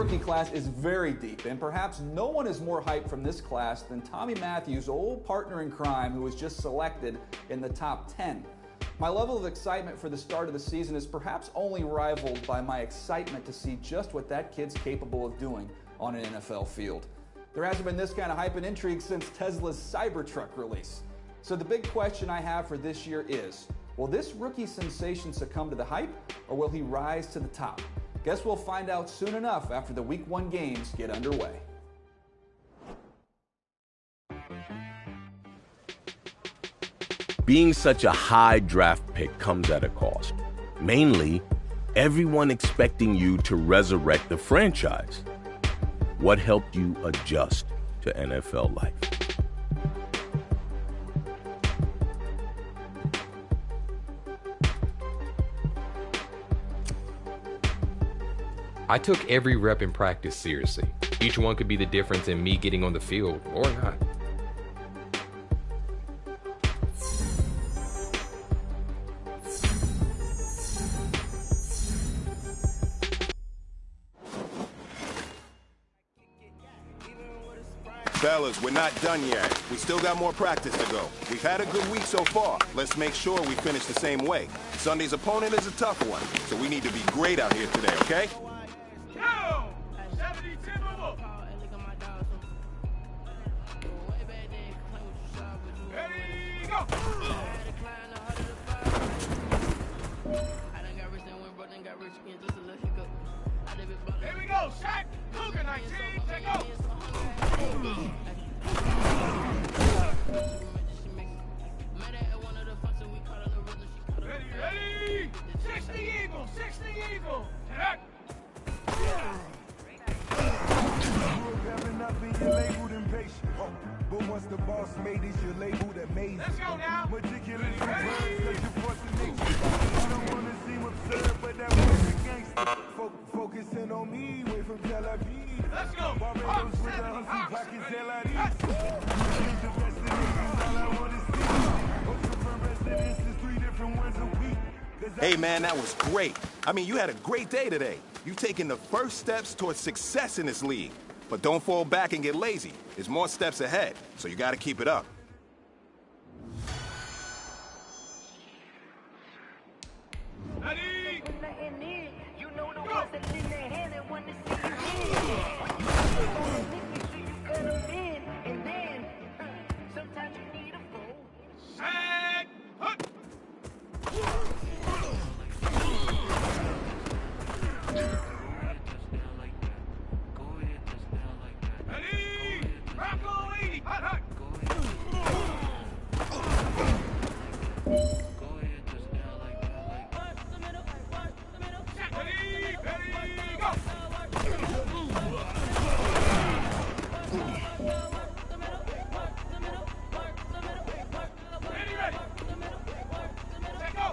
rookie class is very deep, and perhaps no one is more hyped from this class than Tommy Matthews' old partner in crime, who was just selected in the top 10. My level of excitement for the start of the season is perhaps only rivaled by my excitement to see just what that kid's capable of doing on an NFL field. There hasn't been this kind of hype and intrigue since Tesla's Cybertruck release. So the big question I have for this year is, will this rookie sensation succumb to the hype, or will he rise to the top? Guess we'll find out soon enough after the Week 1 games get underway. Being such a high draft pick comes at a cost. Mainly, everyone expecting you to resurrect the franchise. What helped you adjust to NFL life? I took every rep in practice seriously. Each one could be the difference in me getting on the field or not. Fellas, we're not done yet. We still got more practice to go. We've had a good week so far. Let's make sure we finish the same way. Sunday's opponent is a tough one, so we need to be great out here today, okay? Yo! 70 Timberwolf! Ready, go! Here we go, Shaq! Cougar 19, take go! Ready, ready! 60 Eagles, 60 Eagles! But once the boss made it, you're labeled amazing. Let's go now! Ridiculous I don't want to seem absurd, but that was a gangster. Focusing on me, way from Tel Aviv. Let's go! Barbados with a hustle pockets, LIDs. The best of niggas, all I want to see. Ultra firm residence is 3 different ones a week. Hey, man, that was great. I mean, you had a great day today. You've taken the first steps towards success in this league. But don't fall back and get lazy. There's more steps ahead, so you got to keep it up. Ready? Shaq! Hut! Ready? Rocco 80! Hut, hut! Ready? Ready? Go! Ready, ready! Set, go!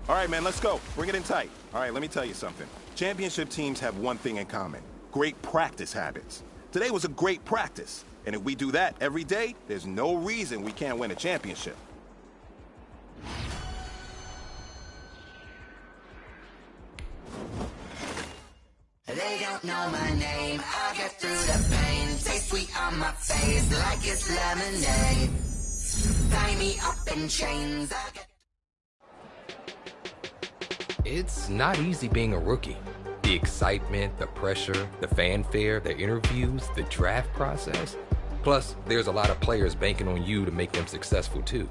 All right, man, let's go. Bring it in tight. All right, let me tell you something. Championship teams have one thing in common: great practice habits. Today was a great practice, and if we do that every day, there's no reason we can't win a championship. They don't know my name. I get through the pain. Taste sweet on my face like it's lemonade. Tie me up in chains. It's not easy being a rookie. The excitement, the pressure, the fanfare, the interviews, the draft process. Plus, there's a lot of players banking on you to make them successful too.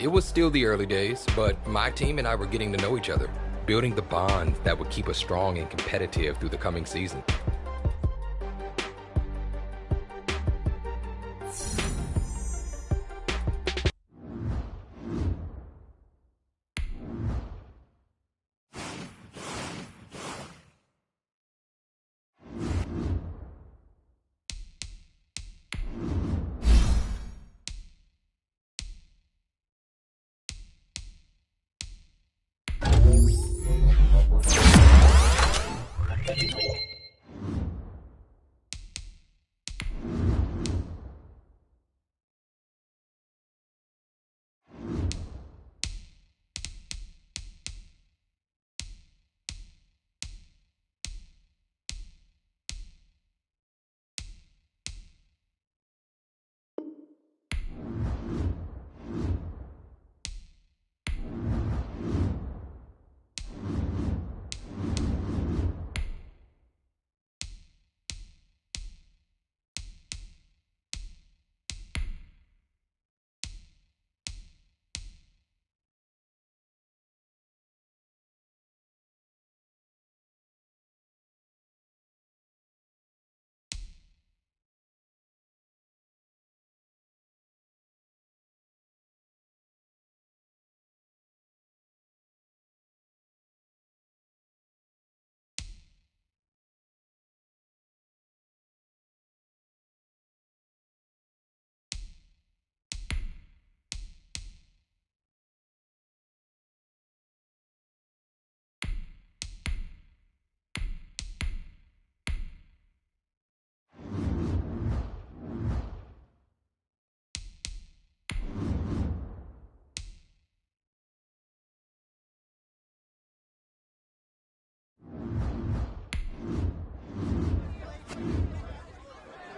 It was still the early days, but my team and I were getting to know each other. building the bonds that would keep us strong and competitive through the coming season.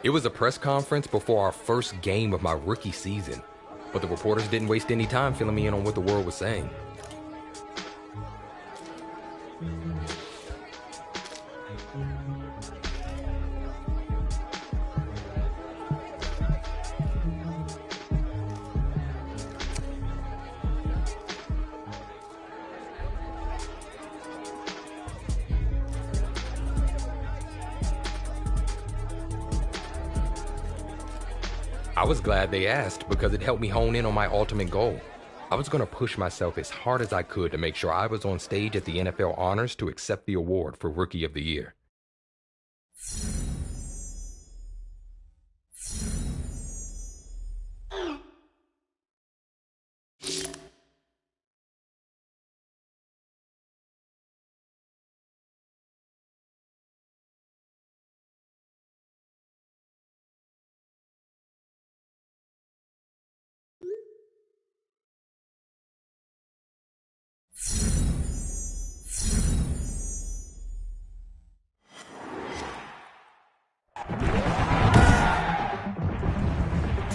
It was a press conference before our first game of my rookie season, but the reporters didn't waste any time filling me in on what the world was saying. I was glad they asked because it helped me hone in on my ultimate goal. I was going to push myself as hard as I could to make sure I was on stage at the NFL Honors to accept the award for Rookie of the Year.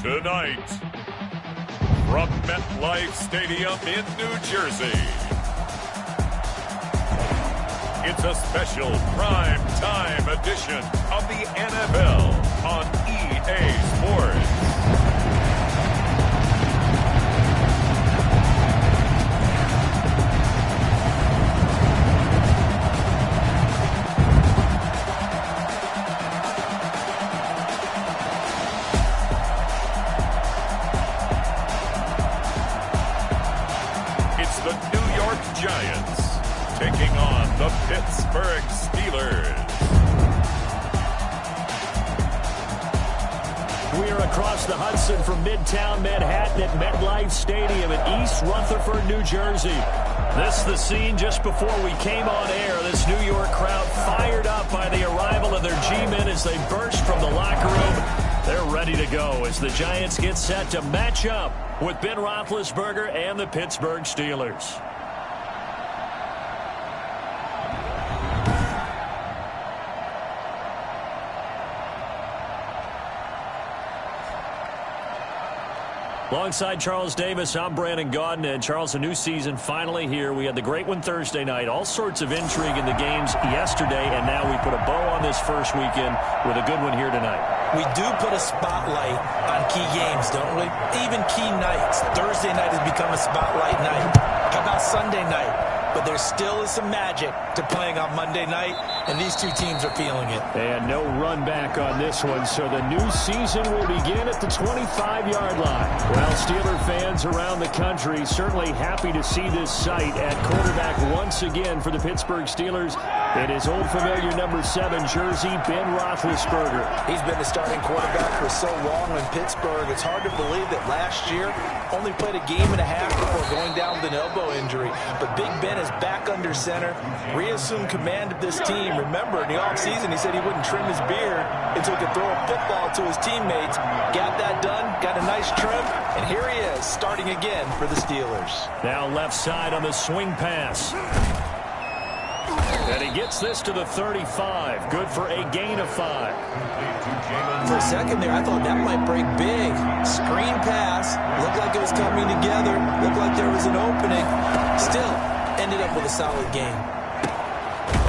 Tonight, from MetLife Stadium in New Jersey, it's a special prime time edition of the NFL on EA Sports. Giants taking on the Pittsburgh Steelers. We are across the Hudson from Midtown Manhattan at MetLife Stadium in East Rutherford, New Jersey. This is the scene just before we came on air. This New York crowd fired up by the arrival of their G-men as they burst from the locker room. They're ready to go as the Giants get set to match up with Ben Roethlisberger and the Pittsburgh Steelers. Alongside Charles Davis, I'm Brandon Gaudin. And Charles, a new season finally here. We had the great one Thursday night. All sorts of intrigue in the games yesterday, and now we put a bow on this first weekend with a good one here tonight. We do put a spotlight on key games, don't we? Even key nights. Thursday night has become a spotlight night. How about Sunday night? but there still is some magic to playing on Monday night, and these two teams are feeling it. And no run back on this one, so the new season will begin at the 25-yard line. Well, Steeler fans around the country certainly happy to see this sight at quarterback once again for the Pittsburgh Steelers. It is old familiar number 7 jersey, Ben Roethlisberger. He's been the starting quarterback for so long in Pittsburgh. It's hard to believe that last year only played a game and a half before going down with an elbow injury. But Big Ben is back under center, reassumed command of this team. Remember, in the offseason, he said he wouldn't trim his beard until he could throw a football to his teammates. Got that done, got a nice trim, and here he is, starting again for the Steelers. Now left side on the swing pass. And he gets this to the 35. Good for a gain of 5. For a second there, I thought that might break big. Screen pass. Looked like it was coming together. Looked like there was an opening. Still, ended up with a solid game.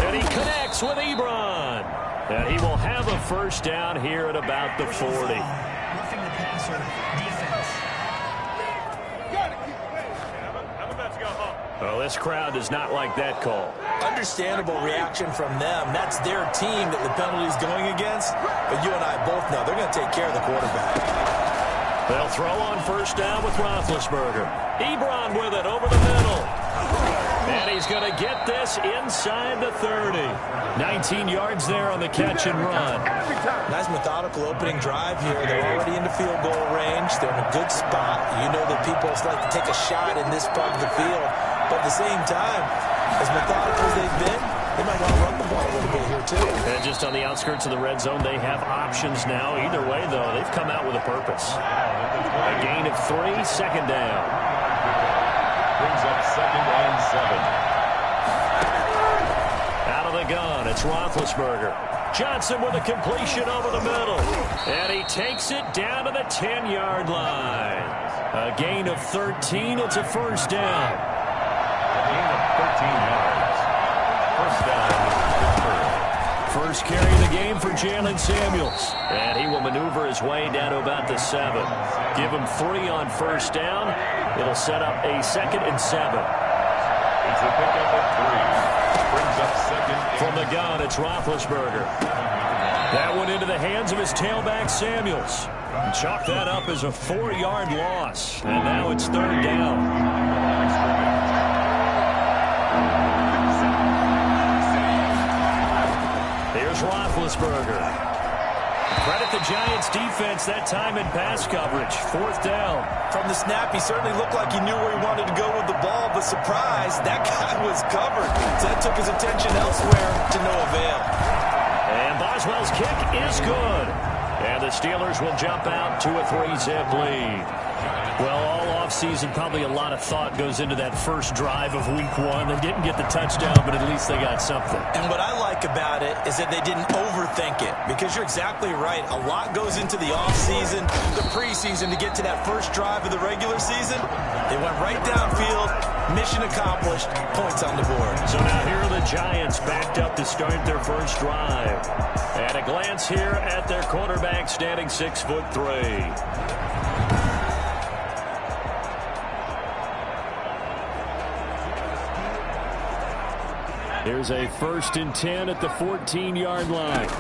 And he connects with Ebron. And he will have a first down here at about the 40. Roughing the passer, defense. Well, this crowd does not like that call. Understandable reaction from them. That's their team that the penalty is going against. But you and I both know they're going to take care of the quarterback. They'll throw on first down with Roethlisberger. Ebron with it over the middle. And he's going to get this inside the 30. 19 yards there on the catch and run. Nice methodical opening drive here. They're already into field goal range. They're in a good spot. You know that people like to take a shot in this part of the field. But at the same time, as methodical as they've been, they might want to run the ball a little bit here, too. And just on the outskirts of the red zone, they have options now. Either way, though, they've come out with a purpose. A gain of 3, second down. Brings up 2nd and 7. Out of the gun, it's Roethlisberger. Johnson with a completion over the middle. And he takes it down to the 10-yard line. A gain of 13, it's a first down. Gain of 13 yards. First down. First carry of the game for Jalen Samuels. And he will maneuver his way down to about the 7. Give him 3 on first down. It'll set up a 2nd and 7. It's a pickup of 3. Brings up 2nd. From the gun, it's Roethlisberger. That one into the hands of his tailback, Samuels. Chalk that up as a 4-yard loss. And now it's 3rd down. Here's Roethlisberger. Credit the Giants defense that time in pass coverage. 4th down. From the snap, he certainly looked like he knew where he wanted to go with the ball, but surprise, that guy was covered. So that took his attention elsewhere to no avail. And Boswell's kick is good. And the Steelers will jump out to a 3-zip lead. Well, all offseason, probably a lot of thought goes into that first drive of week 1. They didn't get the touchdown, but at least they got something. And what I like about it is that they didn't overthink it, because you're exactly right. A lot goes into the offseason, the preseason to get to that first drive of the regular season. They went right downfield, mission accomplished, points on the board. So now here are the Giants backed up to start their first drive. And a glance here at their quarterback standing 6'3". Here's a 1st and 10 at the 14-yard line.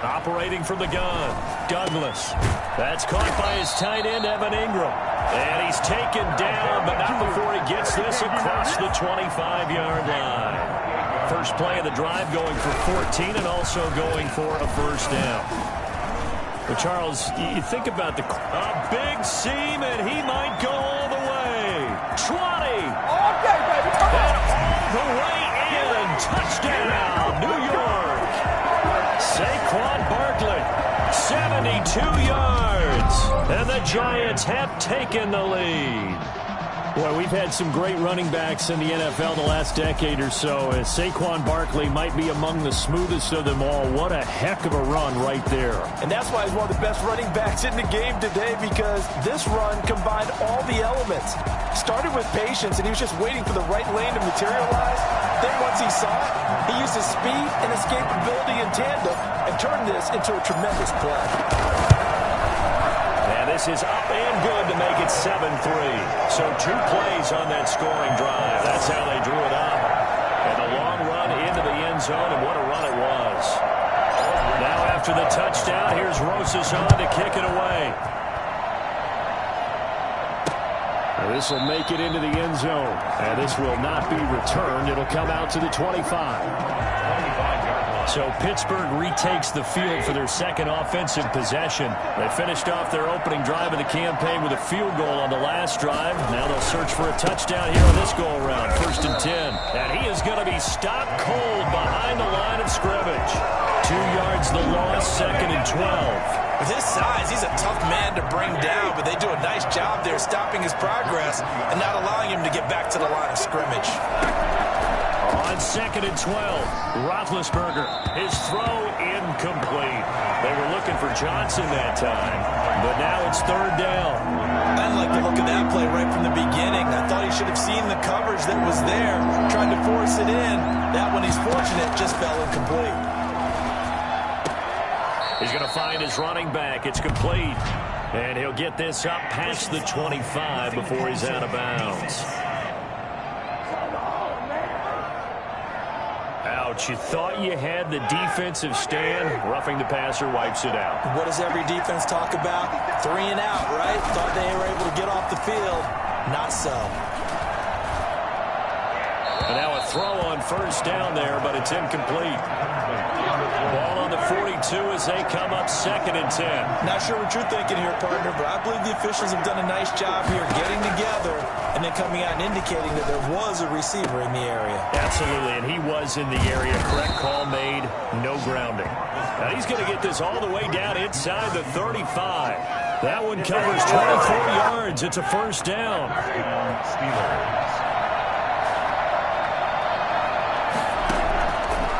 Operating from the gun, Douglas. That's caught by his tight end, Evan Ingram. And he's taken down, but not before he gets this across the 25-yard line. First play of the drive going for 14 and also going for a first down. But Charles, you think about a big seam, and he might go all the way. 20. Okay, baby. And all the way in. Touchdown, New York. Saquon Barkley, 72 yards. And the Giants have taken the lead. Boy, we've had some great running backs in the NFL the last decade or so. Saquon Barkley might be among the smoothest of them all. What a heck of a run right there. And that's why he's one of the best running backs in the game today, because this run combined all the elements. Started with patience, and he was just waiting for the right lane to materialize. Then once he saw it, he used his speed and escapability in tandem and turned this into a tremendous play. And this is up and good to make it 7-3. So 2 plays on that scoring drive. That's how they drew it up. after the touchdown. Here's Rosas on to kick it away. This will make it into the end zone. And this will not be returned. It'll come out to the 25. So Pittsburgh retakes the field for their second offensive possession. They finished off their opening drive of the campaign with a field goal on the last drive. Now they'll search for a touchdown here on this go-around. 1st and 10. And he is going to be stopped cold behind the line of scrimmage. 2 yards the loss, 2nd and 12. With his size, he's a tough man to bring down, but they do a nice job there stopping his progress and not allowing him to get back to the line of scrimmage. On 2nd and 12, Roethlisberger, his throw incomplete. They were looking for Johnson that time, but now it's 3rd down. I didn't like the look of that play right from the beginning. I thought he should have seen the coverage that was there, tried to force it in. That one, he's fortunate, just fell incomplete. He's going to find his running back. It's complete. And he'll get this up past the 25 before he's out of bounds. Ouch. You thought you had the defensive stand. Roughing the passer wipes it out. What does every defense talk about? 3 and out, right? Thought they were able to get off the field. Not so. And now a throw on 1st down there, but it's incomplete. Ball on the 42 as they come up 2nd and 10. Not sure what you're thinking here, partner, but I believe the officials have done a nice job here getting together and then coming out and indicating that there was a receiver in the area. Absolutely, and he was in the area. Correct call made, no grounding. Now he's going to get this all the way down inside the 35. That one covers 24 yards. It's a 1st down.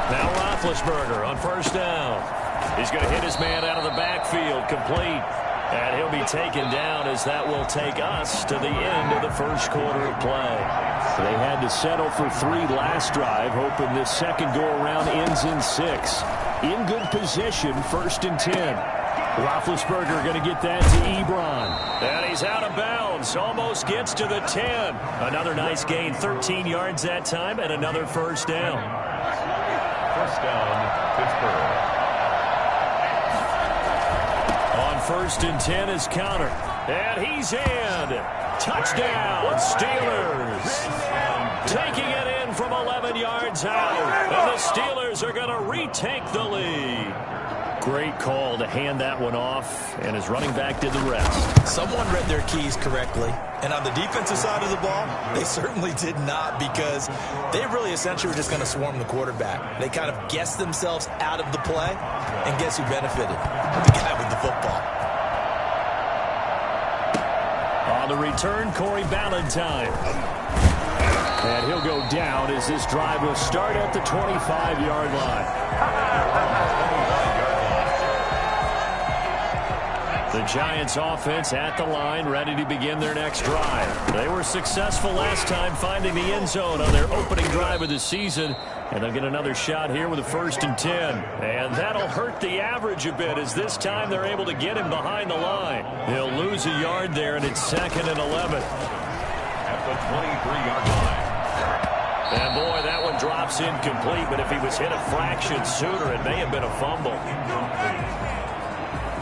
Now Roethlisberger on 1st down. He's going to hit his man out of the backfield, complete. And he'll be taken down as that will take us to the end of the 1st quarter of play. They had to settle for 3 last drive, hoping this second go-around ends in 6. In good position, 1st and 10. Roethlisberger going to get that to Ebron. And he's out of bounds. Almost gets to the 10. Another nice gain, 13 yards that time, and another 1st down. 1st down, Pittsburgh. On 1st and 10 is Connor. And he's in. Touchdown, Steelers. Taking it in from 11 yards out. And the Steelers are going to retake the lead. Great call to hand that one off, and his running back did the rest. Someone read their keys correctly, and on the defensive side of the ball, they certainly did not, because they really essentially were just going to swarm the quarterback. They kind of guessed themselves out of the play, and guess who benefited? The guy with the football. On the return, Corey Ballantyne. And he'll go down as this drive will start at the 25-yard line. The Giants offense at the line, ready to begin their next drive. They were successful last time finding the end zone on their opening drive of the season. And they'll get another shot here with a 1st and 10. And that'll hurt the average a bit, as this time they're able to get him behind the line. They'll lose a yard there, and it's 2nd and 11. At the 23-yard line. And boy, that one drops incomplete, but if he was hit a fraction sooner, it may have been a fumble.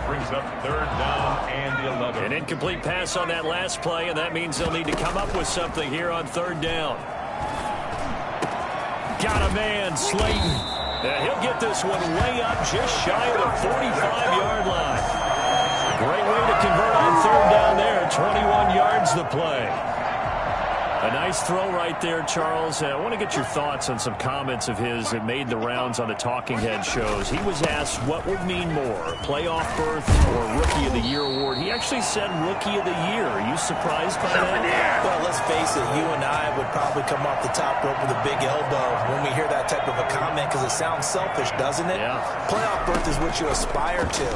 Brings up 3rd down and 11. An incomplete pass on that last play, and that means they'll need to come up with something here on 3rd down. Got a man, Slayton. And he'll get this one way up just shy of the 45-yard line. Great way to convert on 3rd down there. 21 yards the play. A nice throw right there, Charles. I want to get your thoughts on some comments of his that made the rounds on the Talking Head shows. He was asked what would mean more, a playoff berth or Rookie of the Year award. He actually said Rookie of the Year. Are you surprised by that? Well, let's face it, you and I would probably come off the top rope with a big elbow when we hear that type of a comment, because it sounds selfish, doesn't it? Yeah. Playoff berth is what you aspire to.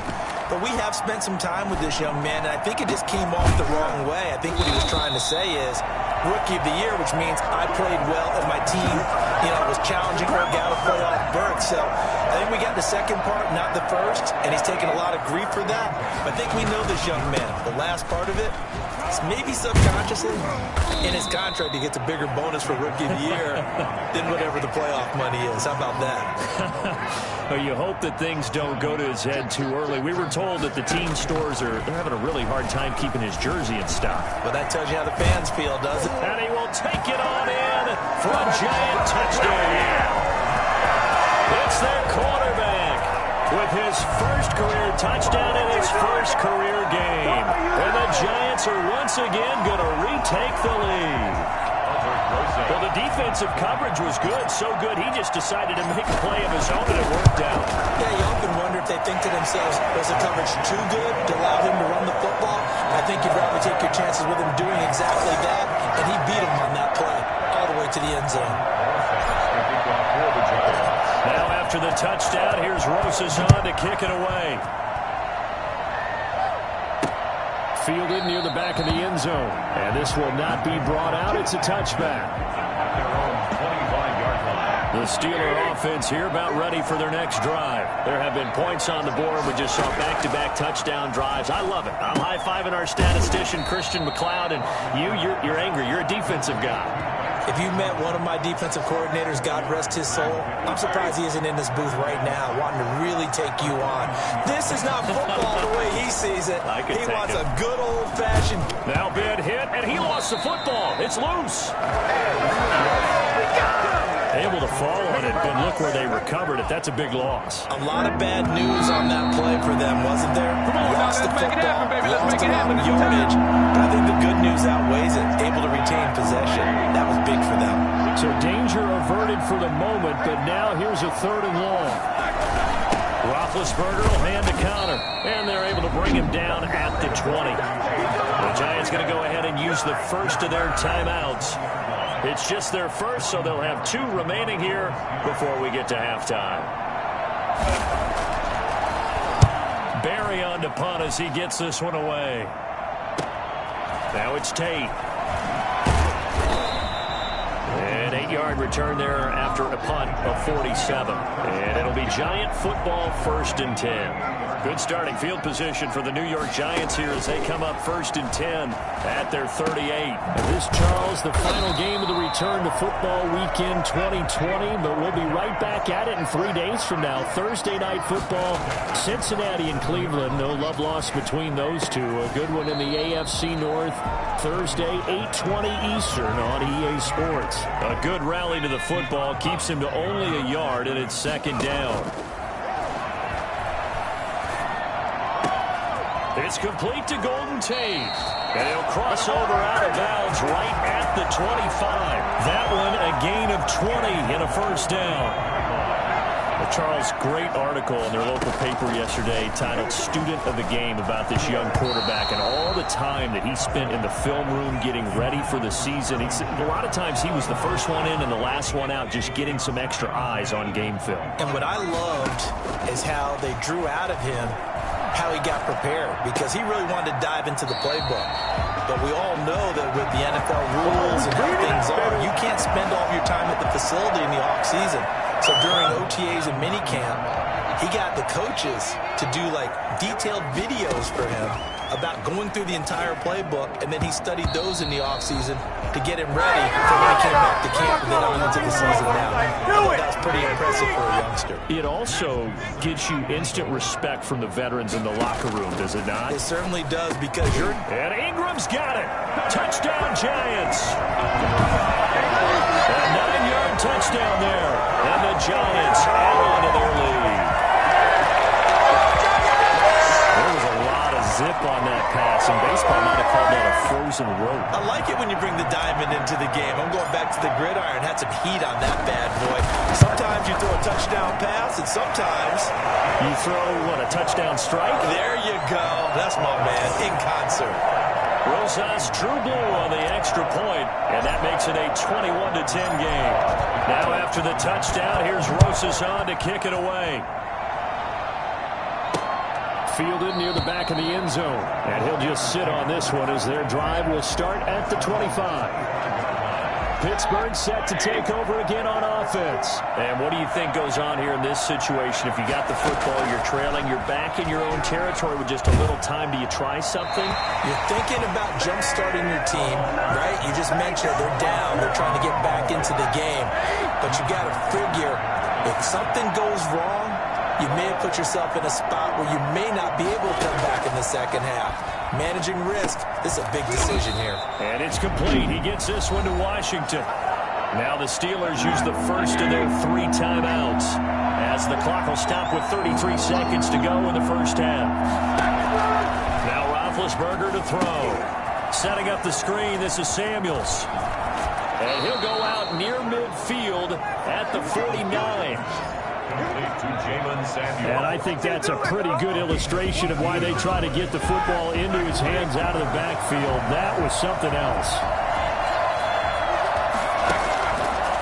But we have spent some time with this young man, and I think it just came off the wrong way. I think what he was trying to say is Rookie of the Year, which means I played well and my team was challenging for a guy to playoff berth. So I think we got the second part, not the first, and he's taking a lot of grief for that. I think we know this young man. The last part of it, maybe subconsciously, in his contract, he gets a bigger bonus for Rookie of the Year than whatever the playoff money is. How about that? Well, you hope that things don't go to his head too early. We were told that the team stores are having a really hard time keeping his jersey in stock. Well, that tells you how the fans feel, doesn't it? And he will take it on in for a giant touchdown. It's their quarterback with his first career touchdown in his first career game. And the Giants are once again going to retake the lead. Well, the defensive coverage was good, so good he just decided to make a play of his own, and it worked out. Yeah, you often wonder if they think to themselves, was the coverage too good to allow him to run the football? I think you'd rather take your chances with him doing exactly that, and he beat him on that play all the way to the end zone. Now after the touchdown, here's Rosas on to kick it away. Fielded near the back of the end zone. And this will not be brought out. It's a touchback. The Steeler offense here about ready for their next drive. There have been points on the board. We just saw back-to-back touchdown drives. I love it. I'm high-fiving our statistician, Christian McLeod, and you're angry. You're a defensive guy. If you met one of my defensive coordinators, God rest his soul, I'm surprised he isn't in this booth right now wanting to really take you on. This is not football the way he sees it. He wants a good old-fashioned... Now bad hit, and he lost the football. It's loose. Able to fall on it, but look where they recovered it. That's a big loss. A lot of bad news on that play for them, wasn't there? Lost the football, lost a lot of yardage, but I think the good news outweighs it. Able to retain possession. That was big for them. So danger averted for the moment, but now here's a 3rd and long. Roethlisberger will hand to counter, and they're able to bring him down at the 20. The Giants going to go ahead and use the first of their timeouts. It's just their first, so they'll have 2 remaining here before we get to halftime. Barry on to punt as he gets this one away. Now it's Tate. An 8-yard return there after a punt of 47. And it'll be Giant football 1st and 10. Good starting field position for the New York Giants here as they come up 1st and 10 at their 38. And this, Charles, the final game of the return to football weekend 2020, but we'll be right back at it in 3 days from now. Thursday night football, Cincinnati and Cleveland. No love lost between those two. A good one in the AFC North. Thursday, 8:20 Eastern on EA Sports. A good rally to the football keeps him to only a yard, and it's 2nd down. It's complete to Golden Tate. And he'll cross over out of bounds right at the 25. That one a gain of 20 and a 1st down. Well, Charles, great article in their local paper yesterday titled Student of the Game about this young quarterback and all the time that he spent in the film room getting ready for the season. He said a lot of times he was the first one in and the last one out, just getting some extra eyes on game film. And what I loved is how they drew out of him how he got prepared, because he really wanted to dive into the playbook. But we all know that with the NFL rules and how things are, you can't spend all of your time at the facility in the offseason. So during OTAs and minicamp, he got the coaches to do like detailed videos for him about going through the entire playbook, and then he studied those in the offseason to get him ready for when he came back to camp and then on into the season now. I thought that was pretty impressive for a youngster. It also gives you instant respect from the veterans in the locker room, does it not? It certainly does, because you're... And Ingram's got it. Touchdown, Giants. A 9-yard touchdown there. And the Giants add on to their lead. There was a lot of zip on that pass, and baseball might have called that a frozen rope. I like it when you bring the diamond into the game. I'm going back to the gridiron. Had some heat on that bad boy. Sometimes you throw a touchdown pass, and sometimes you throw, what, a touchdown strike? There you go. That's my man, in concert. Rosas drew blue on the extra point, and that makes it a 21-10 game. Now after the touchdown, here's Rosas on to kick it away. Fielded near the back of the end zone, and he'll just sit on this one as their drive will start at the 25. Pittsburgh set to take over again on offense. And what do you think goes on here in this situation? If you got the football, you're trailing, you're back in your own territory with just a little time. Do you try something? You're thinking about jump-starting your team, right? You just mentioned they're down. They're trying to get back into the game. But you got to figure, if something goes wrong, you may have put yourself in a spot where you may not be able to come back in the second half. Managing risk, this is a big decision here. And it's complete. He gets this one to Washington. Now the Steelers use the first of their 3 timeouts as the clock will stop with 33 seconds to go in the first half. Now Roethlisberger to throw. Setting up the screen, this is Samuels. And he'll go out near midfield at the 49. And I think that's a pretty good illustration of why they try to get the football into his hands out of the backfield. That was something else.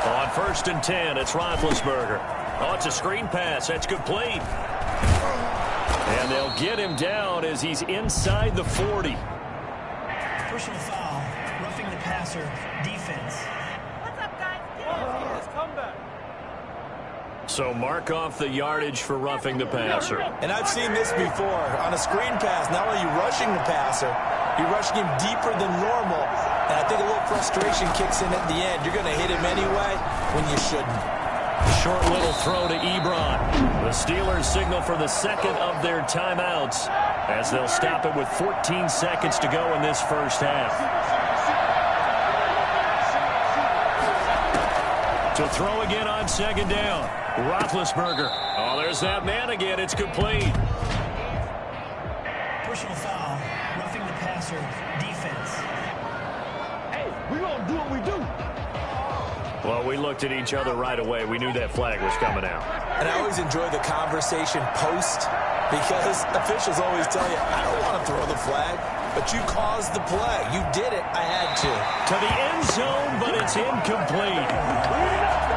On 1st and 10, it's Roethlisberger. Oh, it's a screen pass. That's complete. And they'll get him down as he's inside the 40. Personal foul, roughing the passer, defense. What's up, guys? Yes, come back. So mark off the yardage for roughing the passer. And I've seen this before. On a screen pass, not only are you rushing the passer, you're rushing him deeper than normal. And I think a little frustration kicks in at the end. You're going to hit him anyway when you shouldn't. Short little throw to Ebron. The Steelers signal for the second of their timeouts as they'll stop it with 14 seconds to go in this first half. To throw again on 2nd down. Roethlisberger. Oh, there's that man again. It's complete. Personal foul, roughing the passer, defense. Hey, we gonna do what we do. Well, we looked at each other right away. We knew that flag was coming out. And I always enjoy the conversation post because officials always tell you, I don't want to throw the flag, but you caused the play. You did it. I had to. To the end zone, but it's incomplete.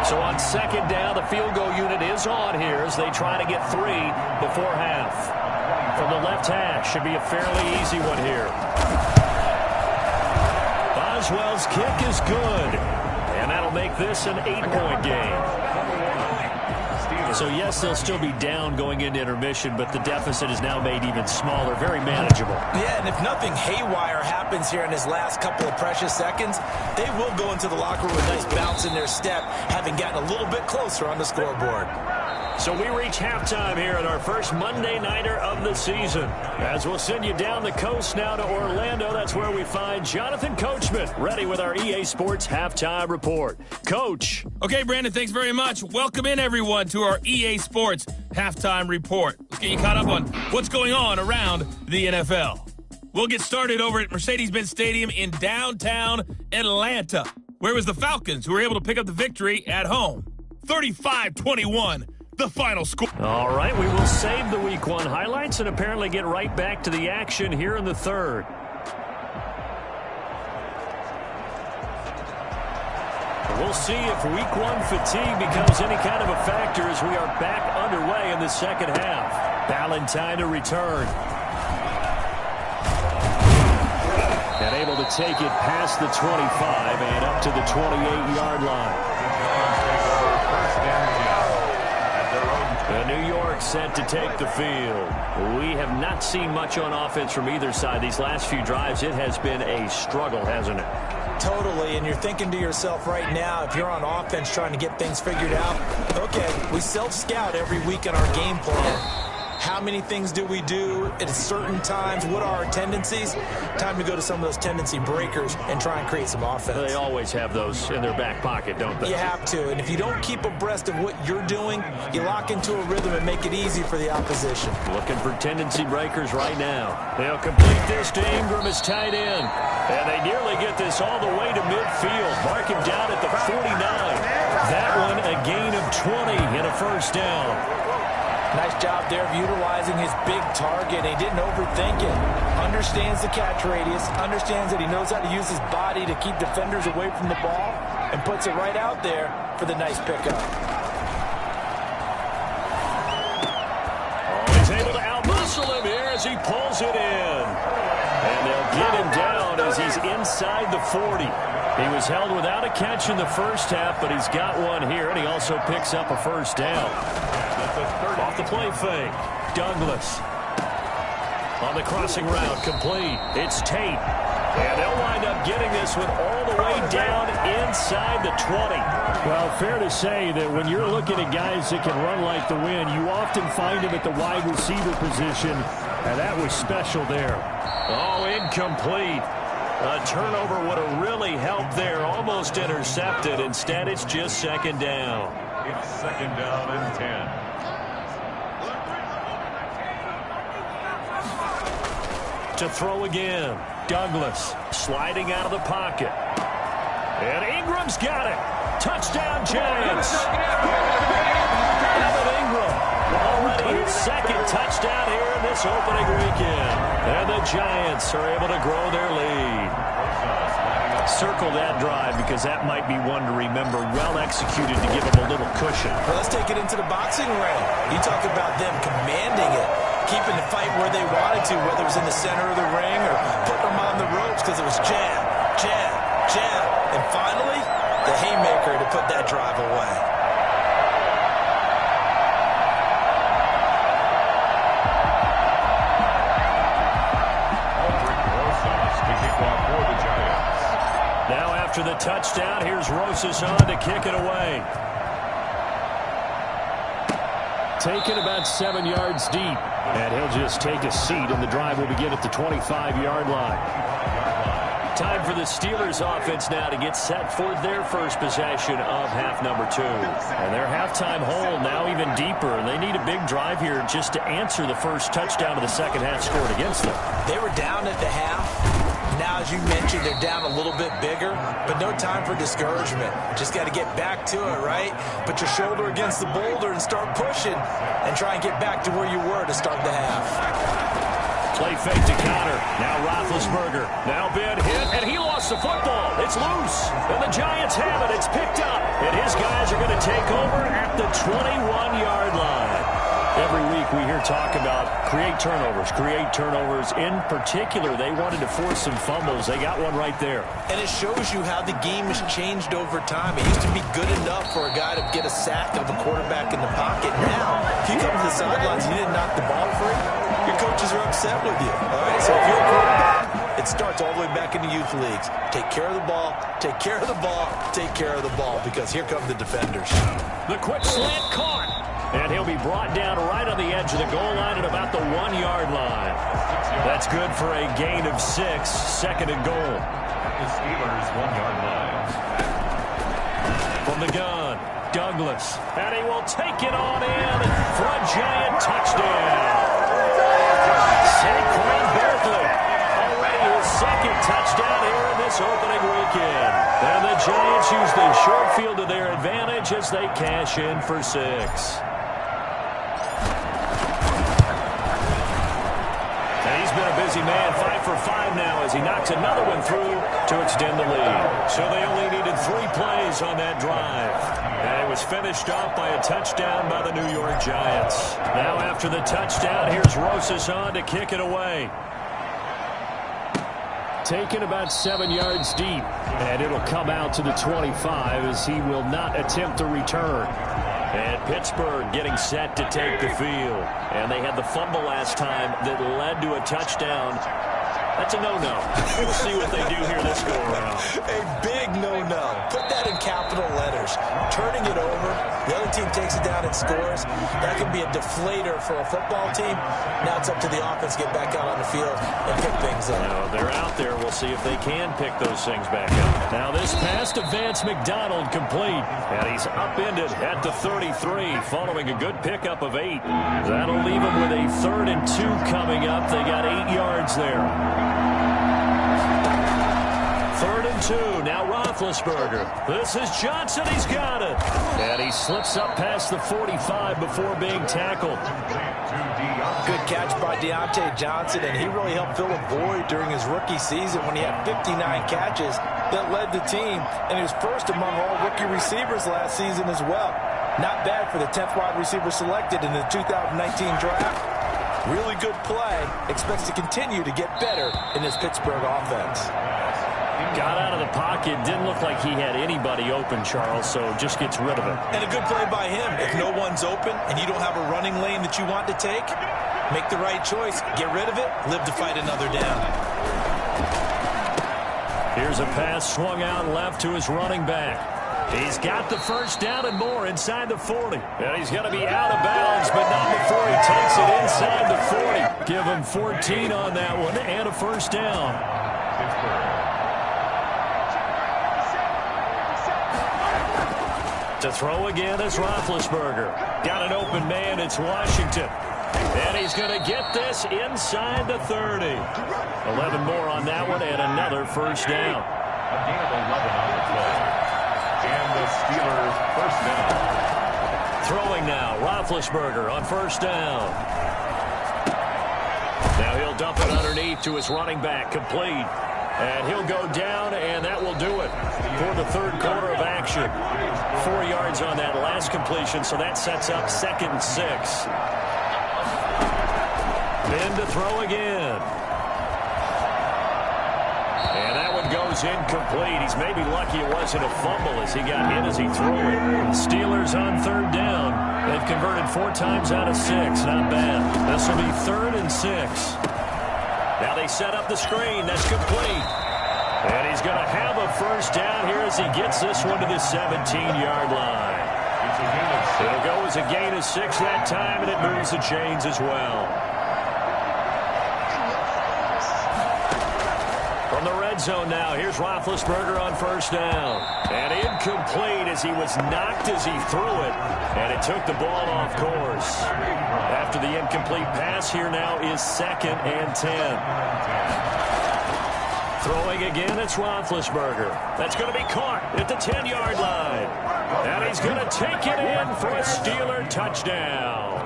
So on 2nd down, the field goal unit is on here as they try to get 3 before half. From the left hash, should be a fairly easy one here. Boswell's kick is good. And that'll make this an 8-point game. So, yes, they'll still be down going into intermission, but the deficit is now made even smaller, very manageable. Yeah, and if nothing haywire happens here in his last couple of precious seconds, they will go into the locker room with a nice bounce in their step, having gotten a little bit closer on the scoreboard. So we reach halftime here at our first Monday Nighter of the season. As we'll send you down the coast now to Orlando, that's where we find Jonathan Coachman, ready with our EA Sports Halftime Report. Coach. Okay, Brandon, thanks very much. Welcome in, everyone, to our EA Sports Halftime Report. Let's get you caught up on what's going on around the NFL. We'll get started over at Mercedes-Benz Stadium in downtown Atlanta, where it was the Falcons who were able to pick up the victory at home. 35-21. The final score. All right, we will save the Week 1 highlights and apparently get right back to the action here in the third. We'll see if Week 1 fatigue becomes any kind of a factor as we are back underway in the second half. Ballantyne to return. And able to take it past the 25 and up to the 28-yard line. New York set to take the field. We have not seen much on offense from either side. These last few drives, it has been a struggle, hasn't it? Totally, and you're thinking to yourself right now, if you're on offense trying to get things figured out, okay, we self-scout every week in our game plan. How many things do we do at certain times? What are our tendencies? Time to go to some of those tendency breakers and try and create some offense. They always have those in their back pocket, don't they? You have to, and if you don't keep abreast of what you're doing, you lock into a rhythm and make it easy for the opposition. Looking for tendency breakers right now. They'll complete this to Ingram as tight end. And they nearly get this all the way to midfield. Mark him down at the 49. That one a gain of 20 and a first down. Nice job there of utilizing his big target. He didn't overthink it. Understands the catch radius. Understands that he knows how to use his body to keep defenders away from the ball. And puts it right out there for the nice pickup. Oh, he's able to out-muscle him here as he pulls it in. And they'll get him down as he's inside the 40. He was held without a catch in the first half, but he's got one here, and he also picks up a first down. Off the play fake, Douglas. On the crossing route, complete. It's Tate. And they'll wind up getting this one all the way down inside the 20. Well, fair to say that when you're looking at guys that can run like the wind, you often find them at the wide receiver position, and that was special there. Oh, incomplete. A turnover would have really helped there. Almost intercepted. Instead, it's just second down. It's second down and 10. To throw again. Douglas sliding out of the pocket. And Ingram's got it. Touchdown, Giants. Evan Ingram already his second touchdown here in this opening weekend. And the Giants are able to grow their lead. Circle that drive because that might be one to remember. Well executed to give them a little cushion. Well, let's take it into the boxing ring. You talk about them commanding it, keeping the fight where they wanted to, whether it was in the center of the ring or putting them on the ropes because it was jab, jab, jab. And finally, the haymaker to put that drive away. Now after the touchdown, here's Rosas on to kick it away. Taken about 7 yards deep. And he'll just take a seat, and the drive will begin at the 25-yard line. Time for the Steelers offense now to get set for their first possession of half number 2. And their halftime hole now even deeper, and they need a big drive here just to answer the first touchdown of the second half scored against them. They were down at the half. Now, as you mentioned, they're down a little bit bigger, but no time for discouragement. Just got to get back to it, right? Put your shoulder against the boulder and start pushing and try and get back to where you were to start the half. Play fake to Connor. Now Roethlisberger. Now Ben hit, and he lost the football. It's loose, and the Giants have it. It's picked up, and his guys are going to take over at the 21-yard line. Every week we hear talk about create turnovers. In particular, they wanted to force some fumbles. They got one right there. And it shows you how the game has changed over time. It used to be good enough for a guy to get a sack of a quarterback in the pocket. Now, if you come to the sidelines and you didn't knock the ball free, your coaches are upset with you. All right, so if you're a quarterback, it starts all the way back in the youth leagues. Take care of the ball, take care of the ball, take care of the ball, because here come the defenders. The quick slant caught. And he'll be brought down right on the edge of the goal line at about the 1-yard line. That's good for a gain of 6, second and goal. The Steelers' 1-yard line. From the gun, Douglas. And he will take it on in for a Giant touchdown. Saquon Barkley. Already his second touchdown here in this opening weekend. And the Giants use the short field to their advantage as they cash in for 6. Busy man, 5 for 5 now as he knocks another one through to extend the lead. So they only needed 3 plays on that drive. And it was finished off by a touchdown by the New York Giants. Now after the touchdown, here's Rosas on to kick it away. Taken about 7 yards deep. And it'll come out to the 25 as he will not attempt to return. And Pittsburgh getting set to take the field. And they had the fumble last time that led to a touchdown. That's a no-no. We'll see what they do here this go-around. A big no-no. Put that in capital letters. Turning it over. The other team takes it down and scores. That can be a deflator for a football team. Now it's up to the offense to get back out on the field and pick things up. Now they're out there. We'll see if they can pick those things back up. Now this pass to Vance McDonald complete. And he's upended at the 33 following a good pickup of 8. That'll leave him with a 3rd and 2 coming up. They got 8 yards there. 3rd and 2. Now Roethlisberger. This is Johnson. He's got it. And he slips up past the 45 before being tackled. Good catch by Deontay Johnson, and he really helped fill a void during his rookie season when he had 59 catches that led the team, and he was first among all rookie receivers last season as well. Not bad for the 10th wide receiver selected in the 2019 draft. Really good play. Expects to continue to get better in this Pittsburgh offense. Got out of the pocket. Didn't look like he had anybody open, Charles, so just gets rid of it. And a good play by him. If no one's open and you don't have a running lane that you want to take, make the right choice. Get rid of it. Live to fight another down. Here's a pass swung out left to his running back. He's got the first down and more inside the 40. And he's going to be out of bounds, but not before he takes it inside the 40. Give him 14 on that one and a first down. To throw again is Roethlisberger. Got an open man. It's Washington. And he's going to get this inside the 30. 11 more on that one and another first down. A gain of 11 on the play. And the Steelers first down. Throwing now. Roethlisberger on first down. Now he'll dump it underneath to his running back. Complete. And he'll go down, and that will do it for the third quarter of action. 4 yards on that last completion, so that sets up 2nd and 6. Then to throw again. And that one goes incomplete. He's maybe lucky it wasn't a fumble as he got hit as he threw it. Steelers on third down. They've converted 4 times out of 6. Not bad. This will be 3rd and 6. Now they set up the screen. That's complete. And he's going to have a first down here as he gets this one to the 17-yard line. It'll go as a gain of 6 that time, and it moves the chains as well. From the red zone now, here's Roethlisberger on first down. And incomplete as he was knocked as he threw it. And it took the ball off course. After the incomplete pass, here now is 2nd and 10. Throwing again, it's Roethlisberger. That's going to be caught at the 10-yard line. And he's going to take it in for a Steeler touchdown.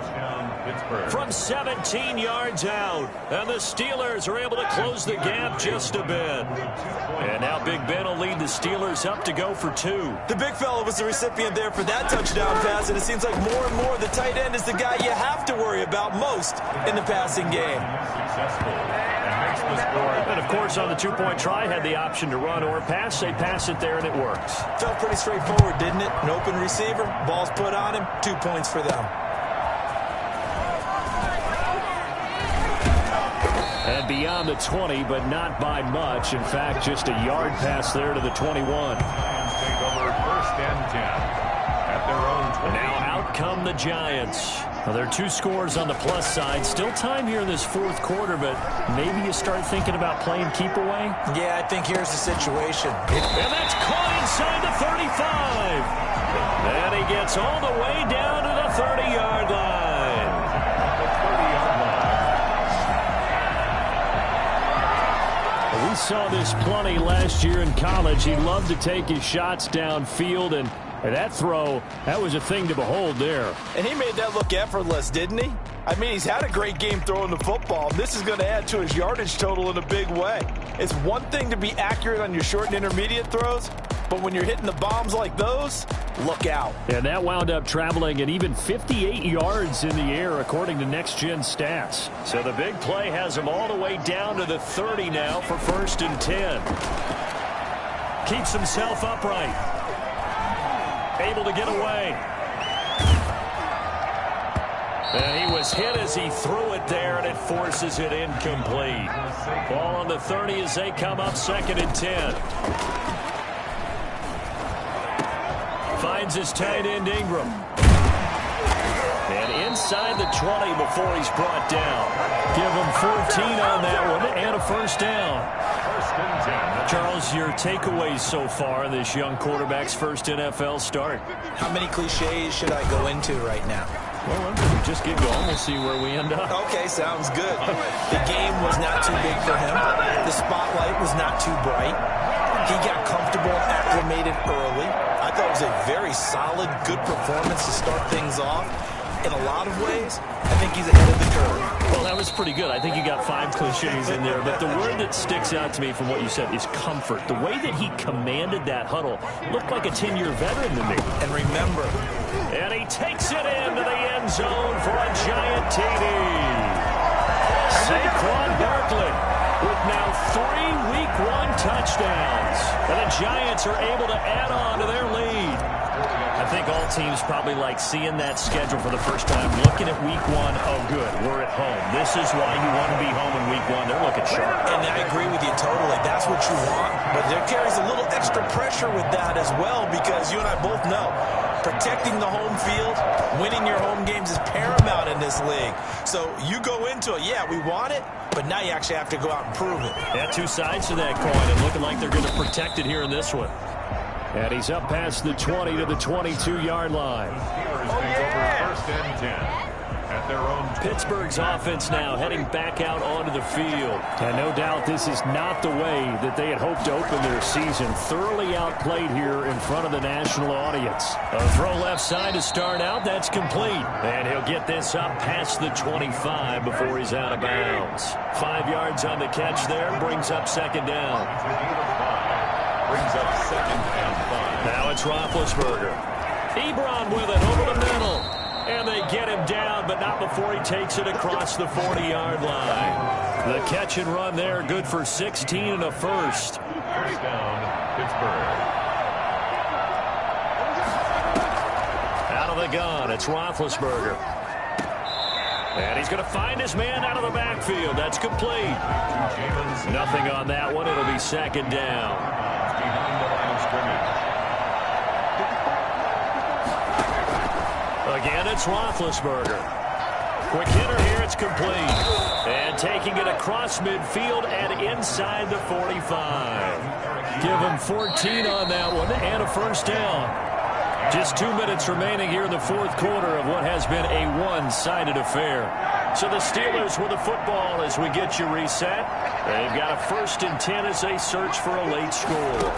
From 17 yards out. And the Steelers are able to close the gap just a bit. And now Big Ben will lead the Steelers up to go for 2. The big fella was the recipient there for that touchdown pass, and it seems like more and more the tight end is the guy you have to worry about most in the passing game. And, of course, on the 2-point try, had the option to run or pass. They pass it there, and it works. Felt pretty straightforward, didn't it? An open receiver, ball's put on him, 2 points for them. And beyond the 20, but not by much. In fact, just a yard pass there to the 21. Take over 1st and 10 at their own 20. Now out come the Giants. Well, there are 2 scores on the plus side. Still time here in this 4th quarter, but maybe you start thinking about playing keep away? Yeah, I think here's the situation. And that's caught inside the 35. And he gets all the way down to the 30-yard line. We saw this plenty last year in college. He loved to take his shots downfield, and that throw, that was a thing to behold there. And he made that look effortless, didn't he? I mean, he's had a great game throwing the football. This is going to add to his yardage total in a big way. It's one thing to be accurate on your short and intermediate throws, but when you're hitting the bombs like those, look out. And that wound up traveling at even 58 yards in the air, according to Next Gen Stats. So the big play has him all the way down to the 30 now for 1st and 10. Keeps himself upright. Able to get away. And he was hit as he threw it there, and it forces it incomplete. Ball on the 30 as they come up 2nd and 10. Finds his tight end Ingram. And inside the 20 before he's brought down. Give him 14 on that one and a first down. Charles, your takeaways so far in this young quarterback's first NFL start? How many cliches should I go into right now? Well, I'm going to just get going. We'll see where we end up. Okay, sounds good. The game was not too big for him. The spotlight was not too bright. He got comfortable and acclimated early. I thought it was a very solid, good performance to start things off. In a lot of ways, I think he's ahead of the curve. Well, that was pretty good. I think you got 5 cliches in there. But the word that sticks out to me from what you said is comfort. The way that he commanded that huddle looked like a 10-year veteran to me. And remember. And he takes it into the end zone for a giant TD. Saquon Barkley with now 3 Week 1 touchdowns. And the Giants are able to add on to their lead. I think all teams probably like seeing that schedule for the first time, looking at Week 1. Oh, good, we're at home. This is why you want to be home in Week 1. They're looking sharp. And I agree with you totally. That's what you want. But there carries a little extra pressure with that as well, because you and I both know protecting the home field, winning your home games is paramount in this league. So you go into it, yeah, we want it, but now you actually have to go out and prove it. Yeah, two sides to that coin, and looking like they're going to protect it here in this one. And he's up past the 20 to the 22-yard line. Steelers take over 1st and 10 at their own. Pittsburgh's offense now heading back out onto the field. And no doubt this is not the way that they had hoped to open their season. Thoroughly outplayed here in front of the national audience. A throw left side to start out. That's complete. And he'll get this up past the 25 before he's out of bounds. 5 yards on the catch there. Brings up 2nd down. Brings up 2nd and 5. Now it's Roethlisberger. Ebron with it over the middle. And they get him down, but not before he takes it across the 40-yard line. The catch and run there, good for 16 and a first. 1st down, Pittsburgh. Out of the gun, it's Roethlisberger. And he's going to find his man out of the backfield. That's complete. Nothing on that one. It'll be 2nd down. Behind the line of scrimmage. Again, it's Roethlisberger. Quick hitter here, it's complete. And taking it across midfield and inside the 45. Give him 14 on that one and a 1st down. Just 2 minutes remaining here in the 4th quarter of what has been a one-sided affair. So the Steelers with the football as we get you reset. They've got a 1st and 10 as they search for a late score.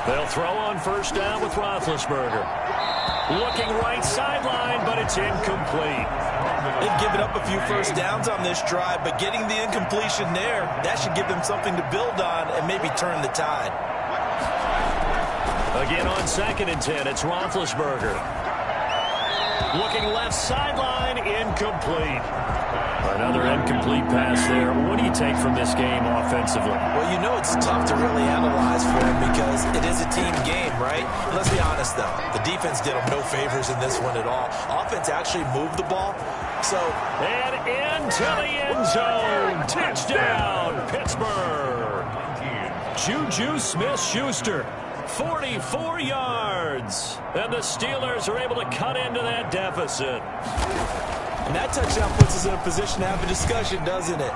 They'll throw on 1st down with Roethlisberger. Looking right sideline, but it's incomplete. They've given up a few 1st downs on this drive, but getting the incompletion there, that should give them something to build on and maybe turn the tide. Again on 2nd and 10, it's Roethlisberger. Looking left sideline, incomplete. Another incomplete pass there. What do you take from this game offensively? Well, you know it's tough to really analyze for him because it is a team game, right? Let's be honest, though. The defense did him no favors in this one at all. Offense actually moved the ball. So, and into the end zone. Touchdown, Pittsburgh. Juju Smith-Schuster. 44 yards. And the Steelers are able to cut into that deficit. And that touchdown puts us in a position to have a discussion, doesn't it?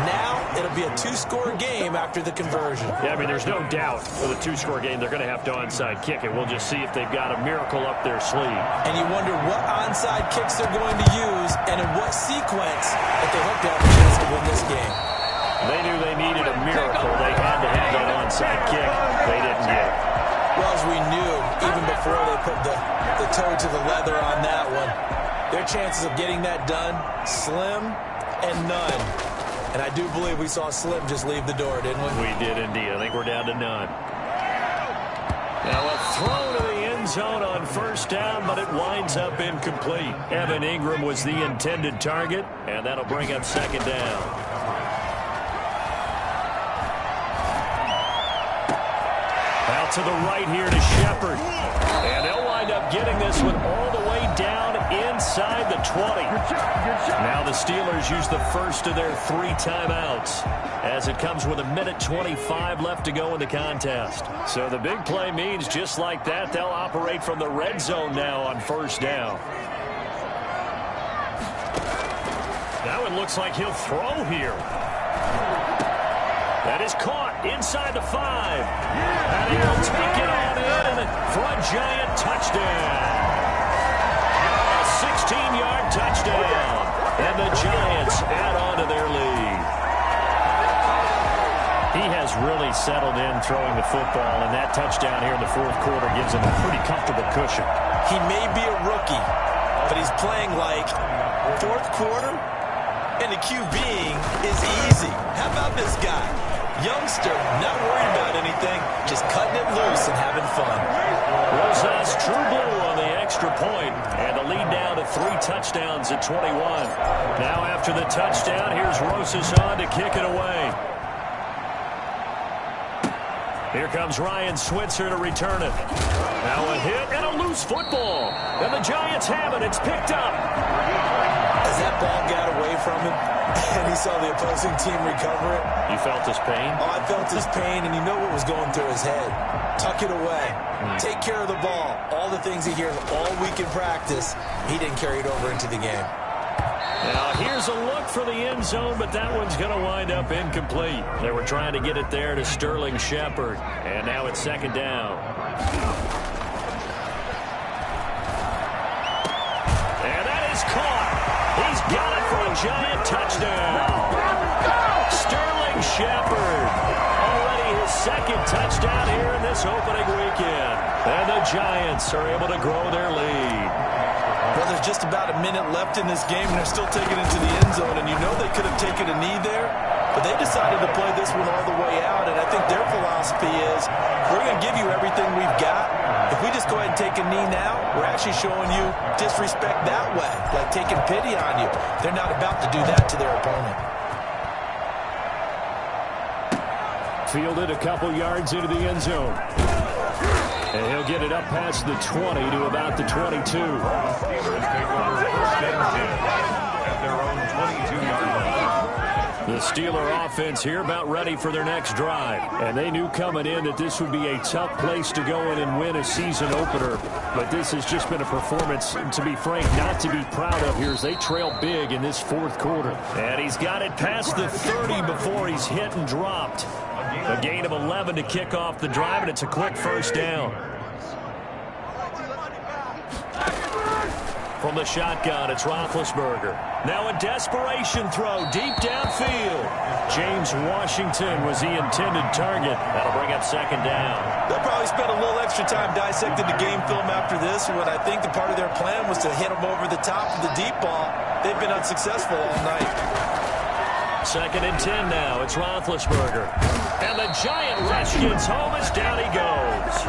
Now, it'll be a 2-score game after the conversion. Yeah, I mean, there's no doubt with a 2-score game, they're going to have to onside kick it. We'll just see if they've got a miracle up their sleeve. And you wonder what onside kicks they're going to use and in what sequence that they hope to have a chance to win this game. They knew they needed a miracle. They had to have that onside kick. They didn't get it. Well, as we knew, even before they put the toe to the leather on that one, their chances of getting that done, slim and none. And I do believe we saw Slim just leave the door, didn't we? We did indeed. I think we're down to none. Now a throw to the end zone on 1st down, but it winds up incomplete. Evan Ingram was the intended target, and that'll bring up 2nd down. Out to the right here to Shepard. And they'll wind up getting this one all the way down inside the 20. Now the Steelers use the first of their 3 timeouts as it comes with 1:25 left to go in the contest. So the big play means just like that, they'll operate from the red zone now on 1st down. Now it looks like he'll throw here. That is caught inside the 5. And he'll take it on in for a giant touchdown. A 16-yard touchdown. And the Giants add on to their lead. He has really settled in throwing the football, and that touchdown here in the 4th quarter gives him a pretty comfortable cushion. He may be a rookie, but he's playing like 4th quarter, and the QBing is easy. How about this guy? Youngster, not worried about anything, just cutting it loose and having fun. Rosas true blue on the extra point, and the lead now to to 3 touchdowns at 21. Now after the touchdown, here's Rosas on to kick it away. Here comes Ryan Switzer to return it. Now a hit and a loose football. And the Giants have it. It's picked up. As that ball got away from him and he saw the opposing team recover it. You felt his pain? Oh, I felt his pain, and you know what was going through his head. Tuck it away. Take care of the ball. All the things he hears all week in practice, he didn't carry it over into the game. Now here's a look for the end zone, but that one's going to wind up incomplete. They were trying to get it there to Sterling Shepard, and now it's second down. And that is caught. He's got it for a Giant touchdown. Sterling Shepard, already his second touchdown here in this opening weekend. And the Giants are able to grow their lead. Well, there's just about a minute left in this game, and they're still taking it to the end zone. And you know they could have taken a knee there, but they decided to play this one all the way out. And I think their philosophy is, we're going to give you everything we've got. If we just go ahead and take a knee now, we're actually showing you disrespect that way, like taking pity on you. They're not about to do that to their opponent. Fielded a couple yards into the end zone. And he'll get it up past the 20 to about the 22. Steelers take over first and 10 at their own 22-yard line. The Steeler offense here about ready for their next drive. And they knew coming in that this would be a tough place to go in and win a season opener. But this has just been a performance, to be frank, not to be proud of here as they trail big in this fourth quarter. And he's got it past the 30 before he's hit and dropped. A gain of 11 to kick off the drive, and it's a quick first down. From the shotgun, it's Roethlisberger. Now a desperation throw deep downfield. James Washington was the intended target. That'll bring up second down. They'll probably spend a little extra time dissecting the game film after this, when I think the part of their plan was to hit them over the top of the deep ball. They've been unsuccessful all night. Second and 10 now. It's Roethlisberger. And the Giant rush gets home as down he goes.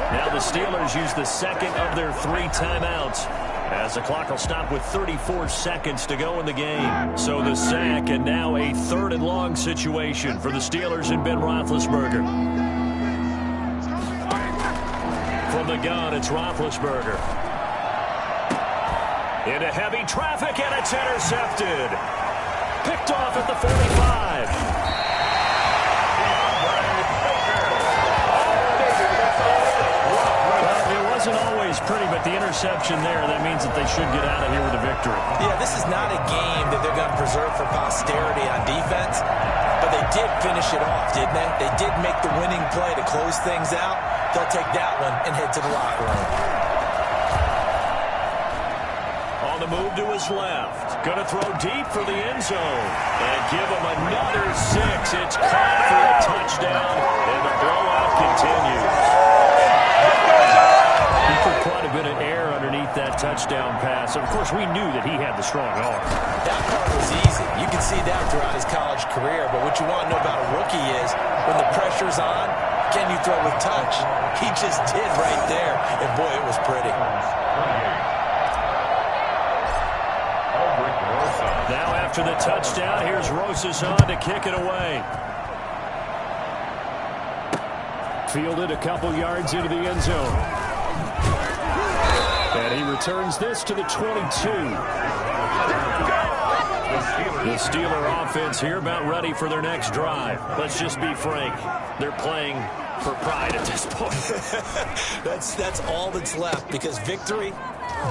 Now the Steelers use the second of their 3 timeouts, as the clock will stop with 34 seconds to go in the game. So the sack, and now a 3rd and long situation for the Steelers and Ben Roethlisberger. From the gun, it's Roethlisberger. Into heavy traffic, and it's intercepted. Picked off at the 45. Well, it wasn't always pretty, but the interception there, that means that they should get out of here with a victory. Yeah, this is not a game that they're going to preserve for posterity on defense, but they did finish it off, didn't they? They did make the winning play to close things out. They'll take that one and head to the locker room. On the move to his left. Going to throw deep for the end zone. And give him another 6. It's caught for a touchdown. And the blowout continues. He put quite a bit of air underneath that touchdown pass. Of course, we knew that he had the strong arm. That part was easy. You can see that throughout his college career. But what you want to know about a rookie is, when the pressure's on, can you throw with touch? He just did right there. And boy, it was pretty. Now after the touchdown, here's Rosas on to kick it away. Fielded a couple yards into the end zone. And he returns this to the 22. The Steeler offense here about ready for their next drive. Let's just be frank. They're playing for pride at this point. That's all that's left, because victory,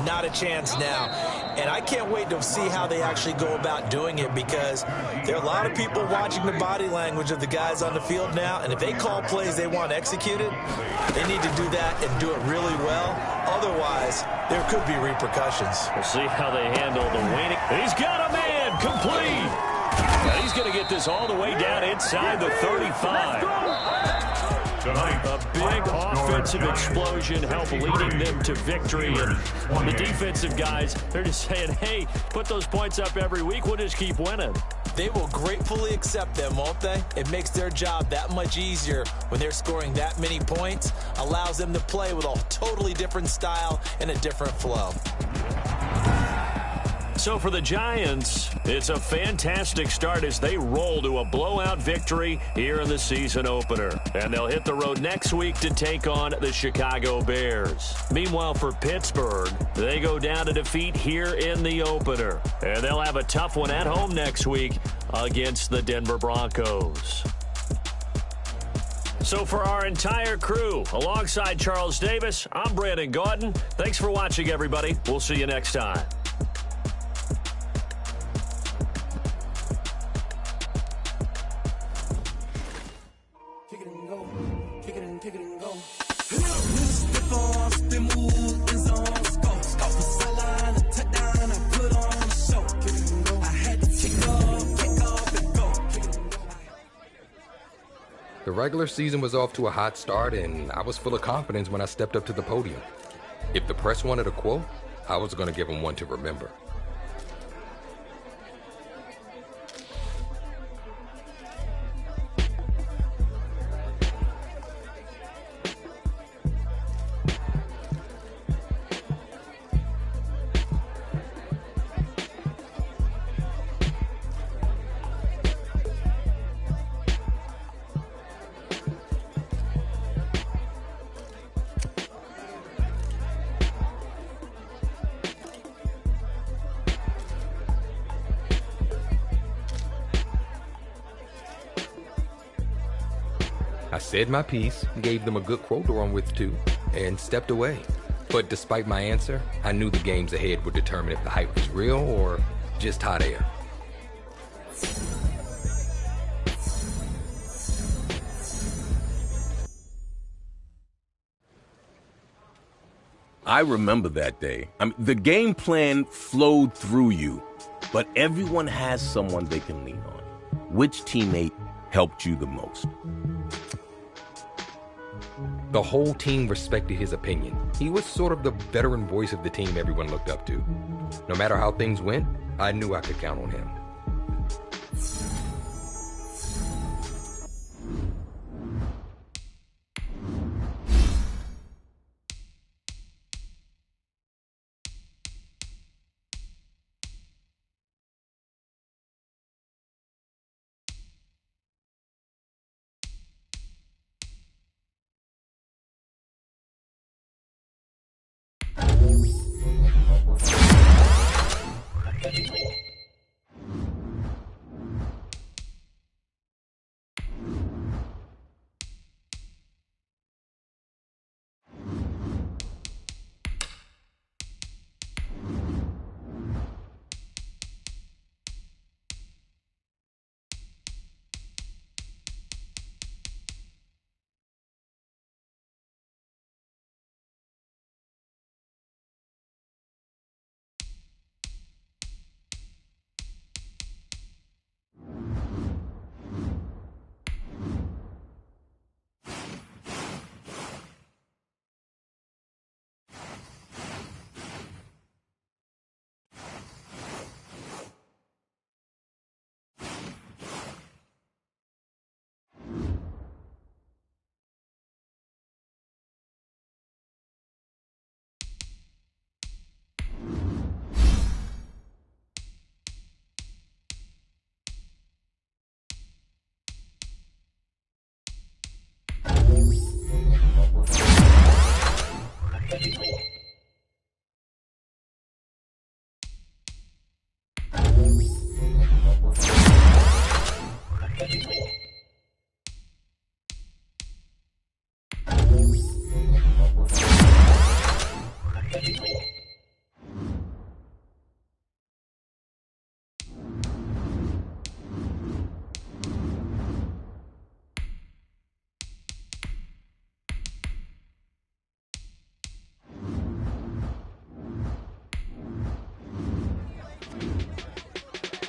not a chance now. And I can't wait to see how they actually go about doing it, because there are a lot of people watching the body language of the guys on the field now, and if they call plays they want executed, they need to do that and do it really well. Otherwise, there could be repercussions. We'll see how they handle the waning. He's got a man complete. Now he's going to get this all the way down inside the 35. A big offensive explosion helped leading them to victory. And the defensive guys, they're just saying, hey, put those points up every week. We'll just keep winning. They will gratefully accept them, won't they? It makes their job that much easier when they're scoring that many points. Allows them to play with a totally different style and a different flow. So for the Giants, it's a fantastic start as they roll to a blowout victory here in the season opener. And they'll hit the road next week to take on the Chicago Bears. Meanwhile, for Pittsburgh, they go down to defeat here in the opener. And they'll have a tough one at home next week against the Denver Broncos. So for our entire crew, alongside Charles Davis, I'm Brandon Gaudin. Thanks for watching, everybody. We'll see you next time. The regular season was off to a hot start, and I was full of confidence when I stepped up to the podium. If the press wanted a quote, I was going to give them one to remember. I said my piece, gave them a good quote to run with too, and stepped away. But despite my answer, I knew the games ahead would determine if the hype was real or just hot air. I remember that day. The game plan flowed through you, but everyone has someone they can lean on. Which teammate helped you the most? The whole team respected his opinion. He was sort of the veteran voice of the team everyone looked up to. No matter how things went, I knew I could count on him.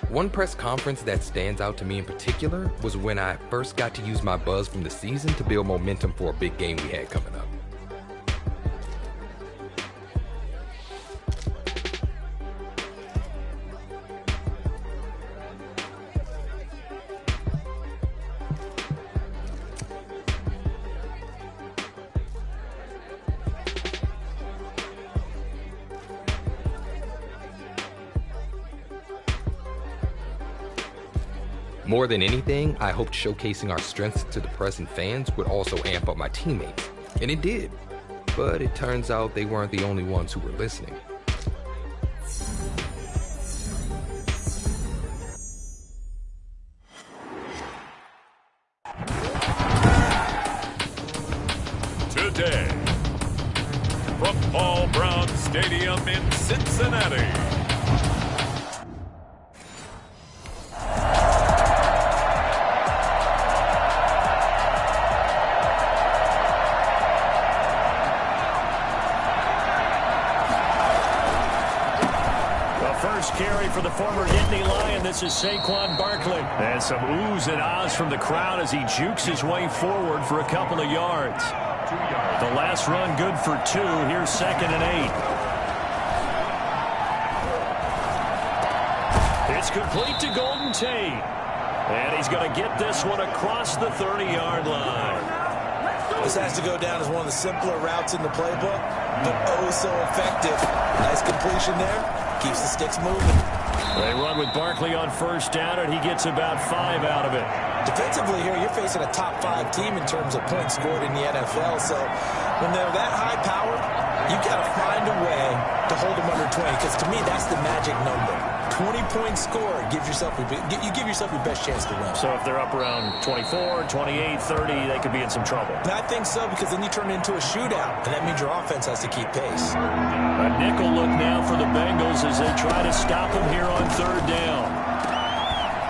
One press conference that stands out to me in particular was when I first got to use my buzz from the season to build momentum for a big game we had coming up. More than anything, I hoped showcasing our strengths to the press and fans would also amp up my teammates. And it did. But it turns out they weren't the only ones who were listening. Today, from Paul Brown Stadium in Cincinnati. Carry for the former Nittany Lion. This is Saquon Barkley. And some oohs and ahs from the crowd as he jukes his way forward for a couple of yards. The last run good for 2. Here's 2nd and 8. It's complete to Golden Tate. And he's going to get this one across the 30-yard line. This has to go down as one of the simpler routes in the playbook, but oh so effective. Nice completion there. Keeps the sticks moving. They run with Barkley on first down, and he gets about 5 out of it. Defensively here, you're facing a top 5 team in terms of points scored in the NFL. So when they're that high powered, you got to find a way to hold them under 20, because to me, that's the magic number. 20-point score, you give yourself your best chance to win. So if they're up around 24, 28, 30, they could be in some trouble. And I think so, because then you turn it into a shootout, and that means your offense has to keep pace. A nickel look now for the Bengals as they try to stop him here on 3rd down.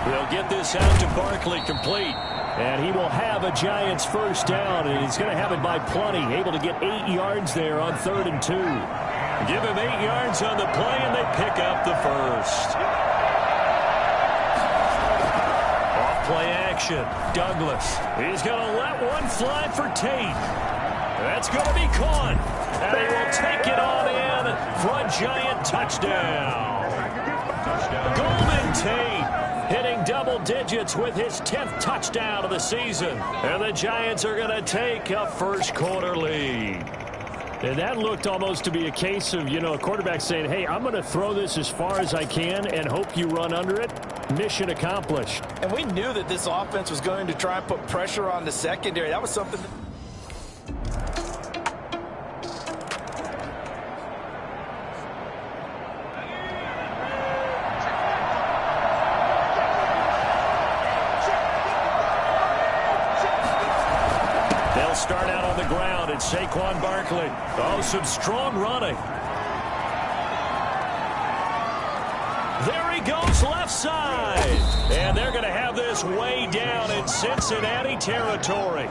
They'll get this out to Barkley, complete. And he will have a Giants first down, and he's going to have it by plenty. Able to get 8 yards there on 3rd and 2. Give him 8 yards on the play, and they pick up the first. Off-play action. Douglas. He's going to let one fly for Tate. That's going to be caught. And they will take it on in for a Giant touchdown. Golden Tate hitting double digits with his 10th touchdown of the season. And the Giants are going to take a first-quarter lead. And that looked almost to be a case of, a quarterback saying, hey, I'm going to throw this as far as I can and hope you run under it. Mission accomplished. And we knew that this offense was going to try and put pressure on the secondary. That was something that start out on the ground. It's Saquon Barkley. Oh, some strong running. There he goes, left side. And they're going to have this way down in Cincinnati territory.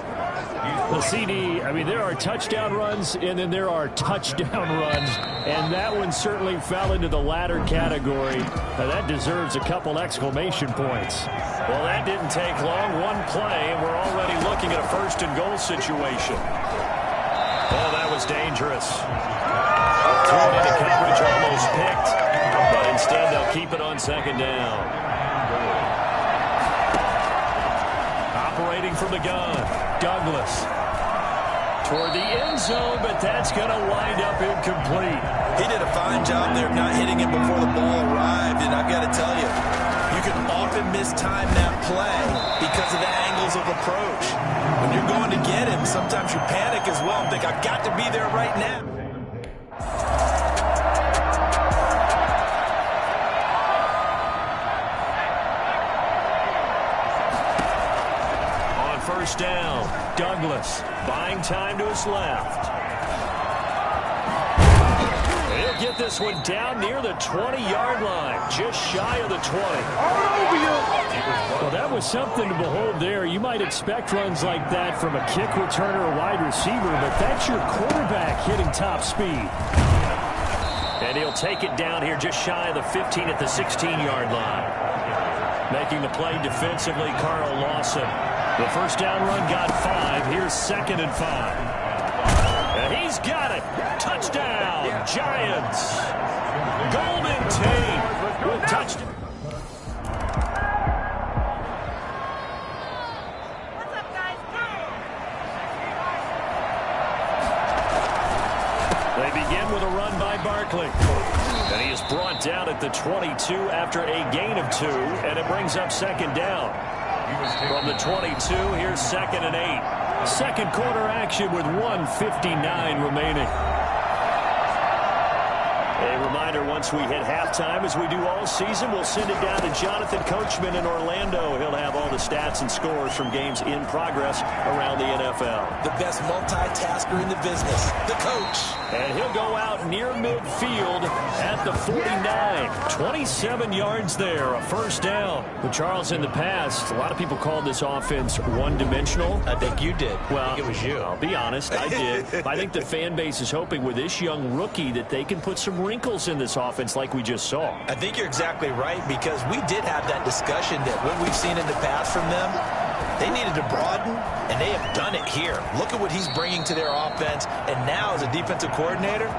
The CD, there are touchdown runs, and then there are touchdown runs. And that one certainly fell into the latter category. Now, that deserves a couple exclamation points. Well, that didn't take long. One play, and we're already looking at a 1st and goal situation. Oh, that was dangerous. Thrown into coverage, almost picked. But instead, they'll keep it on 2nd down. Operating from the gun, Douglas. Toward the end zone, but that's going to wind up incomplete. He did a fine job there of not hitting it before the ball arrived, and I've got to tell you, you can often mistime that play because of the angles of approach. When you're going to get him, sometimes you panic as well and think, I've got to be there right now. On 1st down, Douglas buying time to his left. He'll get this one down near the 20-yard line, just shy of the 20. Well, that was something to behold there. You might expect runs like that from a kick returner or wide receiver, but that's your quarterback hitting top speed. And he'll take it down here just shy of the 15 at the 16-yard line. Making the play defensively, Carl Lawson. The 1st down run got 5. Here's 2nd and 5. And he's got it. Touchdown, Giants. Golden Tate with touchdown. They begin with a run by Barkley. And he is brought down at the 22 after a gain of 2, and it brings up second down. From the 22, here's 2nd and 8. Second quarter action with 1:59 remaining. A reminder, once we hit halftime, as we do all season, we'll send it down to Jonathan Coachman in Orlando. He'll have all the stats and scores from games in progress around the NFL. The best multitasker in the business, the coach. And he'll go out near midfield at the 49. 27 yards there, a first down. But Charles, in the past, a lot of people called this offense one-dimensional. I think you did. Well, I think it was you. I'll be honest, I did. I think the fan base is hoping with this young rookie that they can put some wrinkles in this offense like we just saw. I think you're exactly right, because we did have that discussion that what we've seen in the past from them, they needed to broaden, and they have done it here. Look at what he's bringing to their offense, and now as a defensive coordinator,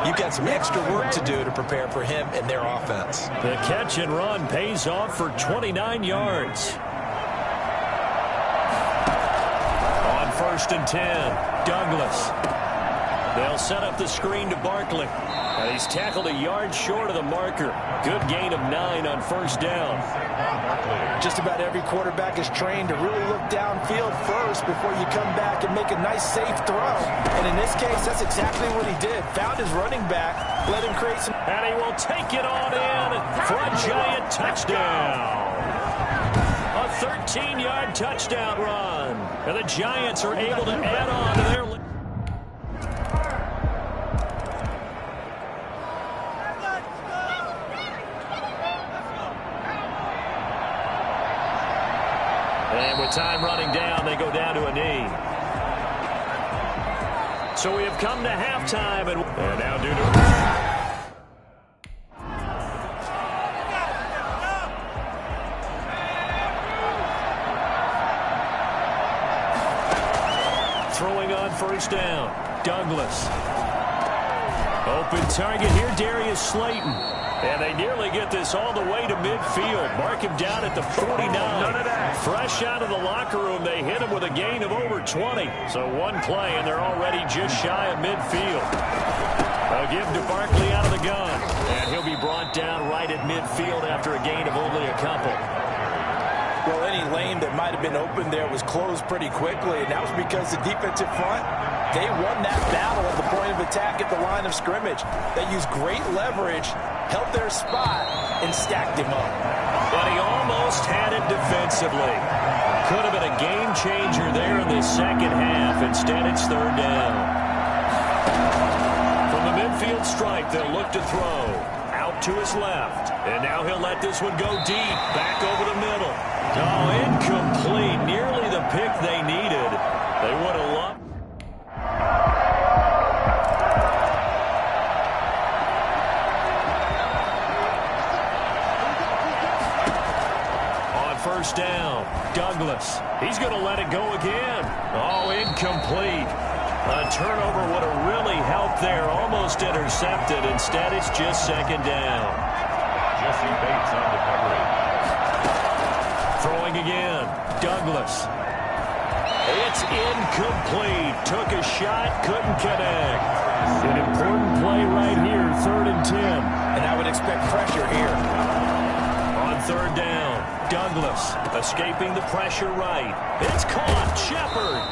you've got some extra work to do to prepare for him and their offense. The catch and run pays off for 29 yards. On 1st and 10, Douglas. They'll set up the screen to Barkley. And he's tackled a yard short of the marker. Good gain of 9 on first down. Just about every quarterback is trained to really look downfield first before you come back and make a nice, safe throw. And in this case, that's exactly what he did. Found his running back, let him create some... And he will take it on in for a giant touchdown. A 13-yard touchdown run. And the Giants are able to add on to their... And with time running down, they go down to a knee. So we have come to halftime, and now due to... Throwing on first down, Douglas. Open target here, Darius Slayton. And they nearly get this all the way to midfield. Mark him down at the 49. Fresh out of the locker room, they hit him with a gain of over 20. So one play, and they're already just shy of midfield. They'll give to Barkley out of the gun. And he'll be brought down right at midfield after a gain of only a couple. Well, any lane that might have been open there was closed pretty quickly, and that was because the defensive front, they won that battle at the point of attack at the line of scrimmage. They used great leverage, held their spot, and stacked him up. But he almost had it defensively. Could have been a game changer there in the second half. Instead, it's third down. From the midfield stripe, they'll look to throw. Out to his left. And now he'll let this one go deep. Back over the middle. Oh, incomplete. Nearly the pick they needed. They would have loved. On first down, Douglas. He's going to let it go again. Oh, incomplete. A turnover would have really helped there. Almost intercepted. Instead, it's just second down. Jesse Bates on the coverage. Throwing again, Douglas. It's incomplete. Took a shot, couldn't connect. An important play right here, 3rd and 10. And I would expect pressure here. On third down, Douglas escaping the pressure right. It's caught, Shepard.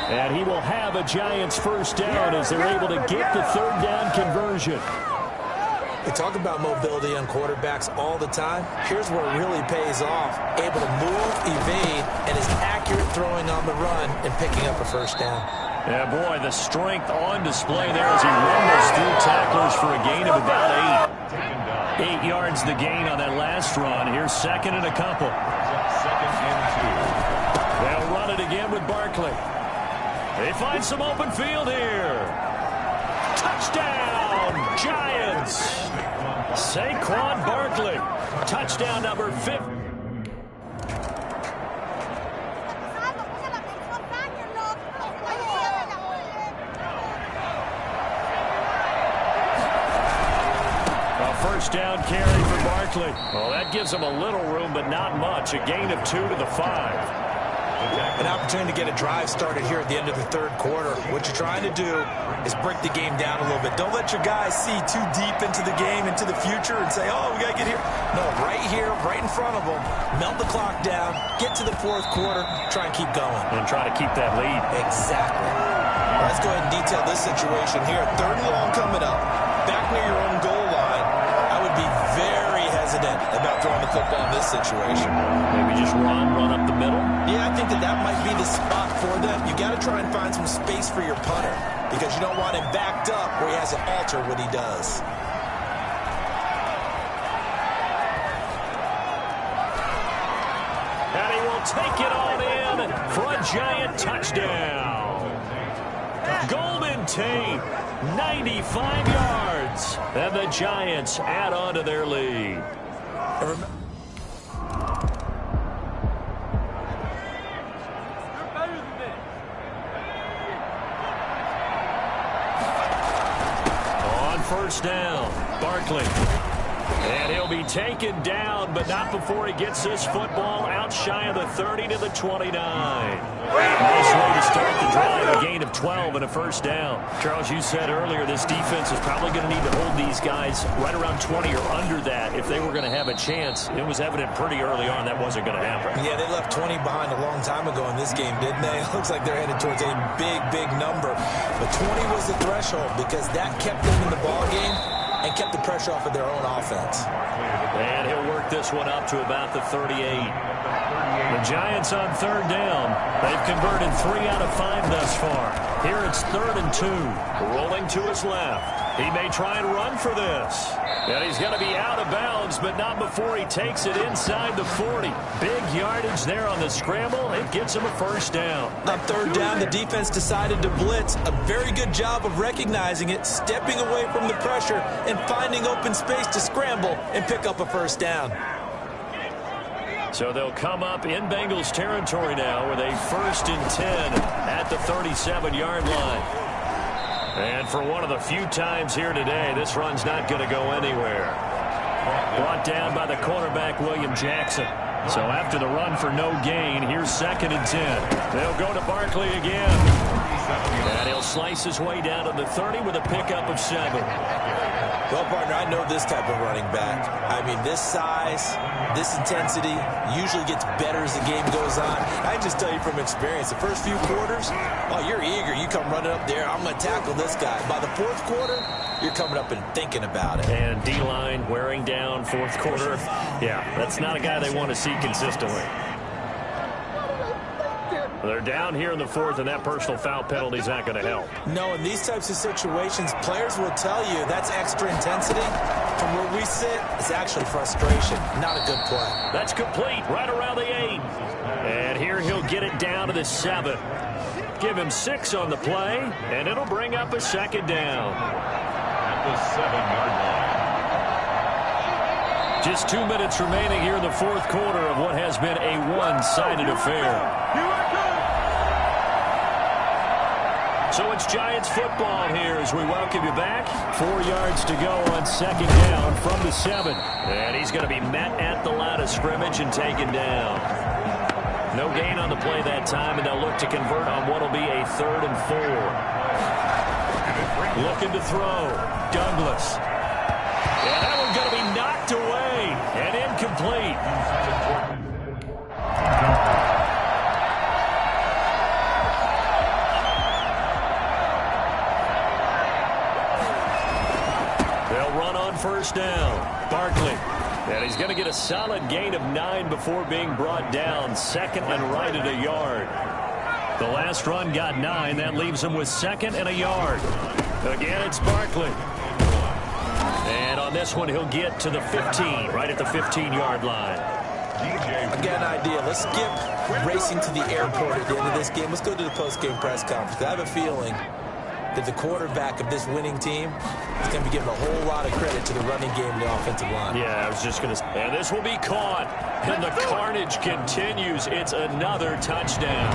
And he will have a Giants first down as they're able to get the third down conversion. We talk about mobility on quarterbacks all the time. Here's where it really pays off. Able to move, evade, and is accurate throwing on the run and picking up a first down. Yeah, boy, the strength on display there as he rumbles through tacklers for a gain of about 8. 8 yards the gain on that last run. Here's second and a couple. Second and 2. They'll run it again with Barkley. They find some open field here. Touchdown, Giants. Saquon Barkley. Touchdown number 50. A first down carry for Barkley. Well, that gives him a little room, but not much. A gain of 2 to the 5. An opportunity to get a drive started here at the end of the third quarter. What you're trying to do is break the game down a little bit. Don't let your guys see too deep into the game, into the future, and say, oh, we got to get here. No, right here, right in front of them, melt the clock down, get to the fourth quarter, try and keep going. And try to keep that lead. Exactly. Let's go ahead and detail this situation here. Third and long coming up, back near your own goal line. I would be very hesitant about throwing the football in this situation. Maybe just run up the middle. Yeah, I think that might be the spot for them. You got to try and find some space for your punter because you don't want him backed up where he has to alter what he does. And he will take it on in for a giant touchdown. Golden Tate, 95 yards. And the Giants add on to their lead. On first down, Barkley. And he'll be taken down, but not before he gets this football out shy of the 30 to the 29. Nice way to start the drive, a gain of 12 and a first down. Charles, you said earlier this defense is probably going to need to hold these guys right around 20 or under that if they were going to have a chance. It was evident pretty early on that wasn't going to happen. Yeah, they left 20 behind a long time ago in this game, didn't they? It looks like they're headed towards a big number. But 20 was the threshold because that kept them in the ball game and kept the pressure off of their own offense. And he'll work this one up to about the 38. The Giants on third down. They've converted 3 out of 5 thus far. Here it's 3rd and 2. Rolling to his left. He may try and run for this. And he's going to be out of bounds, but not before he takes it inside the 40. Big yardage there on the scramble. It gets him a first down. On third down, the defense decided to blitz. A very good job of recognizing it, stepping away from the pressure, and finding open space to scramble and pick up a first down. So they'll come up in Bengals territory now with a 1st and 10 at the 37-yard line. And for one of the few times here today, this run's not going to go anywhere. Brought down by the cornerback, William Jackson. So after the run for no gain, here's 2nd and 10. They'll go to Barkley again. And he'll slice his way down to the 30 with a pickup of 7. Well, partner, I know this type of running back. I mean, this size, this intensity usually gets better as the game goes on. I just tell you from experience, the first few quarters, oh, you're eager. You come running up there, I'm going to tackle this guy. By the 4th quarter, you're coming up and thinking about it. And D-line wearing down 4th quarter. Yeah, that's not a guy they want to see consistently. They're down here in the 4th, and that personal foul penalty is not going to help. No, in these types of situations, players will tell you that's extra intensity. From where we sit, it's actually frustration, not a good play. That's complete, right around the 8. And here he'll get it down to the 7. Give him 6 on the play, and it'll bring up a 2nd down. At the 7-yard line. Just 2 minutes remaining here in the 4th quarter of what has been a one-sided affair. So it's Giants football here as we welcome you back. 4 yards to go on 2nd down from the 7. And he's going to be met at the line of scrimmage and taken down. No gain on the play that time, and they'll look to convert on what will be a 3rd and 4. Looking to throw. Douglas. And that one's going to be knocked away and incomplete. First down, Barkley. And he's going to get a solid gain of 9 before being brought down. 2nd and right at a yard. The last run got 9. That leaves him with 2nd and a yard. Again, it's Barkley. And on this one, he'll get to the 15, right at the 15-yard line. I got an idea. Let's skip racing to the airport at the end of this game. Let's go to the post-game press conference. I have a feeling that the quarterback of this winning team is going to be given a whole lot of credit to the running game and the offensive line. Yeah, I was just going to say. And this will be caught. And the carnage continues. It's another touchdown.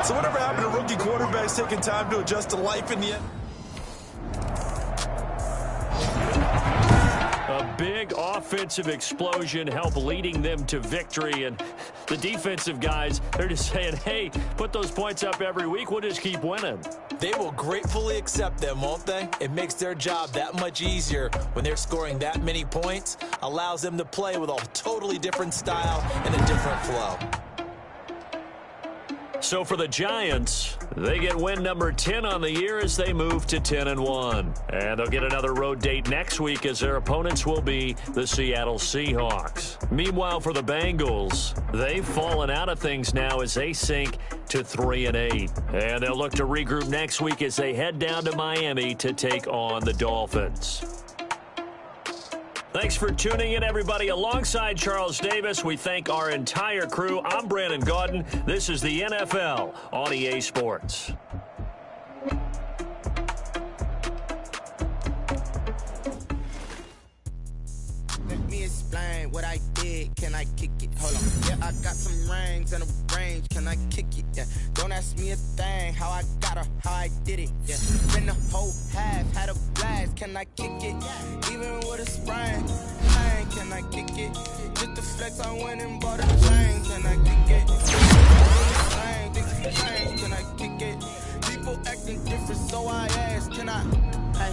So whatever happened to rookie quarterbacks taking time to adjust to life in the end? A big offensive explosion help leading them to victory. And the defensive guys, they're just saying, hey, put those points up every week. We'll just keep winning. They will gratefully accept them, won't they? It makes their job that much easier when they're scoring that many points. Allows them to play with a totally different style and a different flow. So for the Giants, they get win number 10 on the year as they move to 10-1. And they'll get another road date next week as their opponents will be the Seattle Seahawks. Meanwhile, for the Bengals, they've fallen out of things now as they sink to 3-8. And they'll look to regroup next week as they head down to Miami to take on the Dolphins. Thanks for tuning in, everybody. Alongside Charles Davis, we thank our entire crew. I'm Brandon Gaudin. This is the NFL on EA Sports. Let me explain what I did. Can I kick it? Hold on. Yeah, I got some rings and a range. Can I kick it? Yeah. Don't ask me a thing. How I got her, how I did it. Yeah. Been the whole half, had a blast. Can I kick it? Even with a sprain. Can I kick it? Just the flex, I went and bought a chain. Can I kick it? Can I kick it? People acting different, so I ask, can I? Hey,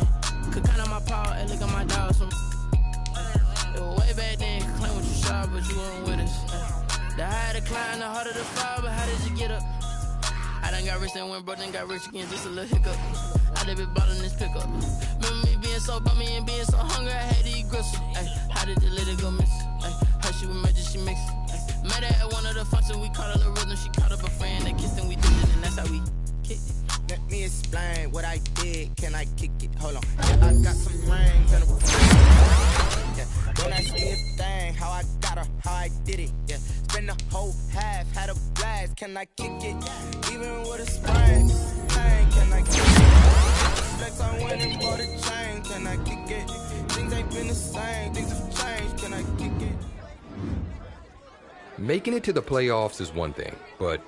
could count on my power and look at my dogs. Way back then, you claim what you saw, but you weren't with us. The higher the climb, the harder the fall, but how did you get up? I done got rich and went broke, then got rich again, just a little hiccup. I done been ballin' this pickup. Remember me being so bummy and being so hungry, I had to eat gristle. How did the lady go miss? How she was magic, she mixed. Met her at one of the functions, we caught her the rhythm, she caught up a friend, they kissed and we did it, and that's how we kicked it. Let me explain what I did, can I kick it? Hold on. Yeah, I got some rings and a don't ask me a thing, how I got her, how I did it, yeah. Spend the whole half, had a blast, can I kick it? Even with a sprain, can I kick it? Flex, I went and bought a chain, can I kick it? Things ain't been the same, things have changed, can I kick it? Making it to the playoffs is one thing, but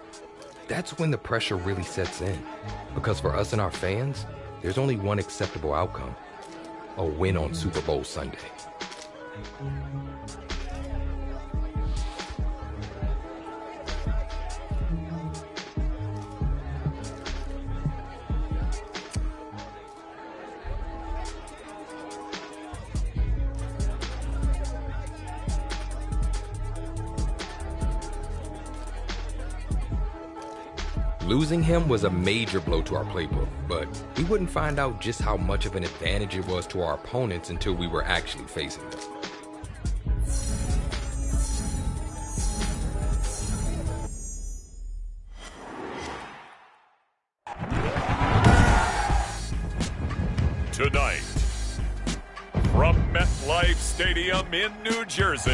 that's when the pressure really sets in. Because for us and our fans, there's only one acceptable outcome: a win on Super Bowl Sunday. Losing him was a major blow to our playbook, but we wouldn't find out just how much of an advantage it was to our opponents until we were actually facing them. Tonight, from MetLife Stadium in New Jersey,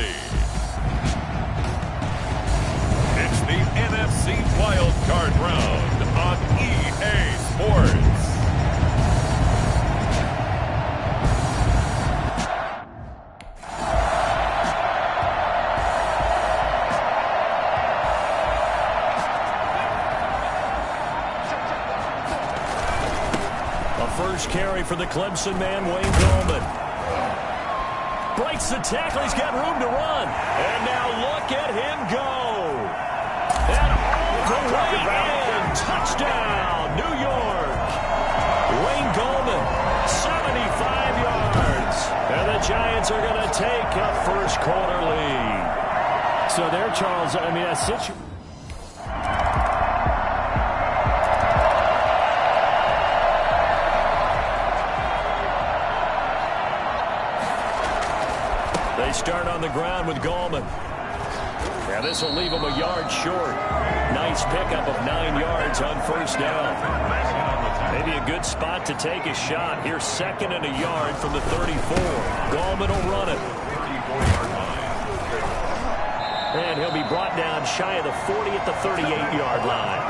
it's the NFC Wild Card Round on EA Sports. First carry for the Clemson man, Wayne Gallman. Breaks the tackle. He's got room to run. And now look at him go. And all the way in. Touchdown, New York. Wayne Gallman, 75 yards. And the Giants are going to take a first quarter lead. So there, Charles, I mean, a situation. They start on the ground with Gallman. Now this will leave him a yard short. Nice pickup of 9 yards on first down. Maybe a good spot to take a shot. Here's 2nd and a yard from the 34. Gallman will run it. And he'll be brought down shy of the 40 at the 38-yard line.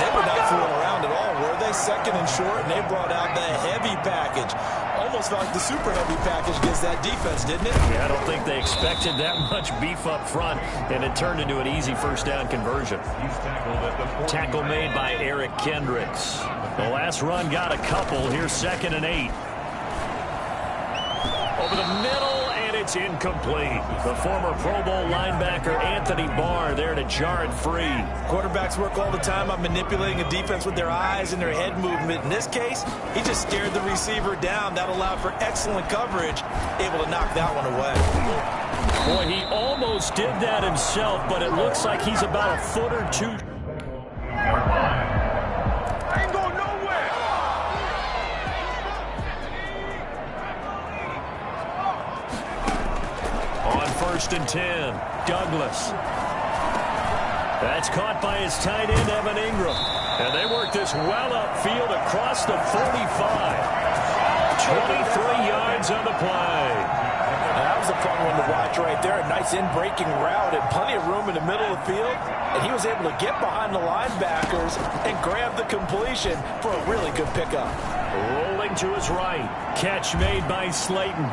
They were not fooling around at all, were they? 2nd and short, and they brought out the heavy package. Almost felt like the super heavy package against that defense, didn't it? Yeah, I don't think they expected that much beef up front, and it turned into an easy first down conversion. Tackle made by Eric Kendricks. The last run got a couple. Here's 2nd and 8. Over the middle, It's incomplete. The former Pro Bowl linebacker Anthony Barr there to jar it free. Quarterbacks work all the time on manipulating a defense with their eyes and their head movement. In this case, he just stared the receiver down. That allowed for excellent coverage, able to knock that one away. Boy, he almost did that himself, but it looks like he's about a foot or two. Ain't going nowhere. On 1st and 10, Douglas. That's caught by his tight end, Evan Ingram. And they work this well upfield across the 45. 23 yards on the play. That was a fun one to watch right there. A nice in-breaking route and plenty of room in the middle of the field. And he was able to get behind the linebackers and grab the completion for a really good pickup. Rolling to his right. Catch made by Slayton.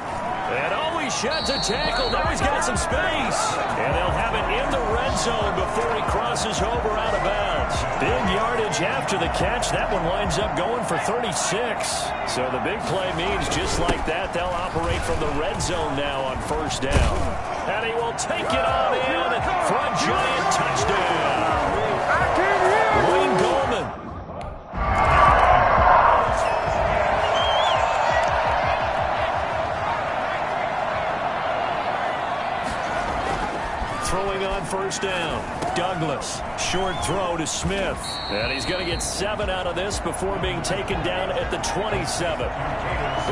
And he sheds a tackle. Now he's got some space. And they'll have it in the red zone before he crosses over out of bounds. Big yardage after the catch. That one winds up going for 36. So the big play means just like that, they'll operate from the red zone now on 1st down. And he will take it on in for a giant touchdown. Wayne Gallman. Throwing on 1st down. Douglas. Short throw to Smith. And he's going to get 7 out of this before being taken down at the 27.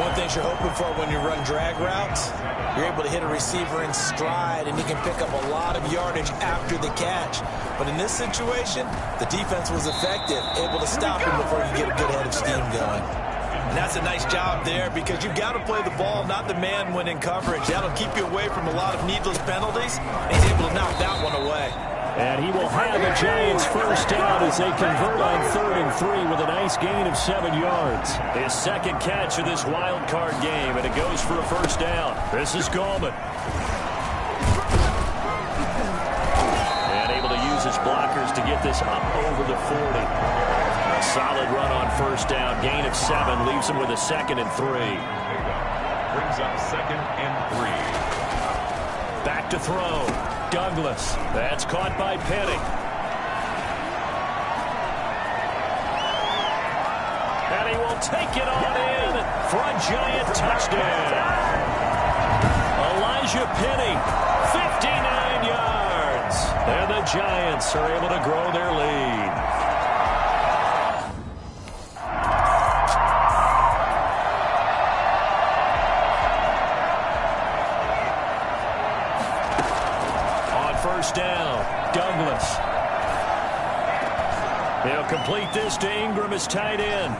One thing you're hoping for when you run drag routes, you're able to hit a receiver in stride and he can pick up a lot of yardage after the catch. But in this situation, the defense was effective, able to stop him before you get a good head of steam going. And that's a nice job there because you've got to play the ball, not the man when in coverage. That'll keep you away from a lot of needless penalties. And he's able to knock that one away. And he will have the Giants 1st down as they convert on 3rd and 3 with a nice gain of 7 yards. His 2nd catch of this wild card game, and it goes for a 1st down. This is Gallman. And able to use his blockers to get this up over the 40. A solid run on 1st down. Gain of 7 leaves him with a 2nd and 3. Brings up 2nd and 3. Back to throw. Douglas. That's caught by Penny. And he will take it on in for a giant touchdown. Elijah Penny, 59 yards. And the Giants are able to grow their lead. Down. Douglas. He'll complete this to Ingram as tight end.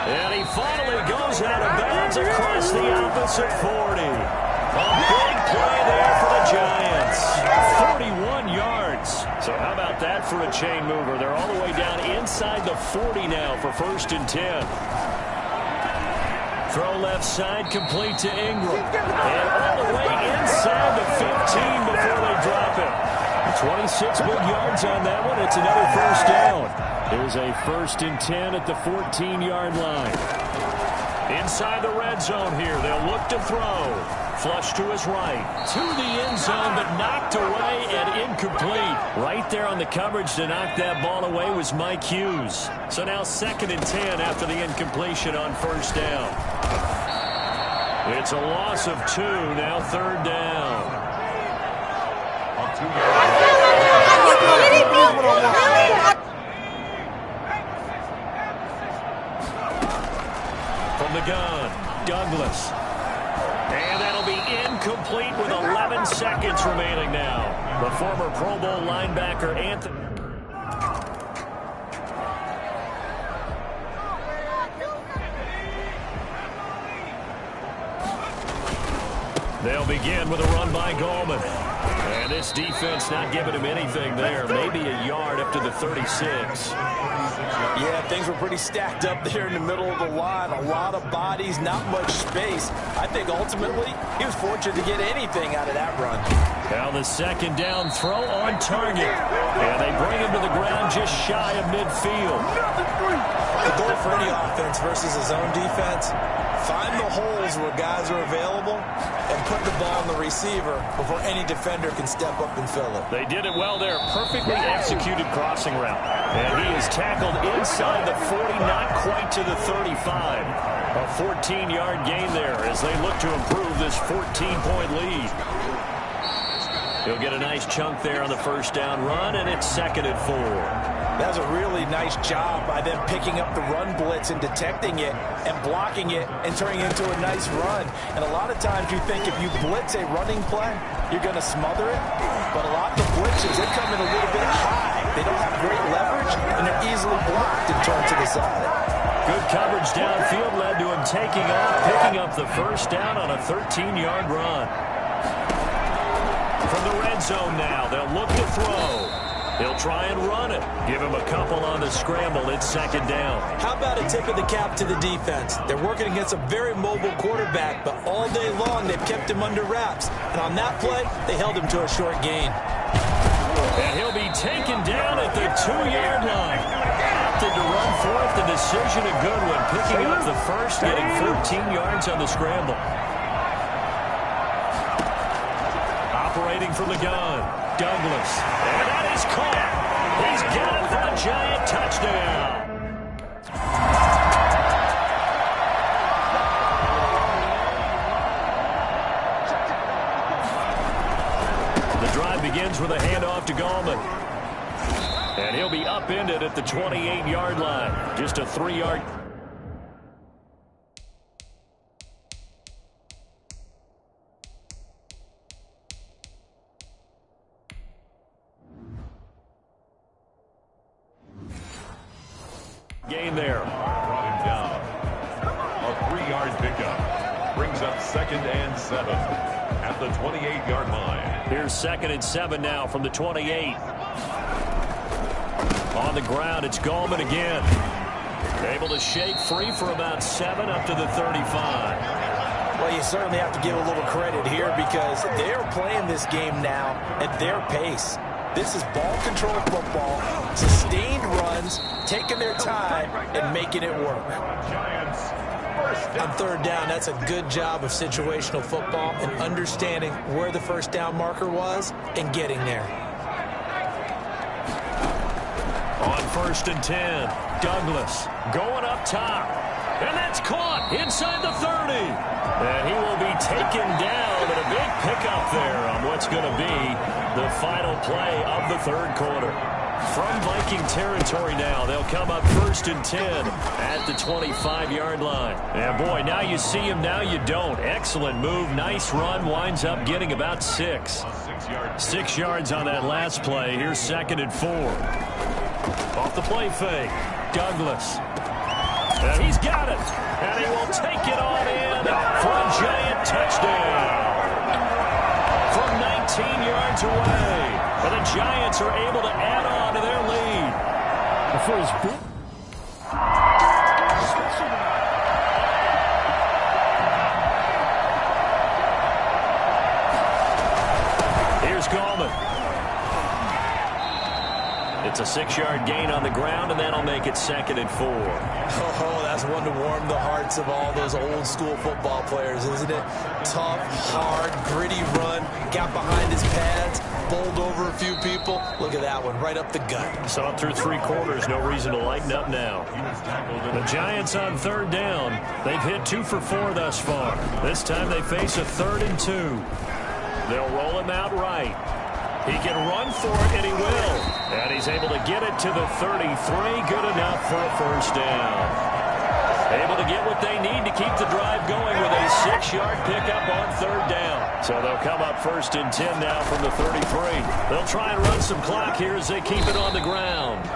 And he finally goes out of bounds across the opposite 40. A big play there for the Giants. 41 yards. So how about that for a chain mover? They're all the way down inside the 40 now for 1st and 10. Throw left side, complete to Ingram. And all the way inside the 15 before they drop it. 26 big yards on that one. It's another 1st down. There's a 1st and 10 at the 14-yard line. Inside the red zone here. They'll look to throw. Flush to his right. To the end zone, but knocked away and incomplete. Right there on the coverage to knock that ball away was Mike Hughes. So now 2nd and 10 after the incompletion on 1st down. It's a loss of 2, now 3rd down. From the gun, Douglas. And that'll be incomplete with 11 seconds remaining now. The former Pro Bowl linebacker, Anthony. They'll begin with a run by Gallman. And this defense not giving him anything there. Maybe a yard up to the 36. Yeah, things were pretty stacked up there in the middle of the line. A lot of bodies, not much space. I think ultimately he was fortunate to get anything out of that run. Now the 2nd down throw on target. And they bring him to the ground just shy of midfield. The goal for any offense versus a zone defense, find the holes where guys are available and put the ball on the receiver before any defender can step up and fill it. They did it well there. Perfectly executed crossing route. And he is tackled inside the 40, not quite to the 35. A 14-yard gain there as they look to improve this 14-point lead. He'll get a nice chunk there on the first down run, and it's 2nd and 4. That was a really nice job by them picking up the run blitz and detecting it and blocking it and turning it into a nice run. And a lot of times you think if you blitz a running play, you're going to smother it. But a lot of the blitzes, they come in a little bit high. They don't have great leverage, and they're easily blocked and turned to the side. Good coverage downfield led to him taking off, picking up the first down on a 13-yard run. From the red zone now, they'll look to throw. He'll try and run it. Give him a couple on the scramble. It's 2nd down. How about a tip of the cap to the defense? They're working against a very mobile quarterback, but all day long they've kept him under wraps. And on that play, they held him to a short gain. And he'll be taken down at the 2-yard line. Opted to run for it. The decision a good one. Picking up the first, getting 14 yards on the scramble. Operating from the gun, Douglas. And that is caught. He's got it for a giant touchdown. The drive begins with a handoff to Gallman. And he'll be upended at the 28-yard line. Just a 3-yard. Gain there. Brought him down. A 3-yard pickup. Brings up 2nd and 7 at the 28-yard line. Here's 2nd and 7 now from the 28. On the ground, it's Gallman again. Able to shake free for about 7 up to the 35. Well, you certainly have to give a little credit here because they're playing this game now at their pace. This is ball control football, sustained runs, taking their time, and making it work. On 3rd down, that's a good job of situational football and understanding where the first down marker was and getting there. On 1st and 10, Douglas going up top. And that's caught inside the 30. And he will be taken down, and a big pickup there on what's going to be the final play of the 3rd quarter. From Viking territory now, they'll come up 1st and 10 at the 25-yard line. And boy, now you see him, now you don't. Excellent move, nice run, winds up getting about 6. 6 yards on that last play. Here's 2nd and 4. Off the play fake, Douglas. And he's got it. And he will take it on in for a giant touchdown. From 19 yards away. And the Giants are able to add on to their lead. For his here's Gallman. It's a 6-yard gain on the ground, and that'll make it 2nd and 4. Oh, that's one to warm the hearts of all those old-school football players, isn't it? Tough, hard, gritty run, got behind his pads, bowled over a few people. Look at that one, right up the gut. Saw it through 3 quarters, no reason to lighten up now. The Giants on 3rd down. They've hit 2 for 4 thus far. This time they face a 3rd and 2. They'll roll him out right. He can run for it, and he will. And he's able to get it to the 33. Good enough for a first down. Able to get what they need to keep the drive going with a 6-yard pickup on 3rd down. So they'll come up 1st and 10 now from the 33. They'll try and run some clock here as they keep it on the ground.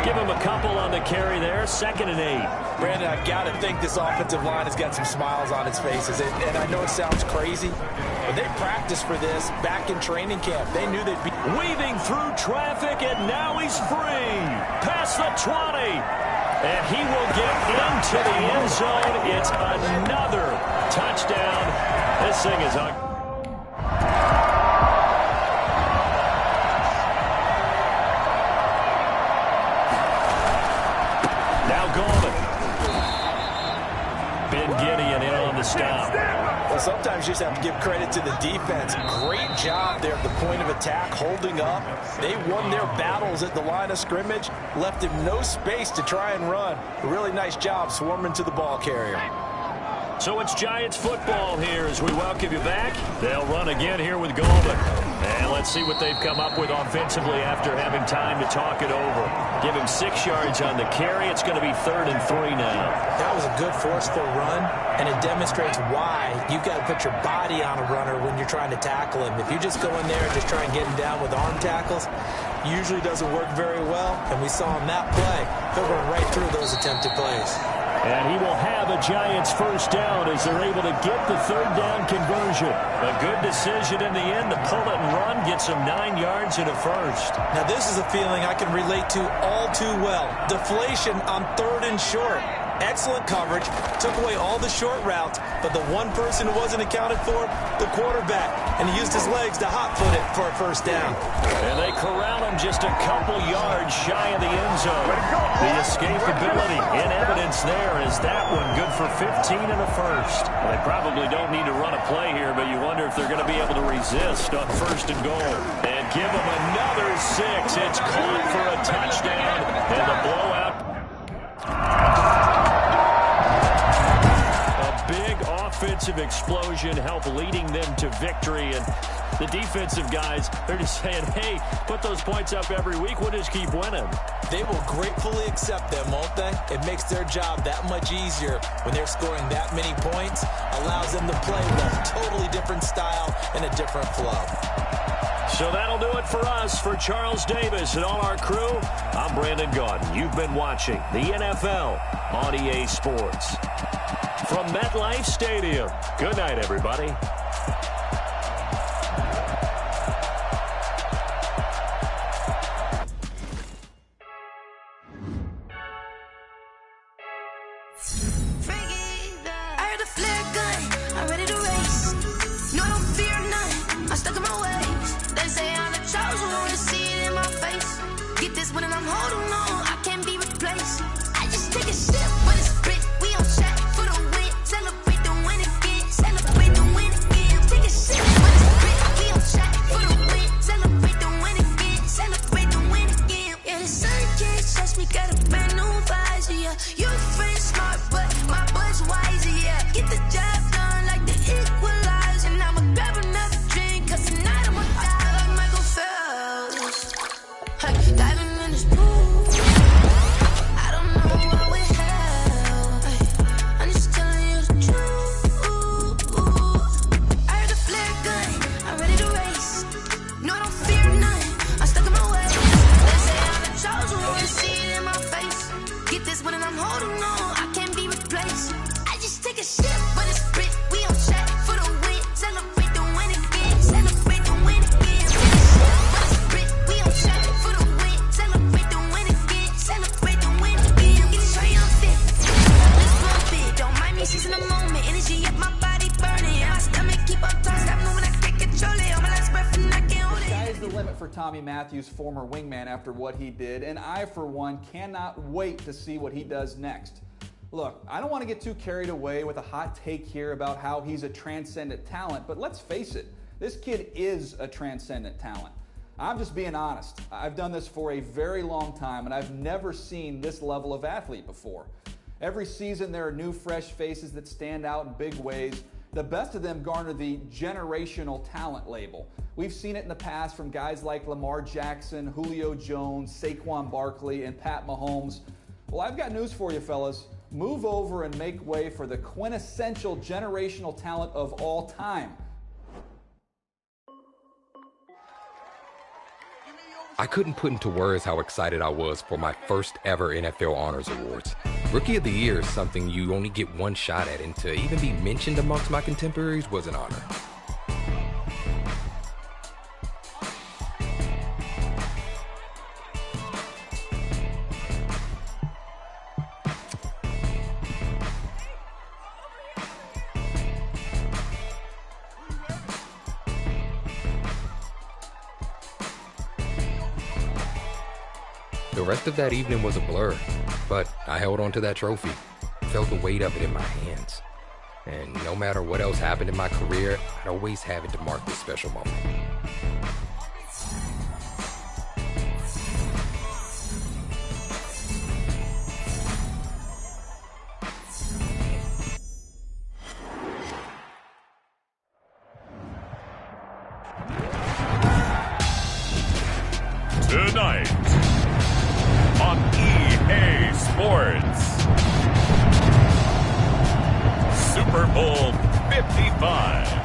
Give him a couple on the carry there. 2nd and 8. Brandon, I got to think this offensive line has got some smiles on its faces. And I know it sounds crazy, but they practiced for this back in training camp. They knew they'd be weaving through traffic, and now he's free. Past the 20. And he will get into the end zone. It's another touchdown. This thing is ugly. stop. Well, sometimes you just have to give credit to the defense. Great job there at the point of attack, holding up. They won their battles at the line of scrimmage, left him no space to try and run. A really nice job swarming to the ball carrier. So it's Giants football here as we welcome you back. They'll run again here with Goldman. And let's see what they've come up with offensively after having time to talk it over. Give him 6 yards on the carry. It's going to be 3rd and 3 now. That was a good forceful run, and it demonstrates why you've got to put your body on a runner when you're trying to tackle him. If you just go in there and just try and get him down with arm tackles, usually doesn't work very well, and we saw him that play. He'll run right through those attempted plays. And he will have a Giants first down as they're able to get the 3rd down conversion. A good decision in the end to pull it and run, gets him 9 yards and a first. Now this is a feeling I can relate to all too well. Deflation on 3rd and short. Excellent coverage, took away all the short routes, but the one person who wasn't accounted for, the quarterback, and he used his legs to hot-foot it for a first down. And they corral him just a couple yards shy of the end zone. The escapability in evidence there is that one good for 15 and a first. Well, they probably don't need to run a play here, but you wonder if they're going to be able to resist on 1st and goal. And give them another 6. It's caught for a touchdown, and the blowout. Big offensive explosion help leading them to victory, and the defensive guys, they're just saying, hey, put those points up every week, we'll just keep winning. They will gratefully accept them, won't they? It makes their job that much easier when they're scoring that many points, allows them to play with a totally different style and a different flow. So that'll do it for us. For Charles Davis and all our crew, I'm Brandon Gaudin. You've been watching the NFL on EA Sports. From MetLife Stadium, good night, everybody. Tommy Matthews, former wingman, after what he did, and I, for one, cannot wait to see what he does next. Look, I don't want to get too carried away with a hot take here about how he's a transcendent talent, but let's face it, this kid is a transcendent talent. I'm just being honest. I've done this for a very long time, and I've never seen this level of athlete before. Every season, there are new, fresh faces that stand out in big ways. The best of them garner the generational talent label. We've seen it in the past from guys like Lamar Jackson, Julio Jones, Saquon Barkley, and Pat Mahomes. Well, I've got news for you, fellas. Move over and make way for the quintessential generational talent of all time. I couldn't put into words how excited I was for my first ever NFL Honors Awards. Rookie of the Year is something you only get one shot at, and to even be mentioned amongst my contemporaries was an honor. The rest of that evening was a blur, but I held on to that trophy, felt the weight of it in my hands. And no matter what else happened in my career, I'd always have it to mark this special moment. Tonight on EA Sports, Super Bowl 55.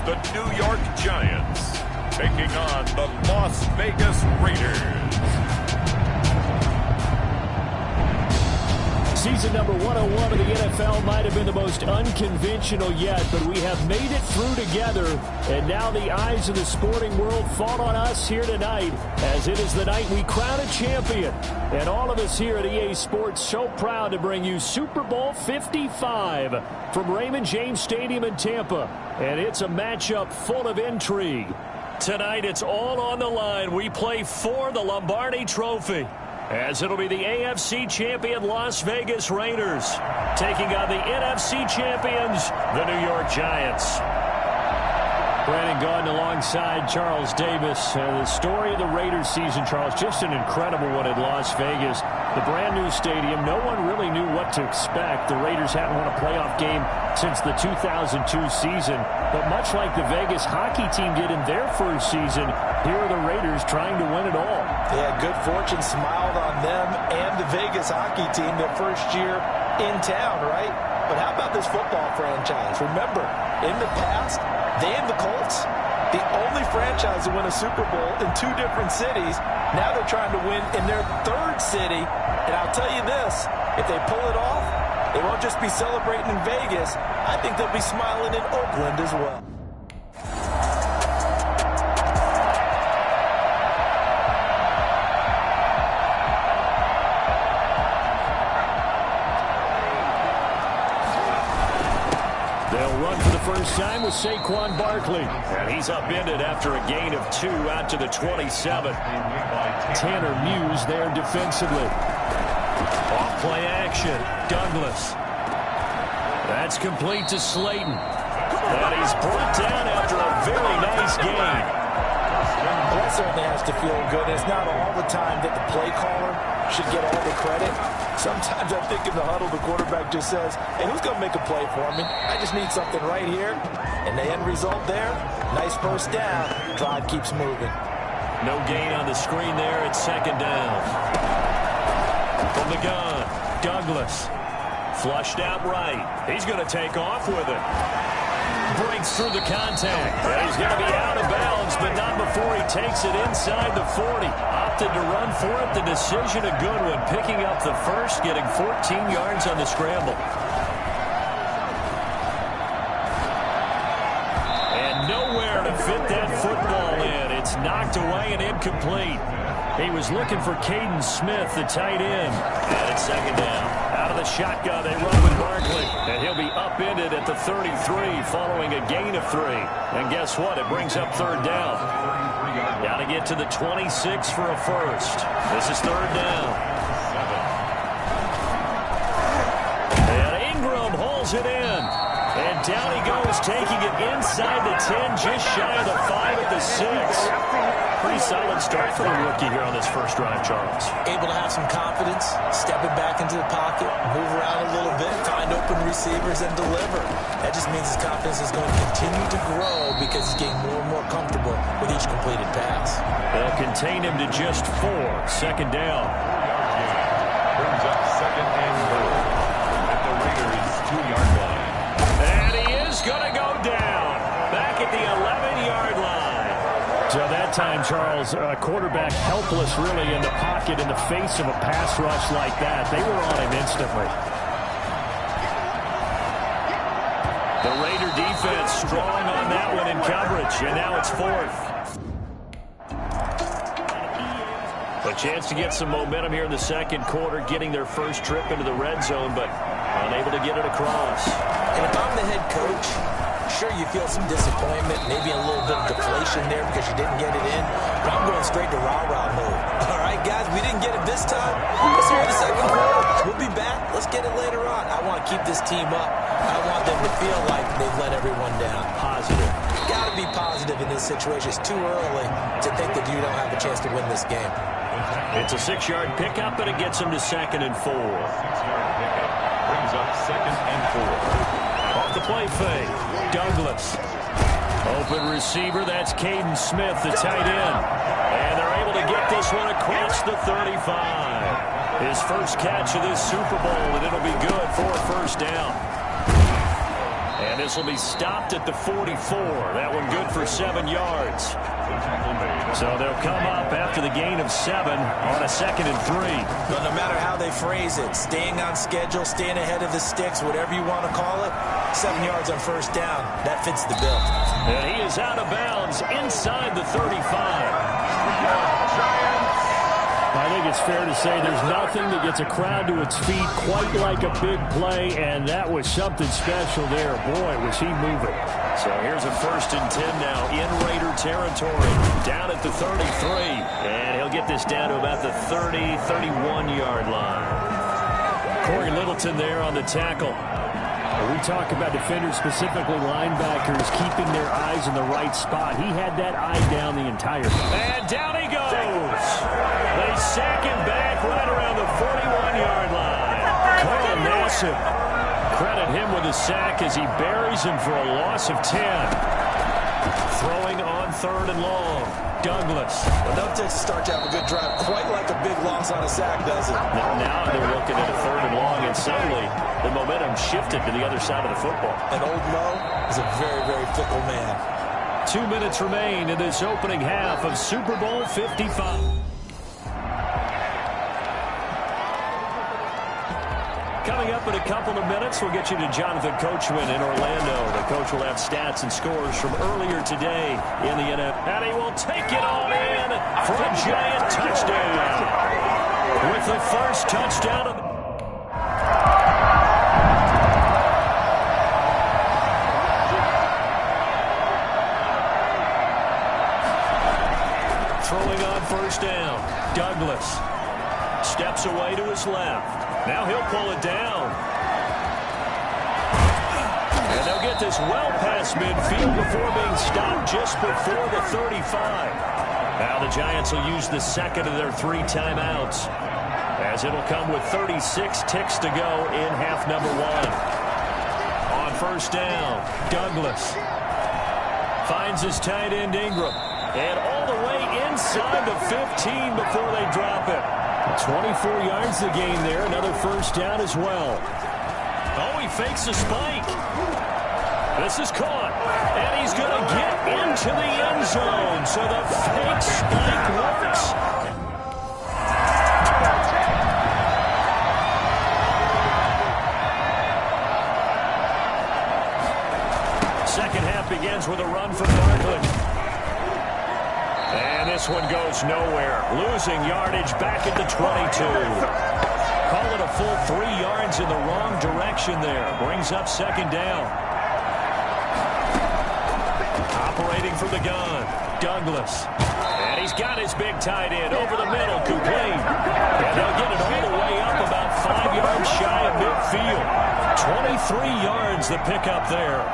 The New York Giants taking on the Las Vegas Raiders. Season number 101 of the NFL might have been the most unconventional yet, but we have made it through together, and now the eyes of the sporting world fall on us here tonight, as it is the night we crown a champion. And all of us here at EA Sports so proud to bring you Super Bowl 55 from Raymond James Stadium in Tampa. And it's a matchup full of intrigue. Tonight, it's all on the line. We play for the Lombardi Trophy, as it'll be the AFC champion Las Vegas Raiders taking on the NFC champions, the New York Giants. Brandon Gaudin alongside Charles Davis. The story of the Raiders season, Charles, just an incredible one in Las Vegas. The brand new stadium, no one really knew what to expect. The Raiders hadn't won a playoff game since the 2002 season. But much like the Vegas hockey team did in their first season, here are the Raiders trying to win it all. Yeah, good fortune smiled on them and the Vegas hockey team their first year in town, right? But how about this football franchise? Remember, in the past, they and the Colts, the only franchise to win a Super Bowl in two different cities. Now they're trying to win in their third city. And I'll tell you this, if they pull it off, they won't just be celebrating in Vegas. I think they'll be smiling in Oakland as well. First time with Saquon Barkley. And he's upended after a gain of 2 out to the 27. Tanner Muse there defensively. Off play action. Douglas. That's complete to Slayton. And he's brought down after a very nice gain. Well, that certainly has to feel good. It's not all the time that the play caller should get all the credit. Sometimes I think in the huddle, the quarterback just says, hey, who's going to make a play for me? I just need something right here. And the end result there, nice first down. Drive keeps moving. No gain on the screen there. It's second down. From the gun, Douglas. Flushed out right. He's going to take off with it. Breaks through the contact. And he's going to be out of bounds, but not before he takes it inside the 40. Opted to run for it. The decision a good one. Picking up the first, getting 14 yards on the scramble. And nowhere to fit that football in. It's knocked away and incomplete. He was looking for Caden Smith, the tight end. And it's second down. Out of the shotgun, they run with Barkley. And he'll be upended at the 33 following a gain of 3. And guess what? It brings up third down. Got to get to the 26 for a first. This is third down. And Ingram hauls it in. And down he goes, taking it inside the 10, just shy of the 5 at the 6. Pretty solid start for the rookie here on this first drive, Charles. Able to have some confidence, stepping back into the pocket, move around a little bit, find open receivers, and deliver. That just means his confidence is going to continue to grow because he's getting more and more comfortable with each completed pass. They'll contain him to just 4. Second down. Brings up second and goal at the Raiders' 2-yard line. And he is going to go down. Back at the 11-yard line. So that time, Charles, quarterback helpless really in the pocket in the face of a pass rush like that. They were on him instantly. The Raider defense strong on that one in coverage, and now it's 4th. A chance to get some momentum here in the second quarter, getting their first trip into the red zone, but unable to get it across. And if I'm the head coach, sure, you feel some disappointment, maybe a little bit of deflation there because you didn't get it in, but I'm going straight to rah-rah mode. All right, guys, we didn't get it this time. Let's hear the second quarter. We'll be back. Let's get it later on. I want to keep this team up. I want them to feel like they've let everyone down. Positive. Got to be positive in this situation. It's too early to think that you don't have a chance to win this game. It's a 6-yard pickup, and it gets them to 2nd and 4. 6-yard pickup brings up 2nd and 4. Off the play fake, Douglas. Open receiver, that's Caden Smith, the tight end. And they're able to get this one across the 35. His first catch of this Super Bowl, and it'll be good for a first down. And this will be stopped at the 44. That one good for 7 yards. So they'll come up after the gain of 7 on a 2nd and 3. But no matter how they phrase it, staying on schedule, staying ahead of the sticks, whatever you want to call it, 7 yards on first down, that fits the bill. And he is out of bounds inside the 35. I think it's fair to say there's nothing that gets a crowd to its feet quite like a big play, and that was something special there. Boy, was he moving. So here's a 1st and 10 now in Raider territory, down at the 33. And he'll get this down to about the 30, 31-yard line. Corey Littleton there on the tackle. We talk about defenders, specifically linebackers, keeping their eyes in the right spot. He had that eye down the entire time. And down he goes. They sack him back right around the 41-yard line. Carl Nassib, credit him with a sack as he buries him for a loss of 10. Throwing on 3rd and long. Douglas. Well, no to start to have a good drive, quite like a big loss on a sack, does it? Now they're looking at a 3rd and long, and suddenly the momentum shifted to the other side of the football. And old Mo is a very, very fickle man. 2 minutes remain in this opening half of Super Bowl 55. Coming up in a couple of minutes, we'll get you to Jonathan Coachman in Orlando. The coach will have stats and scores from earlier today in the NFL. And he will take it all in for a giant touchdown. With the first touchdown of throwing on 1st down. Douglas steps away to his left. Now he'll pull it down. And they'll get this well past midfield before being stopped just before the 35. Now the Giants will use the 2nd of their 3 timeouts, as it'll come with 36 ticks to go in half number 1. On 1st down, Douglas finds his tight end Ingram. And all the way inside the 15 before they drop it. 24 yards the gain there. Another 1st down as well. Oh, he fakes a spike. This is caught. And he's going to get into the end zone. So the fake spike works. Second half begins with a run from Barkley. And this one goes nowhere. Losing yardage back at the 22. Call it a full 3 yards in the wrong direction there. Brings up 2nd down. Operating from the gun, Douglas. And he's got his big tight end over the middle, complete. And they'll get it all the way up about 5 yards shy of midfield. 23 yards the pickup there.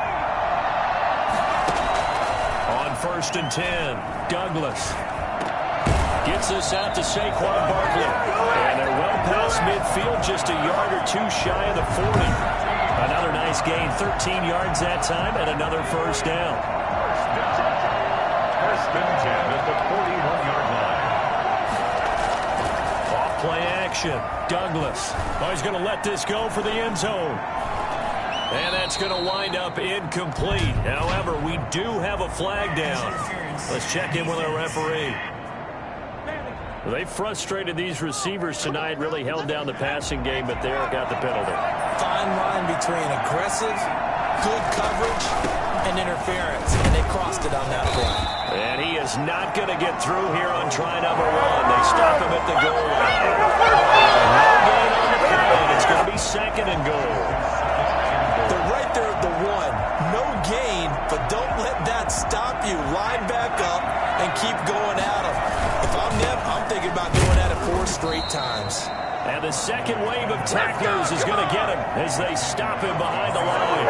On 1st and 10. Douglas gets this out to Saquon Barkley. And they're well past midfield, just a yard or 2 shy of the 40. Another nice gain, 13 yards that time, and another 1st down. 1st and 10 at the 41-yard line. Off play action, Douglas. Oh, he's going to let this go for the end zone. And that's going to wind up incomplete. However, we do have a flag down. Let's check in with our referee. They frustrated these receivers tonight, really held down the passing game, but there got the penalty. Fine line between aggressive, good coverage, and interference, and they crossed it on that play. And he is not going to get through here on try number 1. They stop him at the goal line. No gain on the play, and it's going to be second and goal. They're right there at the one. No gain, but don't let that stop you. Line back up and keep going at them. If I'm them, I'm thinking about going at it 4 straight times. And the second wave of tacklers is going to get him as they stop him behind the line.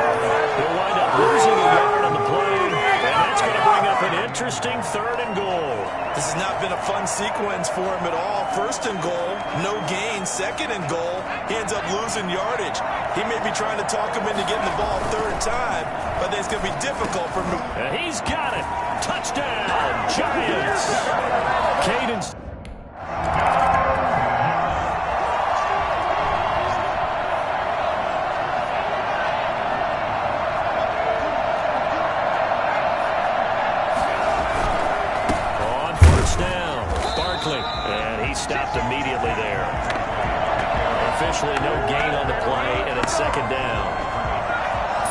He'll wind up losing a yard on the play, and that's going to bring up an interesting third and goal. This has not been a fun sequence for him at all. First and goal, no gain. Second and goal, he ends up losing yardage. He may be trying to talk him into getting the ball third time, but then it's going to be difficult for him to... And he's got it. Touchdown, Giants. Cadence. And he stopped immediately there. Officially no gain on the play, and it's second down.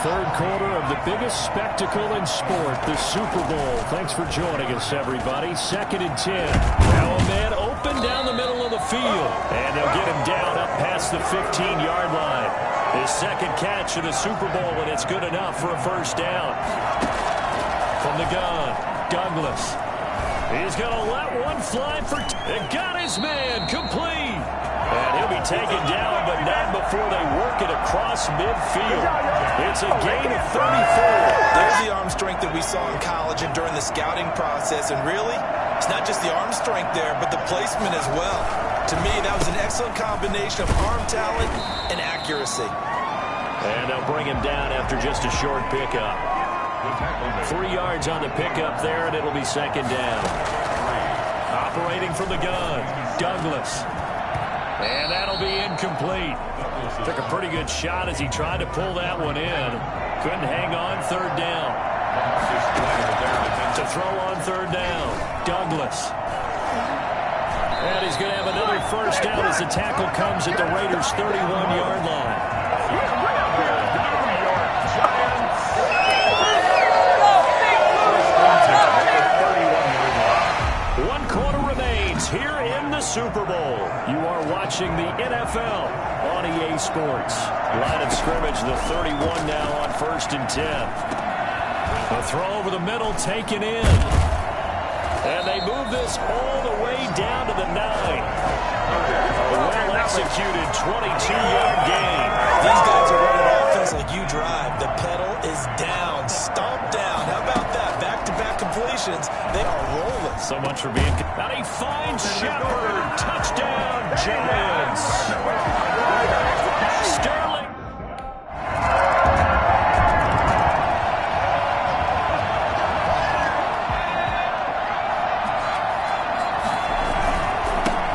Third quarter of the biggest spectacle in sport, the Super Bowl. Thanks for joining us, everybody. 2nd and 10. Now a man open down the middle of the field. And they'll get him down up past the 15-yard line. His second catch of the Super Bowl, and it's good enough for a first down. From the gun, Douglas. He's going to let one fly for... It got his man complete. And he'll be taken down, but not before they work it across midfield. It's a gain of 34. There's the arm strength that we saw in college and during the scouting process. And really, it's not just the arm strength there, but the placement as well. To me, that was an excellent combination of arm talent and accuracy. And they'll bring him down after just a short pickup. 3 yards on the pickup there, and it'll be second down. Operating from the gun, Douglas. And that'll be incomplete. Took a pretty good shot as he tried to pull that one in. Couldn't hang on third down. To throw on third down, Douglas. And he's going to have another first down as the tackle comes at the Raiders' 31-yard line. Here in the Super Bowl, you are watching the NFL on EA Sports. Line of scrimmage, the 31 now on 1st and 10. The throw over the middle taken in. And they move this all the way down to the 9. A well-executed 22-yard gain. These guys are running offense like you drive. The pedal is down, stomped down. How about that? Back-to-back completions. They are rolling. So much for being... And he finds Shepard. Touchdown, Giants. Sterling.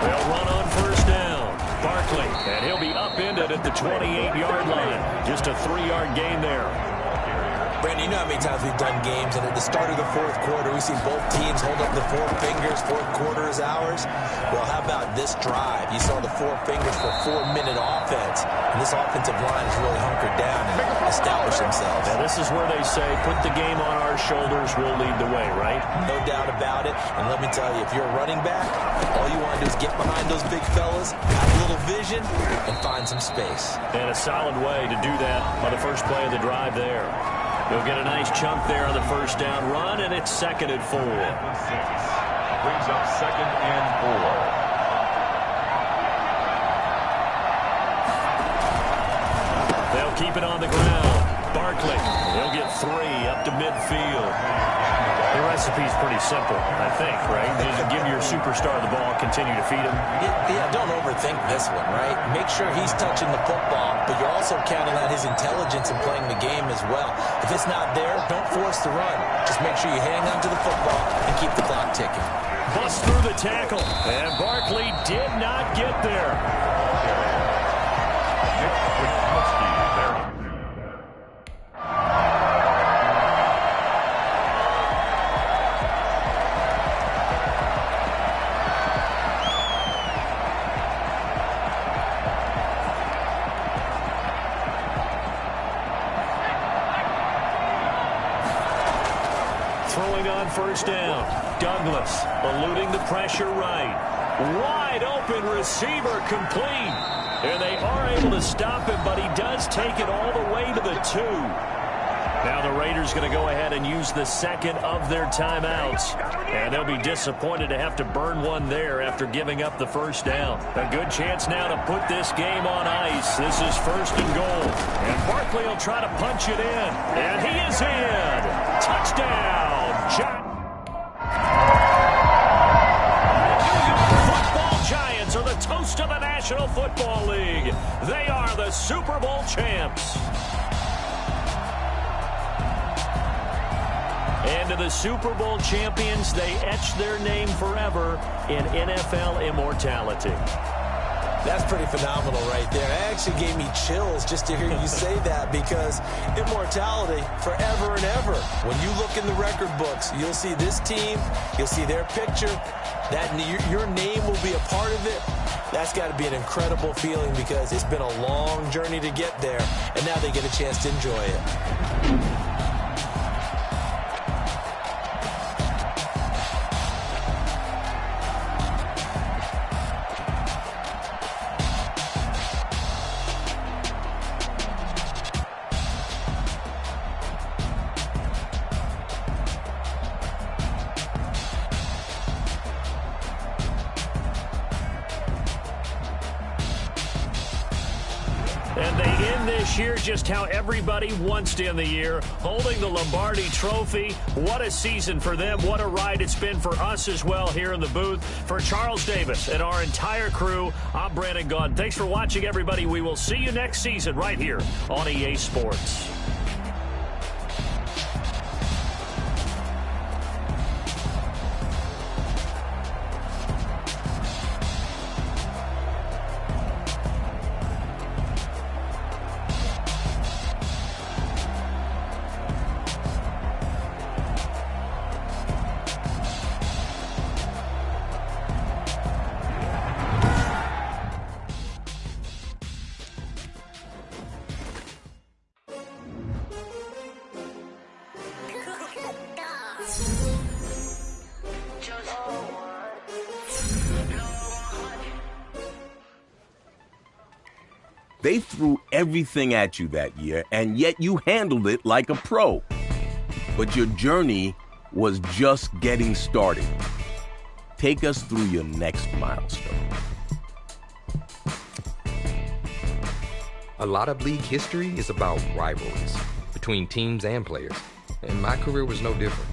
They'll run on first down. Barkley, and he'll be upended at the 28-yard line. Just a 3-yard gain there. Brandon, you know how many times we've done games, and at the start of the fourth quarter, we see both teams hold up the 4 fingers, fourth quarter is ours. Well, how about this drive? You saw the 4 fingers for 4-minute offense, and this offensive line has really hunkered down and established themselves. Now, this is where they say, put the game on our shoulders, we'll lead the way, right? No doubt about it, and let me tell you, if you're a running back, all you want to do is get behind those big fellas, have a little vision, and find some space. And a solid way to do that on the first play of the drive there. He'll get a nice chunk there on the first down run, and it's 2nd and 4. Brings up 2nd and 4. They'll keep it on the ground. Barkley, he'll get 3 up to midfield. The recipe's pretty simple, I think, right? Just give your superstar the ball, continue to feed him. Yeah, don't overthink this one, right? Make sure he's touching the football, but you're also counting on his intelligence in playing the game as well. If it's not there, don't force the run. Just make sure you hang on to the football and keep the clock ticking. Bust through the tackle, and Barkley did not get there. Throwing on first down, Douglas eluding the pressure right. Wide open receiver complete. And they are able to stop him, but he does take it all the way to the 2. Now the Raiders going to go ahead and use the second of their timeouts. And they'll be disappointed to have to burn one there after giving up the first down. A good chance now to put this game on ice. This is 1st and goal. And Barkley will try to punch it in. And he is in. Touchdown, Football Giants are the toast of the National Football League. They are the Super Bowl champs. And to the Super Bowl champions, they etch their name forever in NFL immortality. That's pretty phenomenal right there. It actually gave me chills just to hear you say that, because immortality forever and ever. When you look in the record books, you'll see this team, you'll see their picture, that your name will be a part of it. That's got to be an incredible feeling, because it's been a long journey to get there, and now they get a chance to enjoy it. And they end this year just how everybody wants to end the year, holding the Lombardi Trophy. What a season for them. What a ride it's been for us as well here in the booth. For Charles Davis and our entire crew, I'm Brandon Gaudin. Thanks for watching, everybody. We will see you next season right here on EA Sports. They threw everything at you that year, and yet you handled it like a pro. But your journey was just getting started. Take us through your next milestone. A lot of league history is about rivalries between teams and players, and my career was no different.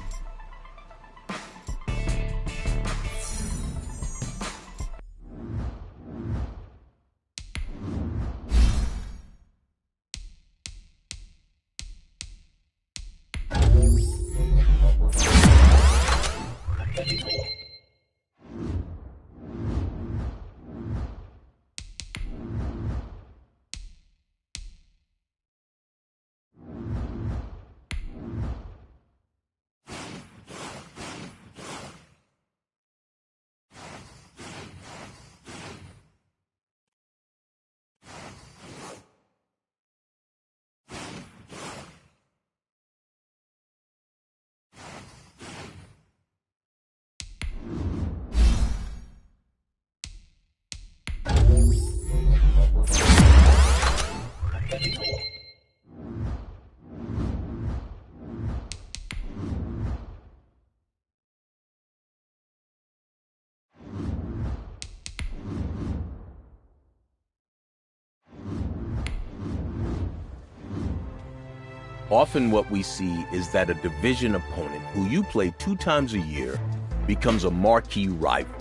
Often what we see is that a division opponent who you play 2 times a year becomes a marquee rival.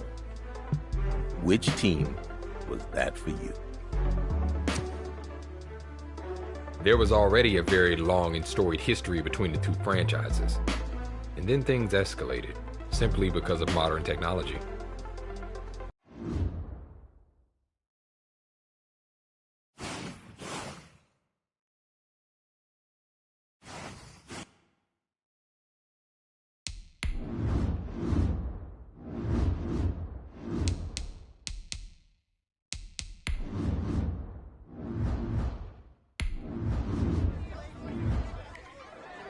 Which team was that for you? There was already a very long and storied history between the two franchises. And then things escalated, simply because of modern technology.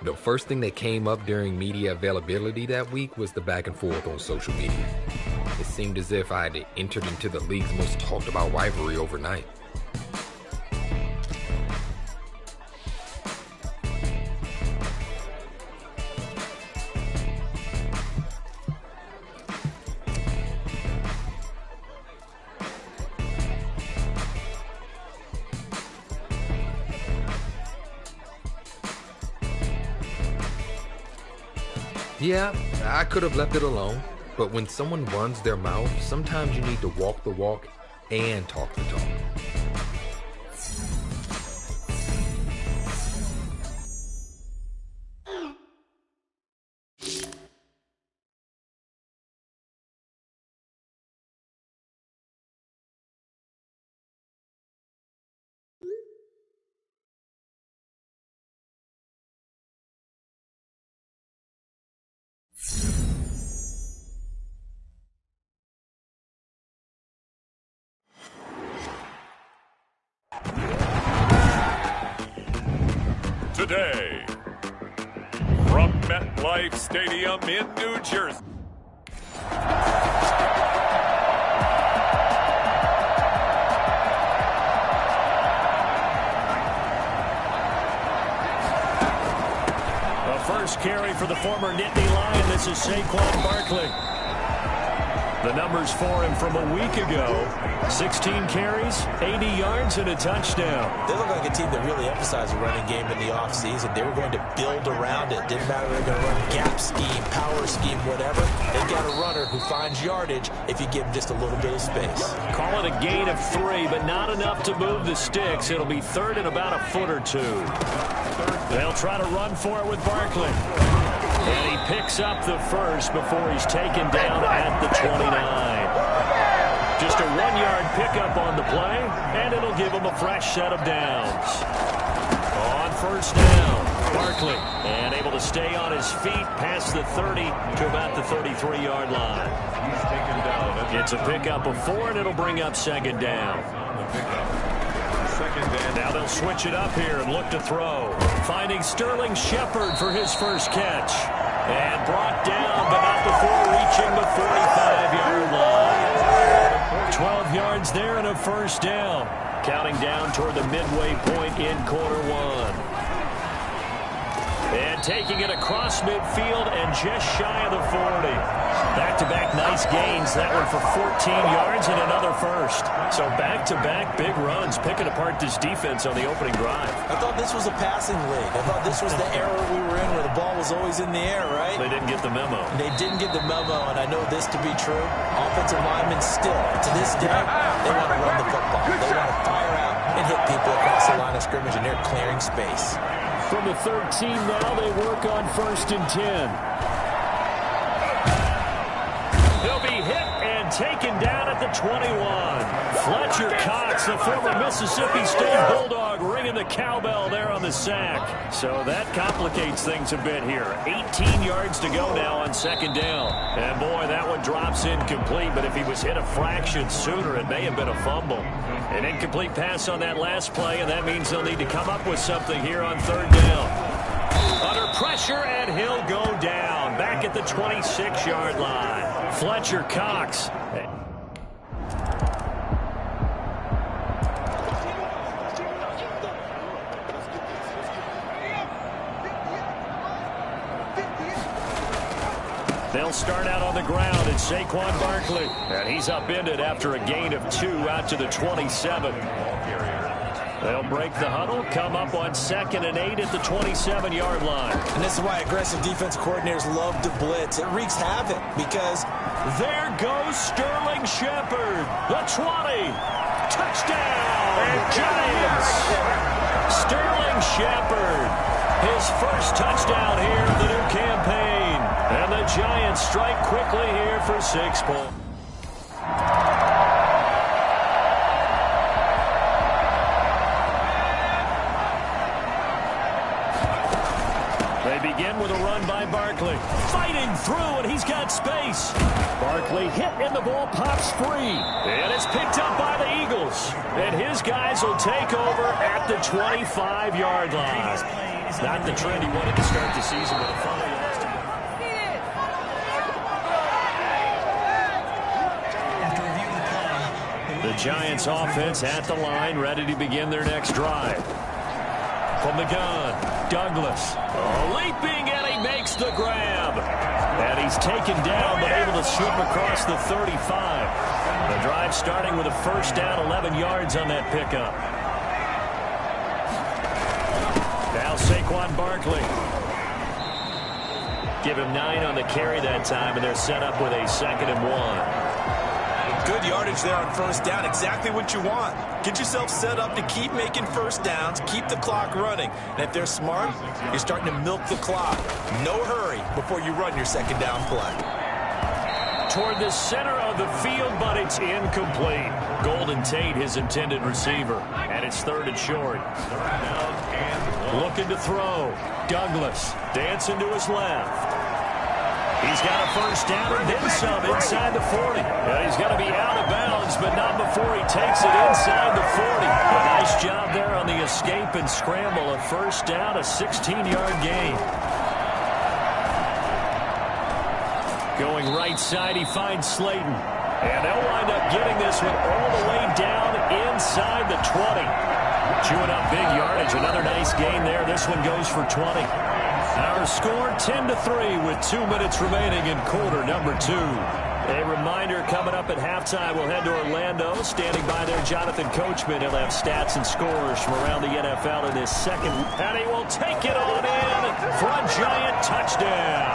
The first thing that came up during media availability that week was the back and forth on social media. It seemed as if I had entered into the league's most talked about rivalry overnight. Yeah, I could have left it alone, but when someone runs their mouth, sometimes you need to walk the walk and talk the talk. Today, from MetLife Stadium in New Jersey. The first carry for the former Nittany Lion. This is Saquon Barkley. The numbers for him from a week ago: 16 carries, 80 yards, and a touchdown. They look like a team that really emphasized the running game in the offseason. They were going to build around it. Didn't matter if they're going to run gap scheme, power scheme, whatever. They've got a runner who finds yardage if you give him just a little bit of space. Call it a gain of 3, but not enough to move the sticks. It'll be third and about a foot or two. They'll try to run for it with Barkley. And he picks up the first before he's taken down at the 29. Just a 1-yard pickup on the play, and it'll give him a fresh set of downs. On first down, Barkley, and able to stay on his feet past the 30 to about the 33-yard line. It's a pickup of 4, and it'll bring up second down. Now they'll switch it up here and look to throw. Finding Sterling Shepard for his first catch. And brought down, but not before reaching the 45-yard line. 12 yards there and a first down. Counting down toward the midway point in quarter one. And taking it across midfield and just shy of the 40. Back-to-back nice gains. That one for 14 yards and another first. So back-to-back big runs, picking apart this defense on the opening drive. I thought this was a passing league. I thought this was the era we were in where the ball was always in the air, right? They didn't get the memo. They didn't get the memo, and I know this to be true. Offensive linemen still, to this day, they want to run the football. They want to fire out and hit people across the line of scrimmage, and they're clearing space. From the 13 now, they work on 1st and 10. He'll be hit and taken down at the 21. Fletcher Cox, the former Mississippi State Bulldog, ringing the cowbell there on the sack. So that complicates things a bit here. 18 yards to go now on second down. And boy, that one drops incomplete, but if he was hit a fraction sooner, it may have been a fumble. An incomplete pass on that last play, and that means they'll need to come up with something here on third down. Under pressure, and he'll go down. Back at the 26-yard line. Fletcher Cox. They'll start out on the ground. It's Saquon Barkley. And he's upended after a gain of 2 out to the 27. They'll break the huddle, come up on 2nd and 8 at the 27-yard line. And this is why aggressive defense coordinators love to blitz. It wreaks havoc because there goes Sterling Shepard. The 20. Touchdown, Giants. Sterling Shepard. His first touchdown here of the new campaign. And the Giants strike quickly here for 6 points. Begin with a run by Barkley. Fighting through, and he's got space. Barkley hit, and the ball pops free. And it's picked up by the Eagles. And his guys will take over at the 25-yard line. Not the trend he wanted to start the season with a fumble. The Giants offense at the line, ready to begin their next drive. From the gun, Douglas. Leaping, and he makes the grab. And he's taken down, but able to slip across the 35. The drive starting with a first down, 11 yards on that pickup. Now Saquon Barkley. Give him 9 on the carry that time, and they're set up with a 2nd and 1. Good yardage there on first down. Exactly what you want. Get yourself set up to keep making first downs, keep the clock running. And if they're smart, you're starting to milk the clock. No hurry before you run your 2nd down play. Toward the center of the field, but it's incomplete. Golden Tate, his intended receiver. And it's 3rd and short. Looking to throw. Douglas dancing to his left. He's got a first down and then some inside the 40. And he's got to be out of bounds, but not before he takes it inside the 40. A nice job there on the escape and scramble. A first down, a 16-yard gain. Going right side, he finds Slayton. And they'll wind up getting this one all the way down inside the 20. Chewing up big yardage. Another nice gain there. This one goes for 20. Our score 10-3 with 2 minutes remaining in quarter number 2. A reminder, coming up at halftime, we'll head to Orlando. Standing by there, Jonathan Coachman. He'll have stats and scores from around the NFL in his second. And he will take it on in for a Giant touchdown.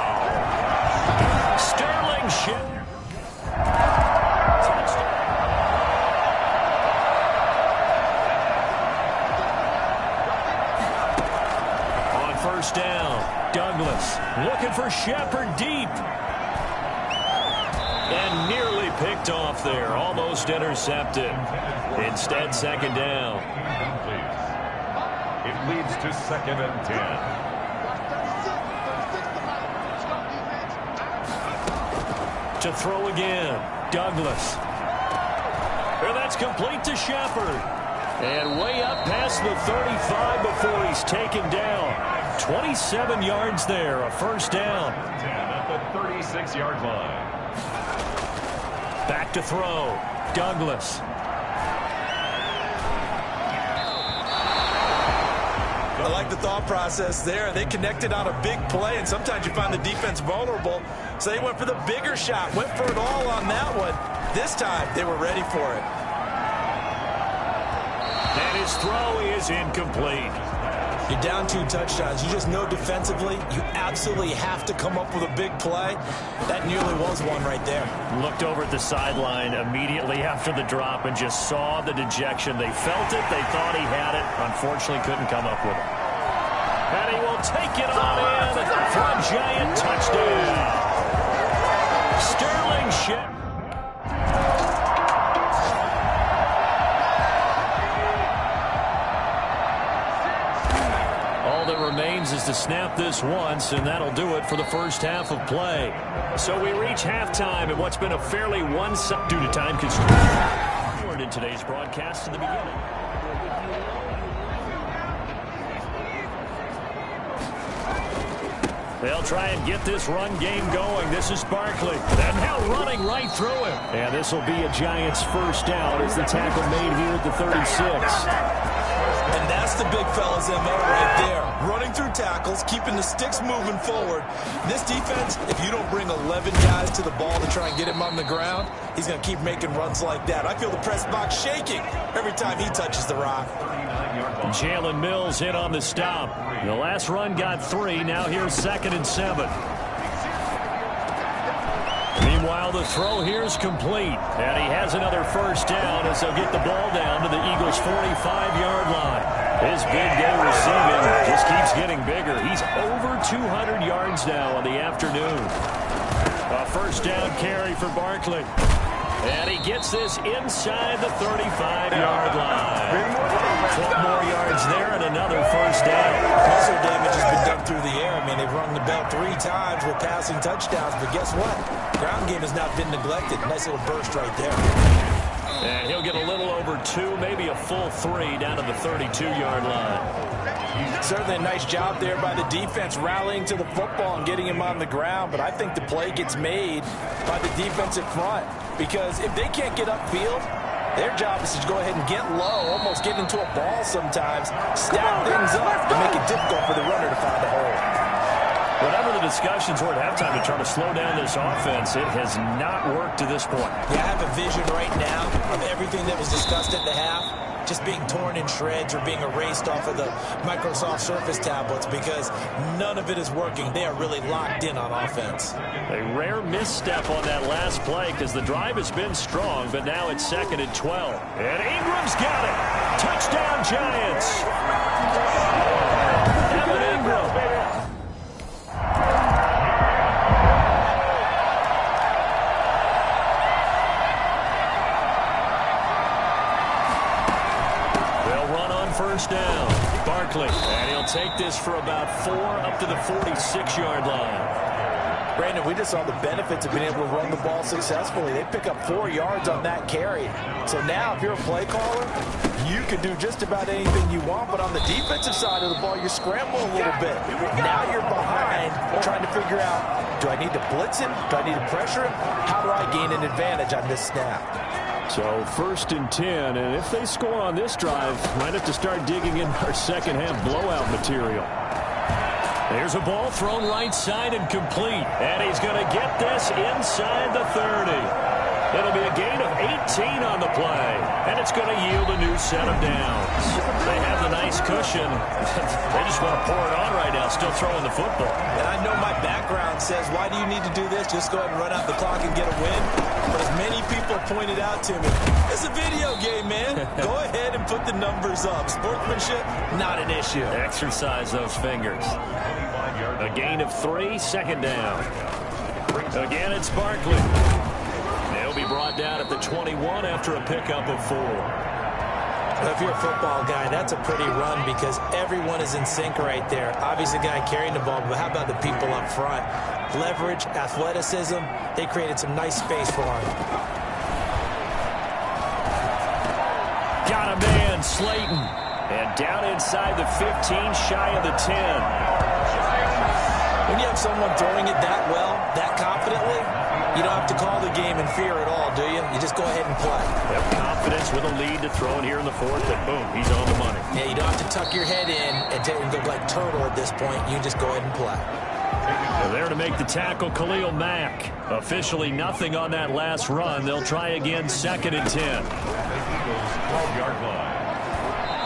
Sterling Shepard. First down, Douglas looking for Shepard deep. And nearly picked off there, almost intercepted. Instead, 2nd down. It leads to 2nd and 10. To throw again, Douglas. And that's complete to Shepard. And way up past the 35 before he's taken down. 27 yards there, a first down. 10 at the 36-yard line. Back to throw, Douglas. I like the thought process there. They connected on a big play, and sometimes you find the defense vulnerable. So they went for the bigger shot, went for it all on that one. This time, they were ready for it. And his throw is incomplete. You're down 2 touchdowns. You just know defensively you absolutely have to come up with a big play. That nearly was one right there. Looked over at the sideline immediately after the drop and just saw the dejection. They felt it. They thought he had it. Unfortunately, couldn't come up with it. And he will take it on in for a Giant touchdown. Sterling Shepard. Remains is to snap this once, and that'll do it for the first half of play. So we reach halftime in what's been a fairly one-sided due to time constraints. In today's broadcast in the beginning. They'll try and get this run game going. This is Barkley. And now running right through him. And this will be a Giants first down as the tackle made here at the 36. And that's the big fella's MO right there. Running through tackles, keeping the sticks moving forward. This defense, if you don't bring 11 guys to the ball to try and get him on the ground, he's going to keep making runs like that. I feel the press box shaking every time he touches the rock. Jalen Mills in on the stop. The last run got 3. Now here's 2nd and 7. Meanwhile, the throw here is complete. And he has another first down as they'll get the ball down to the Eagles' 45-yard line. His big day receiving just keeps getting bigger. He's over 200 yards now on the afternoon. A first down carry for Barkley. And he gets this inside the 35-yard line. 12 more yards there and another first down. Muscle damage has been done through the air. I mean, they've rung the bell 3 times with passing touchdowns. But guess what? Ground game has not been neglected. Nice little burst right there. And he'll get a little over 2, maybe a full 3 down to the 32-yard line. Certainly a nice job there by the defense rallying to the football and getting him on the ground. But I think the play gets made by the defensive front. Because if they can't get upfield, Their job is to go ahead and get low, almost get into a ball sometimes, stack things up to make it difficult for the runner to find a hole. Whatever the discussions were at halftime to try to slow down this offense, it has not worked to this point. Yeah, I have a vision right now of everything that was discussed at the half just being torn in shreds or being erased off of the Microsoft Surface tablets because none of it is working. They are really locked in on offense. A rare misstep on that last play because the drive has been strong, but now it's 2nd and 12. And Ingram's got it. Touchdown, Giants. Evan Ingram. First down, Barkley, and he'll take this for about 4 up to the 46-yard line. Brandon, we just saw the benefits of being able to run the ball successfully. They pick up 4 yards on that carry. So now if you're a play caller, you can do just about anything you want, but on the defensive side of the ball, you're scrambling a little bit. Now you're behind trying to figure out, do I need to blitz him? Do I need to pressure him? How do I gain an advantage on this snap? So 1st and 10, and if they score on this drive, might have to start digging in our second half blowout material. There's a ball thrown right side and complete, and he's going to get this inside the 30. It'll be a gain of 18 on the play, and it's going to yield a new set of downs. They have the nice cushion. They just want to pour it on right now, still throwing the football. And I know my background says, why do you need to do this? Just go ahead and run out the clock and get a win. But as many people pointed out to me, it's a video game, man. Go ahead and put the numbers up. Sportsmanship, not an issue. Exercise those fingers. A gain of 3, 2nd down. Again, it's Barkley. They'll be brought down at the 21 after a pickup of 4. If you're a football guy, that's a pretty run because everyone is in sync right there. Obviously, the guy carrying the ball, but how about the people up front? Leverage, athleticism, they created some nice space for him. Got a man, Slayton. And down inside the 15, shy of the 10. When you have someone throwing it that well, that confidently, you don't have to call the game in fear at all, do you? You just go ahead and play. Have confidence with a lead to throw it here in the 4th, and boom, he's on the money. Yeah, you don't have to tuck your head in and go like turtle at this point. You just go ahead and play. Well, there to make the tackle, Khalil Mack. Officially nothing on that last run. They'll try again, 2nd and 10. 12-yard line.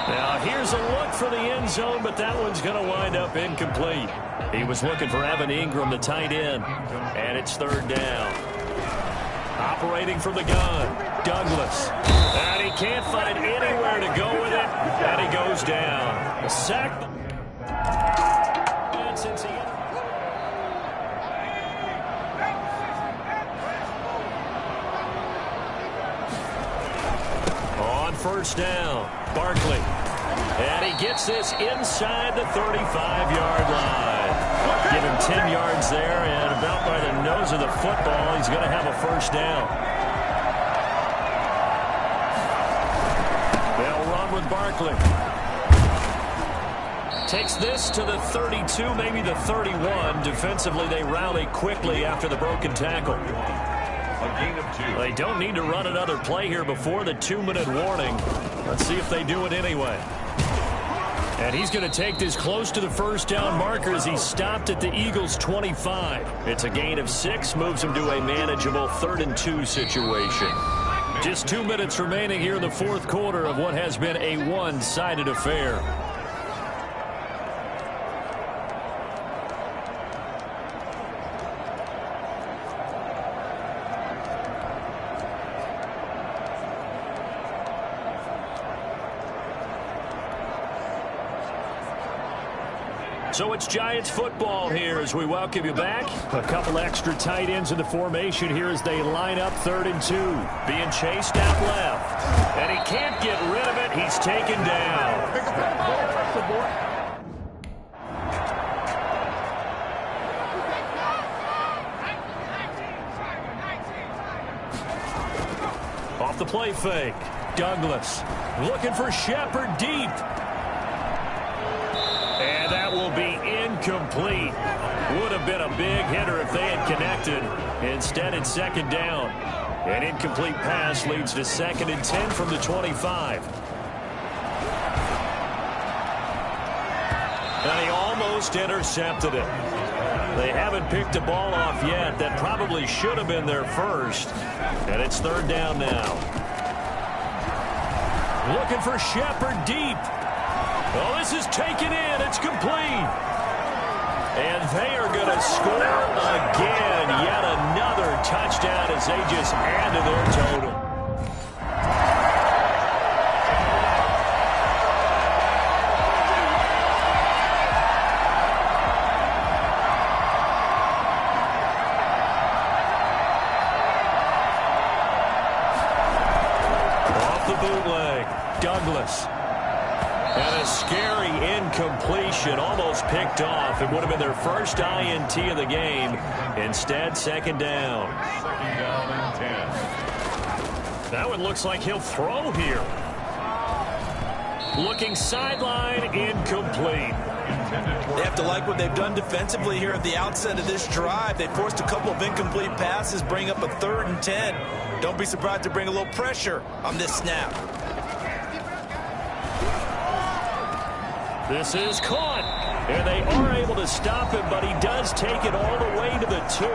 Now, here's a look for the end zone, but that one's going to wind up incomplete. He was looking for Evan Ingram, the tight end, and it's 3rd down. Operating from the gun, Douglas. And he can't find anywhere to go with it, and he goes down. A sack. On 1st down, Barkley. And he gets this inside the 35-yard line. Give him 10 yards there, and about by the nose of the football, he's going to have a 1st down. They'll run with Barkley. Takes this to the 32, maybe the 31. Defensively, they rally quickly after the broken tackle. A gain of 2. They don't need to run another play here before the 2-minute warning. Let's see if they do it anyway. And he's going to take this close to the 1st down marker as he's stopped at the Eagles' 25. It's a gain of 6, moves him to a manageable 3rd and 2 situation. Just 2 minutes remaining here in the 4th quarter of what has been a one-sided affair. So it's Giants football here as we welcome you back. A couple extra tight ends in the formation here as they line up 3rd and 2. Being chased out left. And he can't get rid of it. He's taken down. Off the play fake. Douglas looking for Shepard deep. And that will be incomplete. Would have been a big hitter if they had connected. Instead, it's 2nd down. An incomplete pass leads to 2nd and 10 from the 25. And he almost intercepted it. They haven't picked a ball off yet. That probably should have been their first. And it's 3rd down now. Looking for Shepard deep. Oh, this is taken in. It's complete. And they are going to score again. Yet another touchdown as they just add to their total. Off the bootleg, Douglas. And a scary incompletion, almost picked off. It would have been their first INT of the game. Instead, 2nd down. 2nd down and 10. That one looks like he'll throw here. Looking sideline, incomplete. They have to like what they've done defensively here at the outset of this drive. They forced a couple of incomplete passes, bring up a 3rd and 10. Don't be surprised to bring a little pressure on this snap. This is caught, and they are able to stop him, but he does take it all the way to the 2.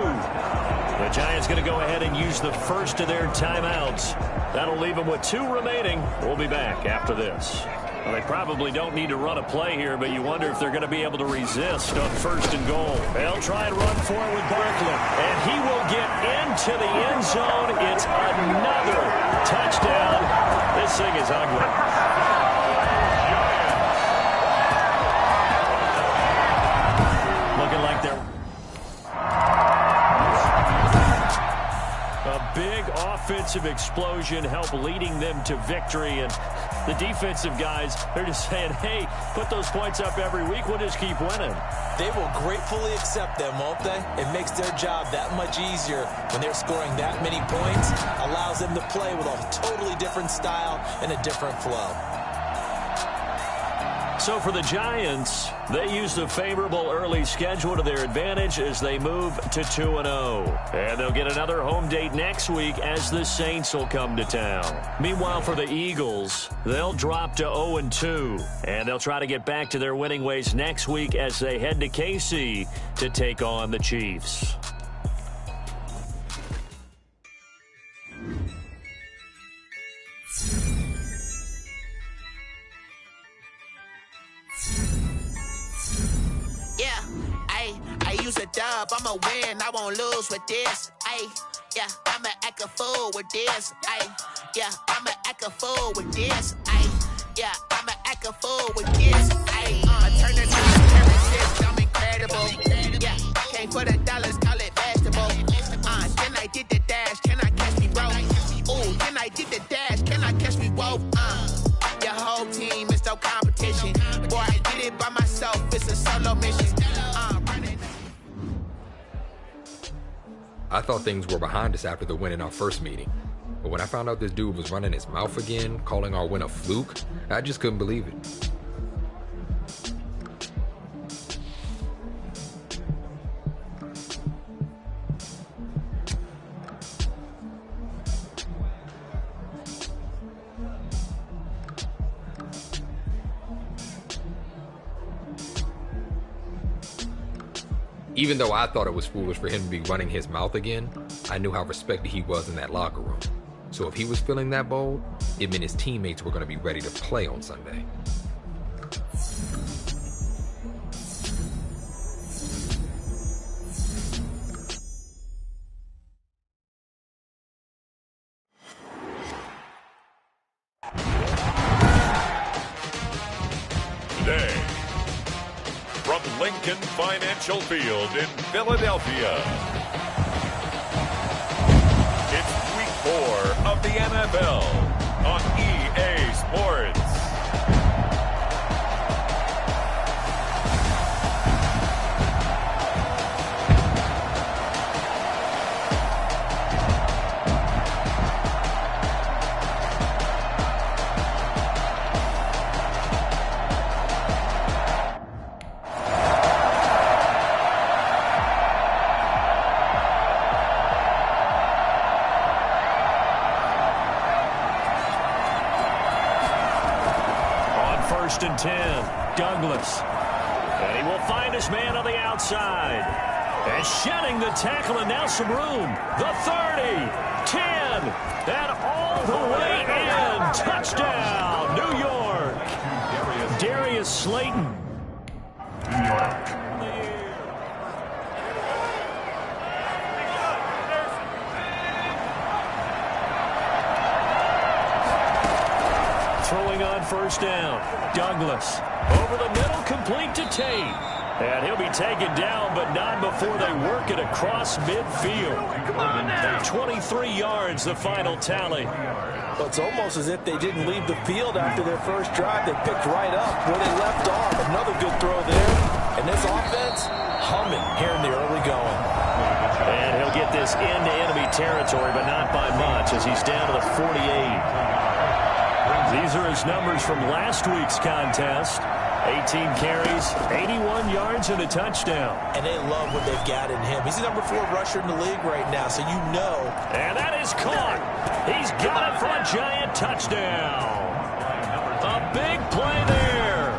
The Giants going to go ahead and use the first of their timeouts. That'll leave them with 2 remaining. We'll be back after this. Well, they probably don't need to run a play here, but you wonder if they're going to be able to resist on 1st and goal. They'll try and run forward with Barkley, and he will get into the end zone. It's another touchdown. This thing is ugly. Like they're a big offensive explosion helped leading them to victory, and the defensive guys, they're just saying, hey, put those points up every week, we'll just keep winning. They will gratefully accept them, won't they? It makes their job that much easier when they're scoring that many points. Allows them to play with a totally different style and a different flow. So for the Giants, they use the favorable early schedule to their advantage as they move to 2-0. And they'll get another home date next week as the Saints will come to town. Meanwhile, for the Eagles, they'll drop to 0-2. And they'll try to get back to their winning ways next week as they head to KC to take on the Chiefs. I'ma win, I won't lose with this. Yeah, I'ma act a fool with this. Yeah, I'ma act a fool with this. Yeah, I'ma act a fool with this. I turn it to the championship, I'm incredible. Yeah, came for the dollars, call it basketball. Then I did the dash, can I catch me, bro? Ooh, then I did the dash, can I catch me, whoa? Your whole team is no competition. Boy, I did it by myself, it's a solo mission. I thought things were behind us after the win in our first meeting. But when I found out this dude was running his mouth again, calling our win a fluke, I just couldn't believe it. Even though I thought it was foolish for him to be running his mouth again, I knew how respected he was in that locker room. So if he was feeling that bold, it meant his teammates were going to be ready to play on Sunday. Today, from Lincoln Financial Field in Philadelphia, it's Week 4 of the NFL on EA Sports. 1st and 10. Douglas. And he will find his man on the outside. And shedding the tackle, and now some room. The 30, 10, and all the way in. Touchdown, New York. Darius Slayton. New York. Throwing on 1st down. Douglas. Over the middle, complete to Tate. And he'll be taken down, but not before they work it across midfield. 23 yards, the final tally. Well, it's almost as if they didn't leave the field after their first drive. They picked right up where they left off. Another good throw there. And this offense, humming here in the early going. And he'll get this into enemy territory, but not by much, as he's down to the 48. These are his numbers from last week's contest. 18 carries, 81 yards, and a touchdown. And they love what they've got in him. He's the number 4 rusher in the league right now, so you know. And that is caught. He's got it for a giant touchdown. A big play there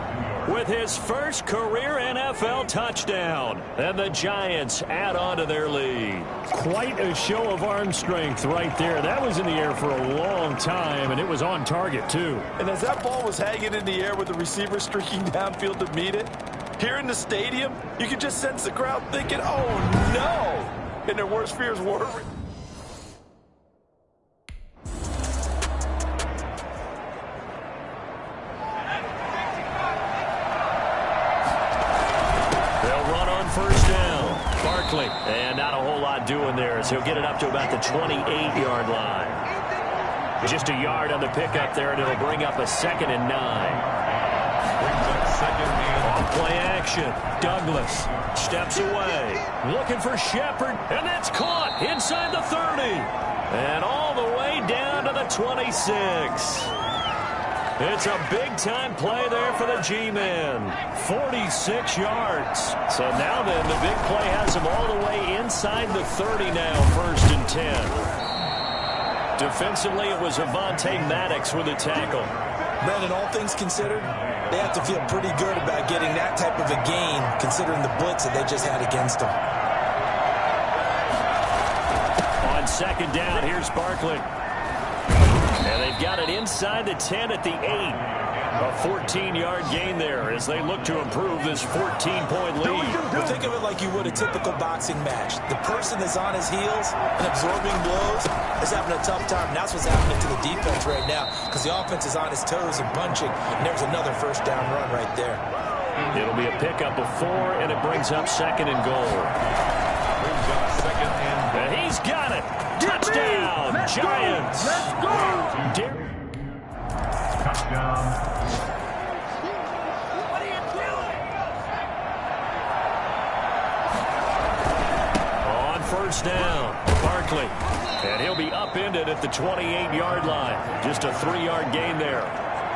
with his first career NFL touchdown. And the Giants add on to their lead. Quite a show of arm strength right there. That was in the air for a long time, and it was on target, too. And as that ball was hanging in the air with the receiver streaking downfield to meet it, here in the stadium, you could just sense the crowd thinking, oh, no. And their worst fears were... And not a whole lot doing there, as he'll get it up to about the 28-yard line. Just a yard on the pickup there, and it'll bring up a 2nd and 9. On play action, Douglas steps away, looking for Shepard, and that's caught inside the 30. And all the way down to the 26. It's a big-time play there for the G-men. 46 yards. So now then, the big play has him all the way inside the 30 now, 1st and 10. Defensively, it was Avonte Maddox with a tackle. Brandon, all things considered, they have to feel pretty good about getting that type of a gain, considering the blitz that they just had against them. On 2nd down, here's Barkley. And they've got it inside the 10 at the 8. A 14-yard gain there as they look to improve this 14-point lead. Well, think of it like you would a typical boxing match. The person that's on his heels and absorbing blows is having a tough time. And that's what's happening to the defense right now, because the offense is on his toes and punching. And there's another 1st down run right there. It'll be a pickup of 4, and it brings up 2nd and goal. And he's got it. Touchdown, Giants. Let's go. Touchdown. What are you doing? On 1st down, Barkley. And he'll be upended at the 28-yard line. Just a 3-yard gain there.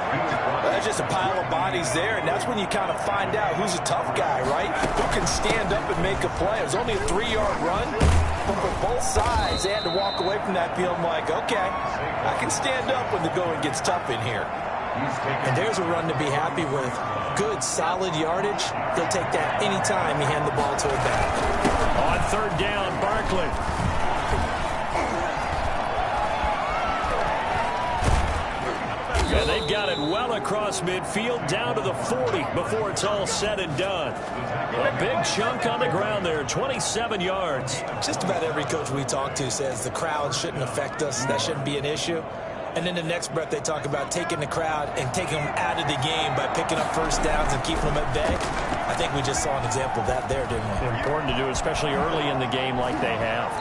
Well, there's just a pile of bodies there, and that's when you kind of find out who's a tough guy, right? Who can stand up and make a play. It was only a 3-yard run, but for both sides, they had to walk away from that field like, okay, I can stand up when the going gets tough in here. And there's a run to be happy with. Good, solid yardage. They'll take that anytime you hand the ball to a back. On 3rd down, Barkley. And they've got it well across midfield, down to the 40 before it's all said and done. A big chunk on the ground there, 27 yards. Just about every coach we talk to says the crowd shouldn't affect us. That shouldn't be an issue. And then the next breath they talk about taking the crowd and taking them out of the game by picking up 1st downs and keeping them at bay. I think we just saw an example of that there, didn't we? Important to do, especially early in the game like they have.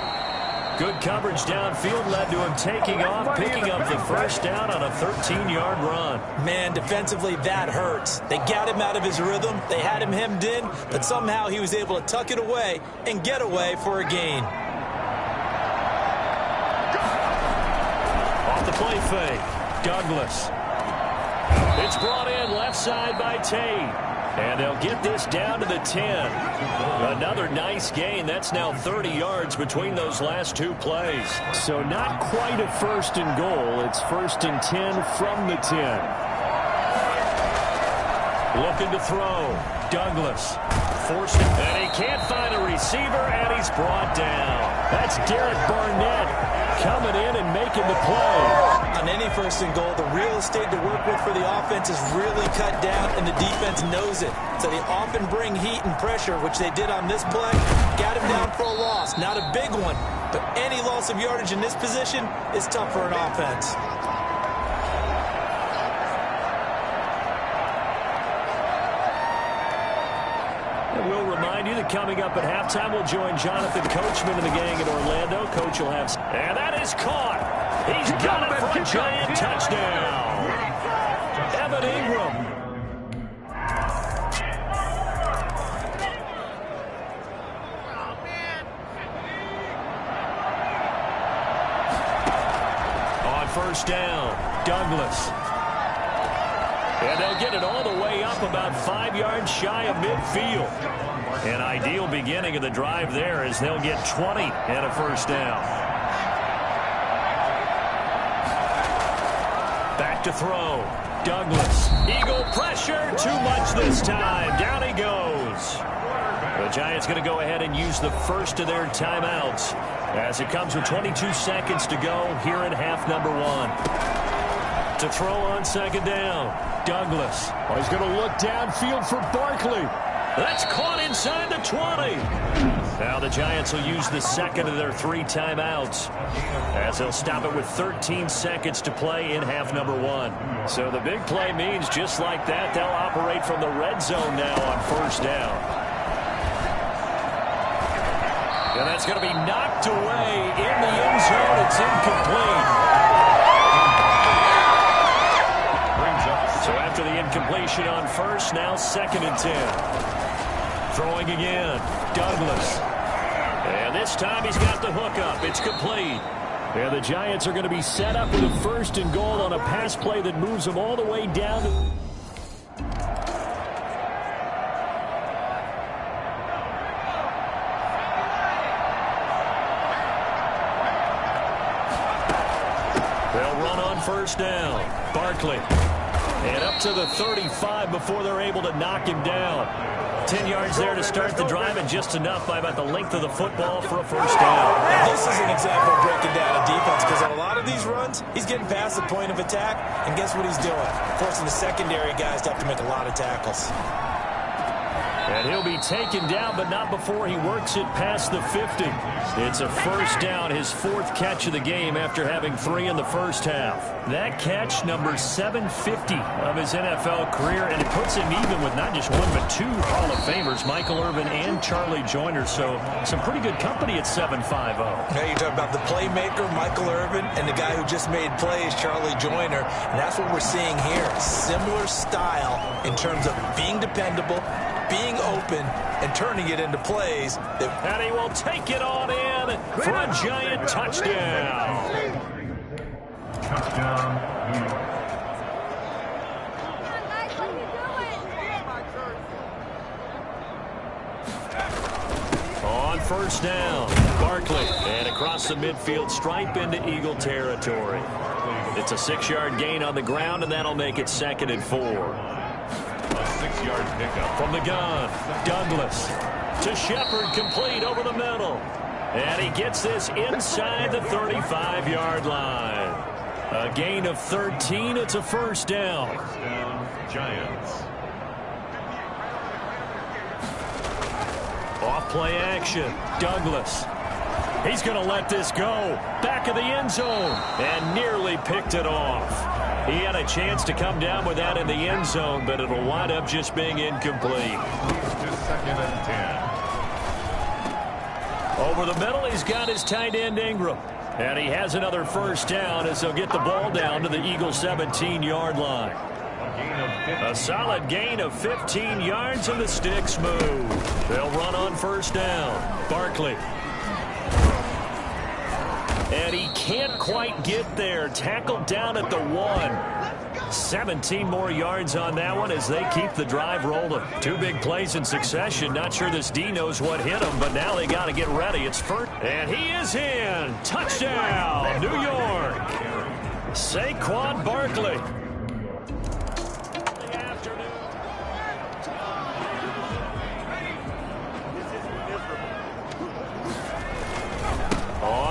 Good coverage downfield led to him taking off, picking up the 1st down on a 13-yard run. Man, defensively, that hurts. They got him out of his rhythm. They had him hemmed in, but somehow he was able to tuck it away and get away for a gain. Off the play fake, Douglas. It's brought in left side by Tate. And they'll get this down to the 10. Another nice gain. That's now 30 yards between those last 2 plays. So not quite a 1st and goal. It's 1st and 10 from the 10. Looking to throw. Douglas. Forced it. And he can't find a receiver, and he's brought down. That's Derek Barnett coming in and making the play. On any first and goal, the real estate to work with for the offense is really cut down, and the defense knows it. So they often bring heat and pressure, which they did on this play. Got him down for a loss. Not a big one, but any loss of yardage in this position is tough for an offense. And we'll remind you that coming up at halftime, we'll join Jonathan Coachman and the gang in Orlando. Coach will have... And that is caught. He's got it for a giant touchdown. Evan Ingram. On first down, Douglas. And they'll get it all the way up about 5 yards shy of midfield. An ideal beginning of the drive there as they'll get 20 and a first down. Back to throw. Douglas. Eagle pressure. Too much this time. Down he goes. The Giants going to go ahead and use the first of their timeouts as it comes with 22 seconds to go here in half number 1. To throw on second down. Douglas. Oh, he's going to look downfield for Barkley. That's caught inside the 20. Now the Giants will use the second of their 3 timeouts as they'll stop it with 13 seconds to play in half number 1. So the big play means just like that, they'll operate from the red zone now on first down. And that's going to be knocked away in the end zone. It's incomplete. So after the incompletion on first, now 2nd and 10. Throwing again, Douglas. And this time he's got the hookup. It's complete. And the Giants are going to be set up with a first and goal on a pass play that moves them all the way down. They'll run on first down. Barkley. And up to the 35 before they're able to knock him down. 10 yards there to start the drive, and just enough by about the length of the football for a first down. Now, this is an example of breaking down a defense, because on a lot of these runs, he's getting past the point of attack, and guess what he's doing? Forcing the secondary guys to have to make a lot of tackles. And he'll be taken down, but not before he works it past the 50. It's a first down, his 4th catch of the game after having 3 in the first half. That catch, number 750 of his NFL career, and it puts him even with not just 1 but 2 Hall of Famers, Michael Irvin and Charlie Joyner. So some pretty good company at 7.50. Now you talk about the playmaker, Michael Irvin, and the guy who just made plays, Charlie Joyner. And that's what we're seeing here. Similar style in terms of being dependable, being open, and turning it into plays. And he will take it on in for a giant touchdown. Touchdown, New York. On first down, Barkley. And across the midfield stripe into Eagle territory. It's a 6-yard gain on the ground, and that'll make it 2nd and 4. A 6-yard pickup. From the gun, Douglas to Shepard, complete over the middle. And he gets this inside the 35-yard line. A gain of 13. It's a first down. First down, Giants. Off play action, Douglas. He's going to let this go. Back of the end zone. And nearly picked it off. He had a chance to come down with that in the end zone, but it'll wind up just being incomplete. Just 2nd and 10. Over the middle, he's got his tight end Ingram. And he has another first down as they'll get the ball down to the Eagles' 17-yard line. A solid gain of 15 yards, and the sticks move. They'll run on first down. Barkley. And he can't quite get there. Tackled down at the 1. 17 more yards on that one as they keep the drive rolling. 2 big plays in succession. Not sure this D knows what hit him, but now they got to get ready. It's first. And he is in. Touchdown, New York. Saquon Barkley.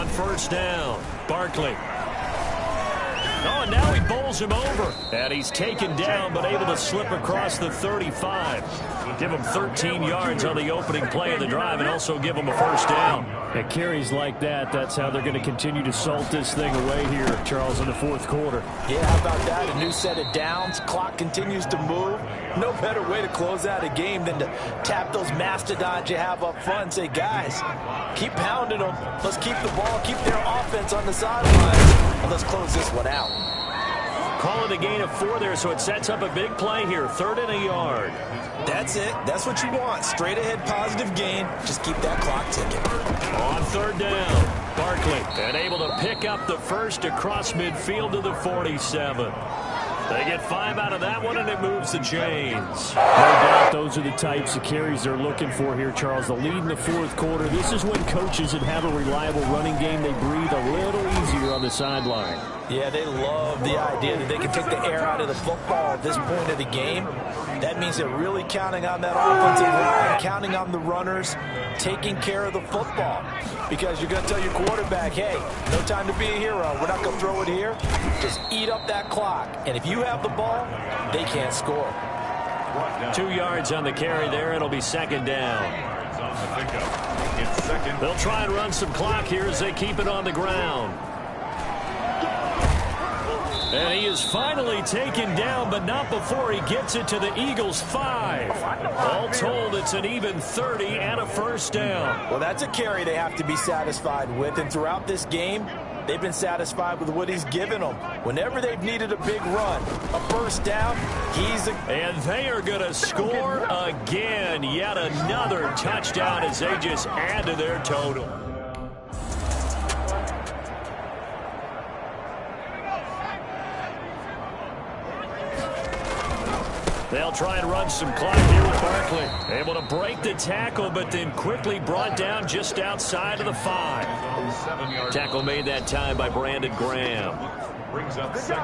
on first down. Barkley. Oh, and now he bowls him over. And he's taken down, but able to slip across the 35. Give him 13 yards on the opening play of the drive and also give him a first down. At carries like that, that's how they're going to continue to salt this thing away here, Charles, in the fourth quarter. Yeah, how about that? A new set of downs. Clock continues to move. No better way to close out a game than to tap those mastodons you have up front and say, guys, keep pounding them. Let's keep the ball, keep their offense on the sidelines, and let's close this one out. Calling a gain of 4 there, so it sets up a big play here. 3rd and a yard. That's it. That's what you want. Straight ahead positive gain. Just keep that clock ticking. On 3rd down, Barkley, and able to pick up the first across midfield to the 47. They get 5 out of that one, and it moves the chains. No doubt those are the types of carries they're looking for here, Charles. The lead in the fourth quarter. This is when coaches that have a reliable running game, they breathe a little easier on the sideline. Yeah, they love the idea that they can take the air out of the football at this point of the game. That means they're really counting on that offensive line, counting on the runners, taking care of the football. Because you're going to tell your quarterback, hey, no time to be a hero. We're not going to throw it here. Just eat up that clock. And if you have the ball, they can't score. 2 yards on the carry there. It'll be 2nd down. They'll try and run some clock here as they keep it on the ground. And he is finally taken down, but not before he gets it to the Eagles' 5. All told, it's an even 30 and a first down. Well, that's a carry they have to be satisfied with. And throughout this game, they've been satisfied with what he's given them. Whenever they've needed a big run, a first down, And they are going to score again. Yet another touchdown as they just add to their total. They'll try and run some clock here with Barkley. Able to break the tackle, but then quickly brought down just outside of the 5. Tackle made that time by Brandon Graham.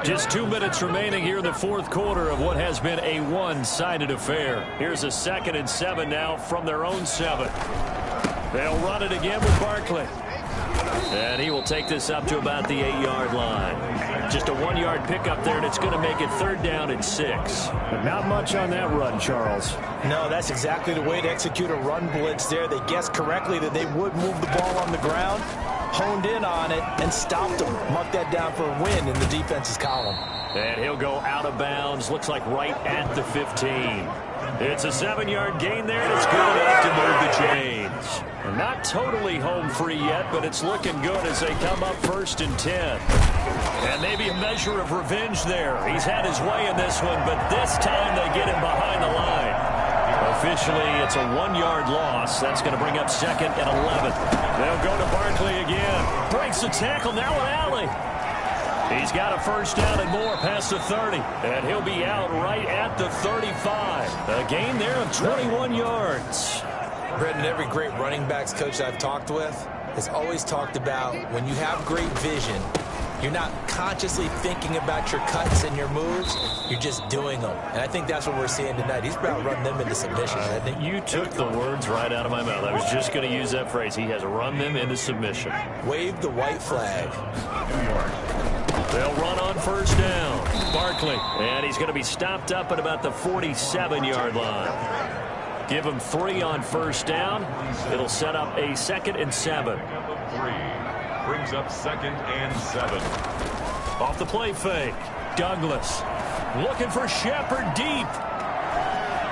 Just 2 minutes remaining here in the fourth quarter of what has been a one-sided affair. Here's a 2nd and 7 now from their own 7. They'll run it again with Barkley. And he will take this up to about the 8-yard line. Just a 1-yard pickup there, and it's going to make it 3rd down and 6. But not much on that run, Charles. No, that's exactly the way to execute a run blitz there. They guessed correctly that they would move the ball on the ground, honed in on it, and stopped them. Mark that down for a win in the defense's column. And he'll go out of bounds, looks like right at the 15. It's a 7-yard gain there, and it's good enough to move the chains. Not totally home free yet, but it's looking good as they come up 1st and 10. And maybe a measure of revenge there. He's had his way in this one, but this time they get him behind the line. Officially, it's a 1-yard loss. That's going to bring up 2nd and 11. They'll go to Barkley again. Breaks the tackle, now an alley. He's got a first down and more past the 30. And he'll be out right at the 35. A gain there of 21 yards. Brendan, every great running backs coach I've talked with has always talked about when you have great vision, you're not consciously thinking about your cuts and your moves. You're just doing them. And I think that's what we're seeing tonight. He's about running them into submission. I think you took the words right out of my mouth. I was just going to use that phrase. He has run them into submission. Wave the white flag. They'll run on first down. Barkley. And he's going to be stopped up at about the 47-yard line. Give him 3 on first down. It'll set up a 2nd and 7. 3 brings up 2nd and 7. Off the play fake. Douglas looking for Shepard deep.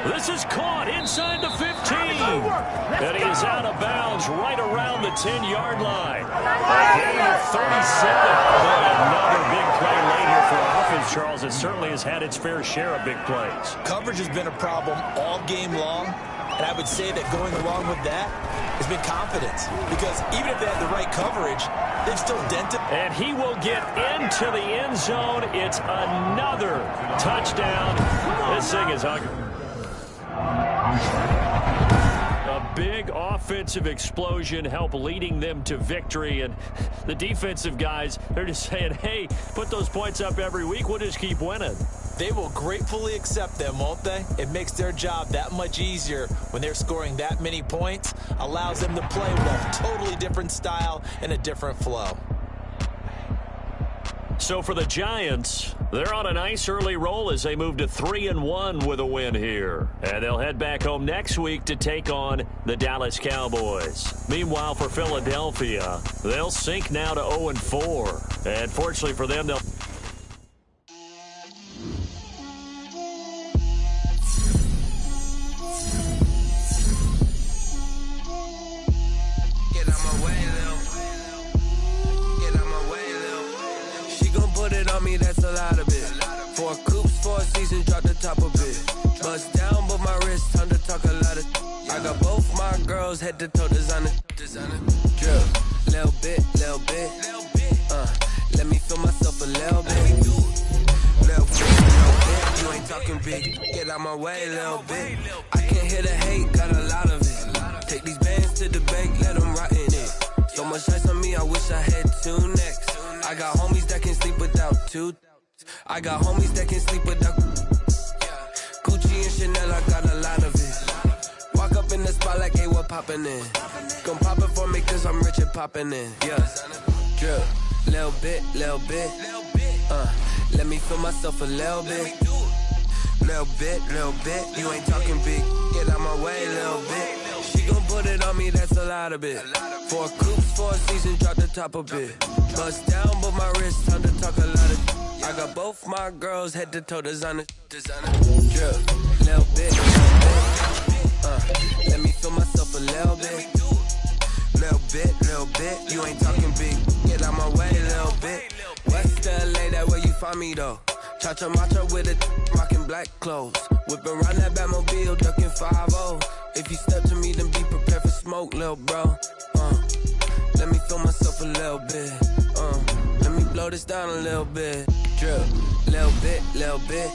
This is caught inside the 15. And he is out of bounds right around the 10-yard line. A gain of 37. Boy, another big play late here for offense, Charles. It certainly has had its fair share of big plays. Coverage has been a problem all game long. And I would say that going along with that has been confidence. Because even if they had the right coverage, they've still dented. And he will get into the end zone. It's another touchdown. This thing is hungry. A big offensive explosion help leading them to victory. And the defensive guys, they're just saying, hey, put those points up every week. We'll just keep winning. They will gratefully accept them, won't they? It makes their job that much easier when they're scoring that many points, allows them to play with a totally different style and a different flow. So for the Giants, they're on a nice early roll as they move to 3-1 with a win here. And they'll head back home next week to take on the Dallas Cowboys. Meanwhile, for Philadelphia, they'll sink now to 0-4. And fortunately for them, they'll... That's a lot of it. 4 coops, 4 seasons, drop the top of it. Bust down, but my wrist, time to talk a lot of. I got both my girls head to toe designer. Drill, little bit. Let me feel myself a little bit. Little bit. You ain't talking big. Get out my way, little bit. I can't hear the hate, got a lot of it. Take these bands to the bank, let them rot in it. So much ice on me, I wish I had 2 necks. I got homies that can sleep without 2. I got homies that can sleep without Gucci and Chanel, I got a lot of it. Walk up in the spot like, hey, what poppin' in? Gon' pop it for me cause I'm rich and poppin' in. Yeah, drip, little bit. Let me feel myself a little bit. Little bit, you ain't talking big. Get out my way, little bit. She gon' put it on me, that's a lot of it. 4 coops, 4 seasons, drop the top of it. Bust down, but my wrist, time to talk a lot of. I got both my girls head to toe designer. Drip, little bit. Let me feel myself a little bit. Little bit, you ain't talking big. Get out my way, little bit. West LA, that where you find me though. Cha-cha matcha with a rockin' black clothes. Whippin' around that Batmobile, duckin' 5-0. If you step to me, then be prepared for smoke, lil' bro. Let me feel myself a little bit. Let me blow this down a little bit. Drip, little bit.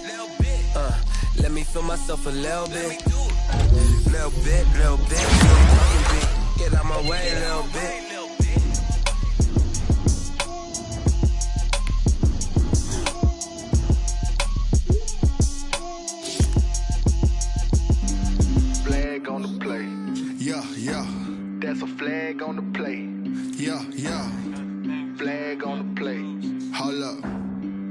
Let me feel myself a little bit. Little bit. You ain't talking big. Get out my way, little bit. Flag on the play. Yeah. That's a flag on the play. Yeah. Flag on the play. Hold up.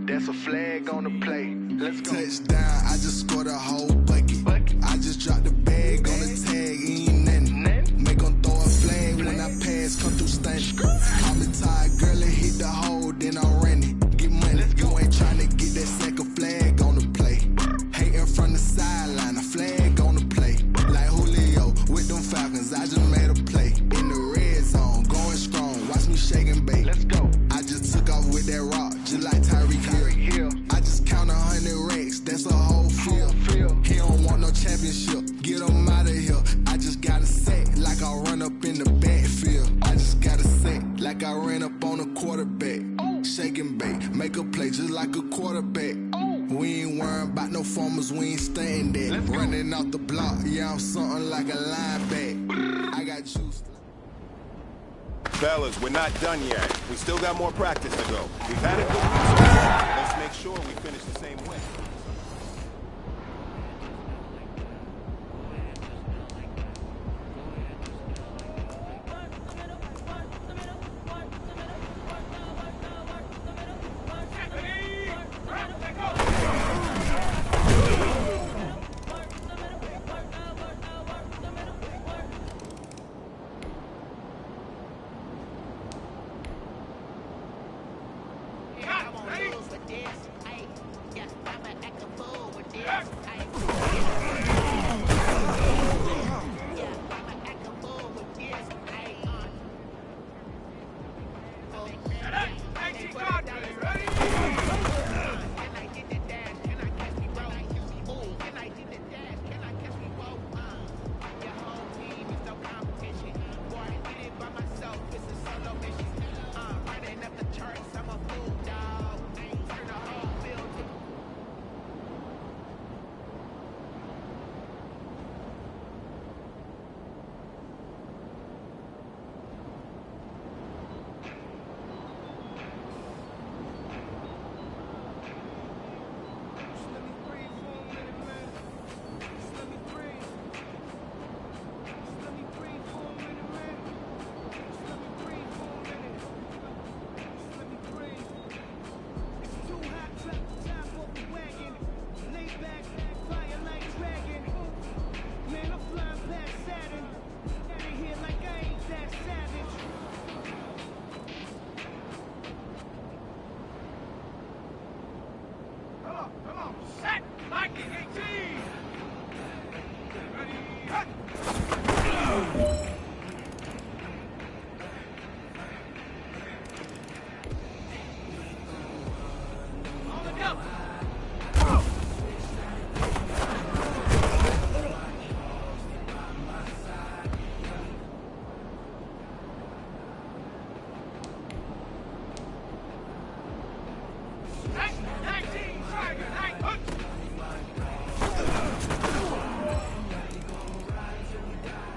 That's a flag on the play. Let's go. Touchdown, I just scored a whole bucket. I just dropped the bag on the tag, ain't nothing. Make them throw a flag when I pass, come through stunning. Call me tired, girl, and hit the hole, then I'm running. Get money, you ain't trying to get that second flag on the play. Hating from the sideline, a flag on the play. Like Julio with them Falcons, I just made a play. In the red zone, going strong, watch me shake and bake. Let's go. I just took off with that rock, just like Tyreek Hill. I just count 100 racks, that's a whole field. He don't want no championship, get him out of here. I just got a set, like I run up in the backfield. I just got a set, like I ran up on a quarterback. Shake and bake, make a play just like a quarterback. We ain't worrying about no formers, we ain't staying there. Running off the block, yeah, I'm something like a linebacker. I got juice. Fellas, we're not done yet. We still got more practice to go. We've had a good week so far. Let's make sure we finish the same way.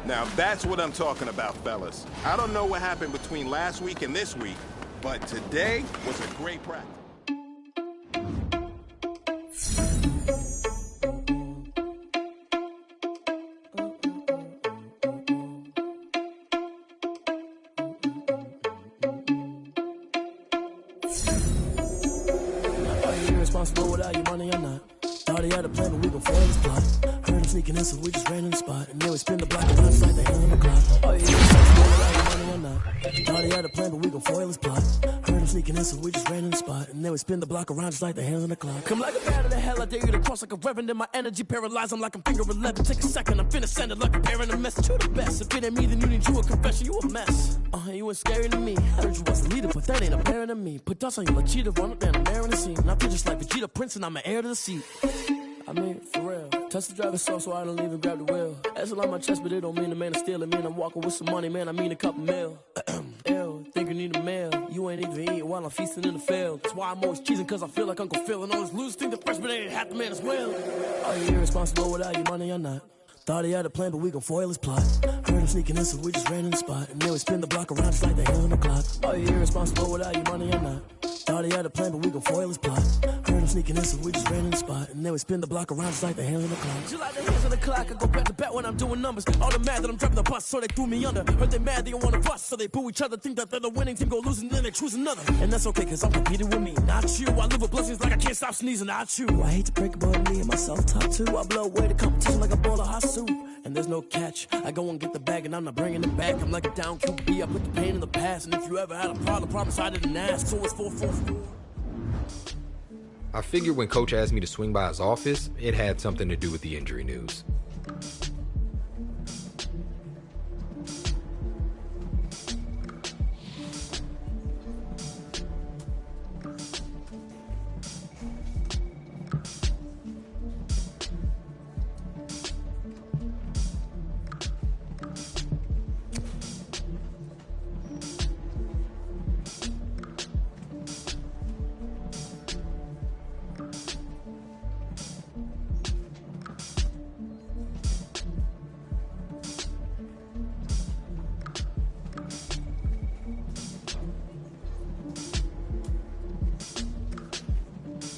Now that's what I'm talking about, fellas. I don't know what happened between last week and this week, but today was a great practice. Are you irresponsible without your money or not? Thought he had a plan, but we gon' foil his plot. Heard him sneaking in, so we just ran in the spot. And then we spin the block around just like the hand on the clock. Are you irresponsible without your money or not? Thought he had a plan, but we gon' foil his plot. Heard him sneaking in, so we just ran in the spot. And then we spin the block around just like the hands on the clock. Come like a bat of the hell, I dare you to cross like a reverend. And my energy paralyzed, I'm like I'm finger 11. Take a second, I'm finna send it like a parent a message. You the best, if it ain't me, then you need you a confession. You a mess. You ain't scary to me. Heard you was a leader, but that ain't apparent to me. Put dust on you like cheetah, run up and I'm there in the scene. And I feel just like Vegeta Prince, and I'm an heir to the seat. I mean, for real. Touch the driver's soft so I don't even grab the wheel. That's on my chest, but it don't mean the man is stealing. Mean I'm walking with some money, man, I mean a couple mil. Ew, think you need a meal. You ain't even eating while I'm feasting in the field. That's why I'm always cheesing, cause I feel like Uncle Phil. And all those losers think the freshman ain't half the man as well. Are you irresponsible without your money or not? Thought he had a plan, but we gon' foil his plot. Heard him sneaking in, so we just ran in the spot. And then we spin the block around just like the hands on the clock. Are you irresponsible without your money or not? Thought he had a plan, but we gon' foil his plot. Heard him sneaking in, so we just ran in the spot. And then we spin the block around just like the hands on the clock. Just like the hands on the clock, I go back to back when I'm doing numbers. All the mad that I'm driving the bus, so they threw me under. Heard they mad, they don't wanna bust, so they boo each other. Think that they're the winning team, go losing, then they choose another. And that's okay, cause I'm competing with me, not you. I live with blessings like I can't stop sneezing, not you. I hate to break about me and my self-talk too. I blow away the competition like a bowl of hot soup. And there's no catch. I go and get the bag and I'm not bringing it back. I'm like a down QB, I put the pain in the past. And if you ever had a problem, promise I didn't ask. So it's 4-4-4. I figured when Coach asked me to swing by his office, it had something to do with the injury news.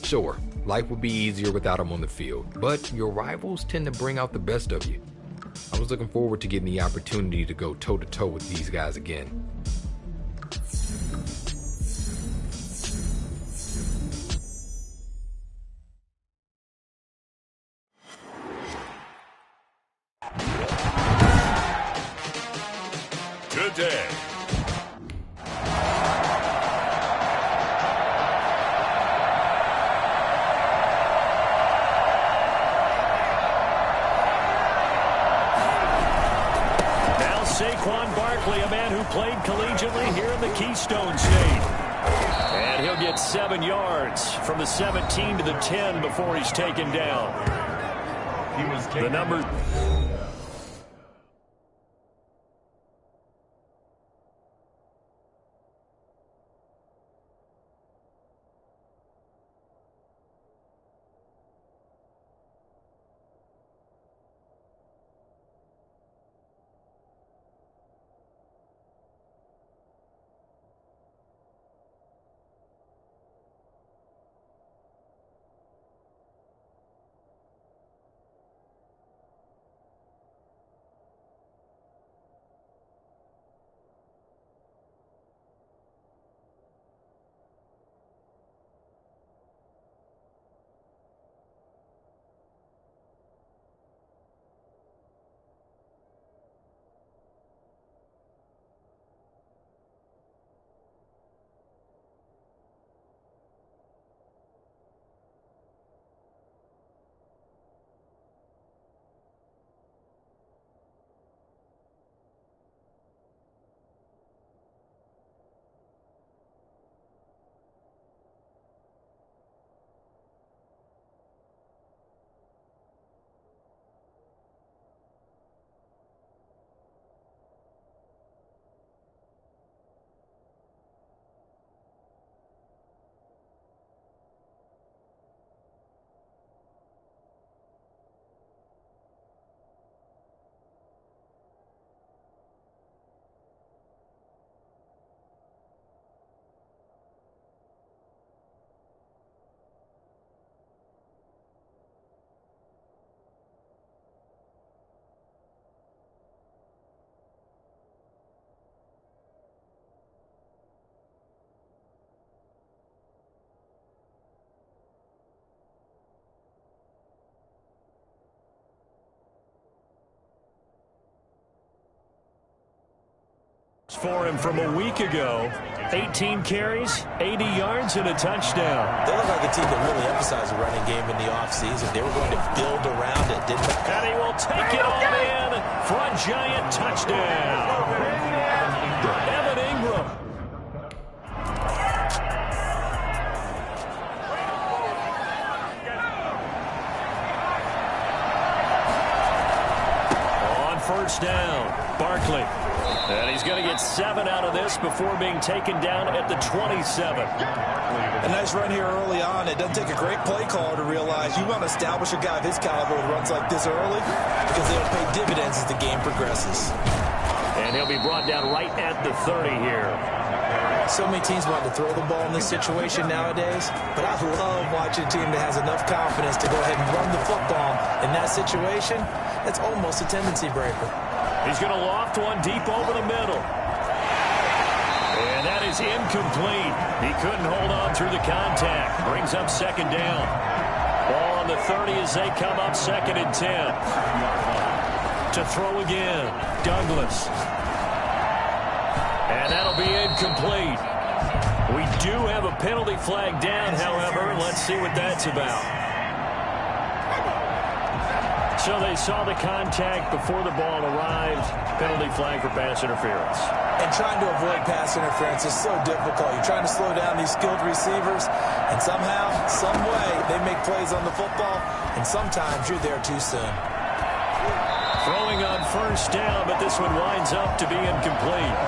Sure, life would be easier without him on the field, but your rivals tend to bring out the best of you. I was looking forward to getting the opportunity to go toe-to-toe with these guys again. Today. Saquon Barkley, a man who played collegiately here in the Keystone State. And he'll get 7 yards from the 17 to the 10 before he's taken down. The number... For him from a week ago, 18 carries, 80 yards, and a touchdown. They look like a team that really emphasized the running game in the offseason. They were going to build around it, didn't they? And he will take it all in for a giant touchdown. Evan Ingram. On first down, Barkley. And he's going to get 7 out of this before being taken down at the 27. A nice run here early on. It doesn't take a great play caller to realize you want to establish a guy of his caliber with runs like this early because they'll pay dividends as the game progresses. And he'll be brought down right at the 30 here. So many teams want to throw the ball in this situation nowadays, but I love watching a team that has enough confidence to go ahead and run the football in that situation. That's almost a tendency breaker. He's going to loft one deep over the middle. And that is incomplete. He couldn't hold on through the contact. Brings up second down. Ball on the 30 as they come up 2nd and 10. To throw again, Douglas. And that'll be incomplete. We do have a penalty flag down, however. Let's see what that's about. So they saw the contact before the ball arrived. Penalty flag for pass interference. And trying to avoid pass interference is so difficult. You're trying to slow down these skilled receivers, and somehow, some way, they make plays on the football, and sometimes you're there too soon. Throwing on first down, but this one winds up to be incomplete.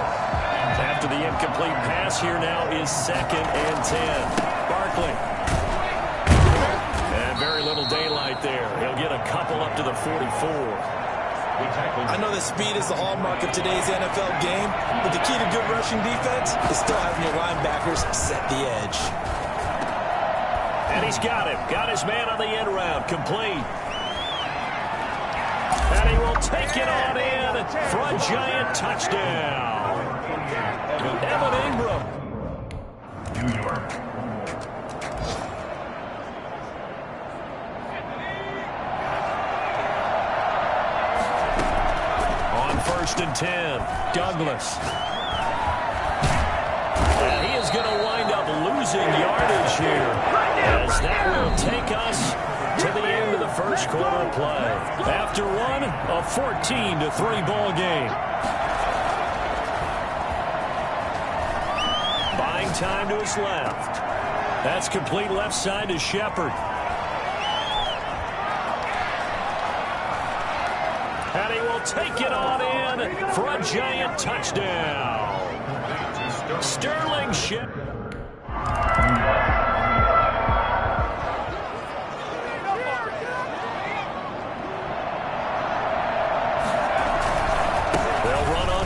After the incomplete pass here now is 2nd and 10. Barkley. And very little daylight there. He'll get a couple up to the 44. I know that speed is the hallmark of today's NFL game, but the key to good rushing defense is still having your linebackers set the edge. And he's got him. Got his man on the end round. Complete. And he will take it on in for a giant touchdown. Evan Ingram. New York. On 1st and 10, Douglas. And he is going to wind up losing yardage here, as that will take us to the end of the first quarter play. After one, a 14-3 ball game. Buying time to his left. That's complete left side to Shepard. And he will take it on in for a giant touchdown. Sterling Shepard.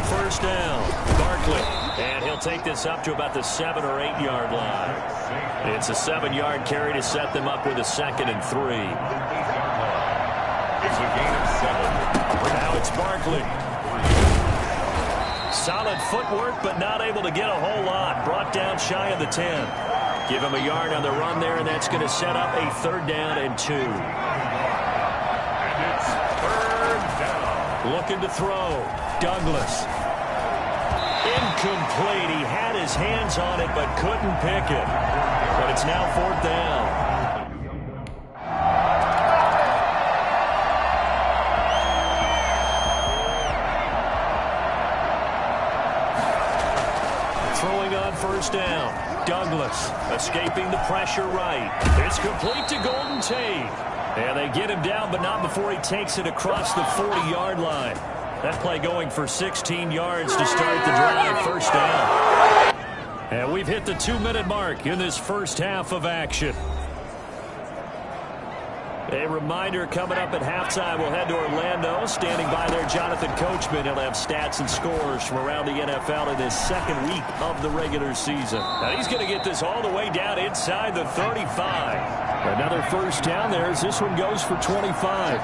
First down, Barkley, and he'll take this up to about the 7 or 8 yard line. It's a 7-yard carry to set them up with a 2nd and 3. It's a gain of 7. Now it's Barkley. Solid footwork, but not able to get a whole lot. Brought down shy of the 10. Give him a yard on the run there, and that's going to set up a 3rd down and 2. And it's 3rd down. Looking to throw. Douglas. Incomplete. He had his hands on it but couldn't pick it. But it's now 4th down. Throwing on first down. Douglas escaping the pressure right. It's complete to Golden Tate. And they get him down, but not before he takes it across the 40-yard line. That play going for 16 yards to start the drive. First down. And we've hit the 2-minute mark in this first half of action. A reminder coming up at halftime, we'll head to Orlando. Standing by there, Jonathan Coachman. He'll have stats and scores from around the NFL in his 2nd week of the regular season. Now he's going to get this all the way down inside the 35. Another first down there as this one goes for 25. 25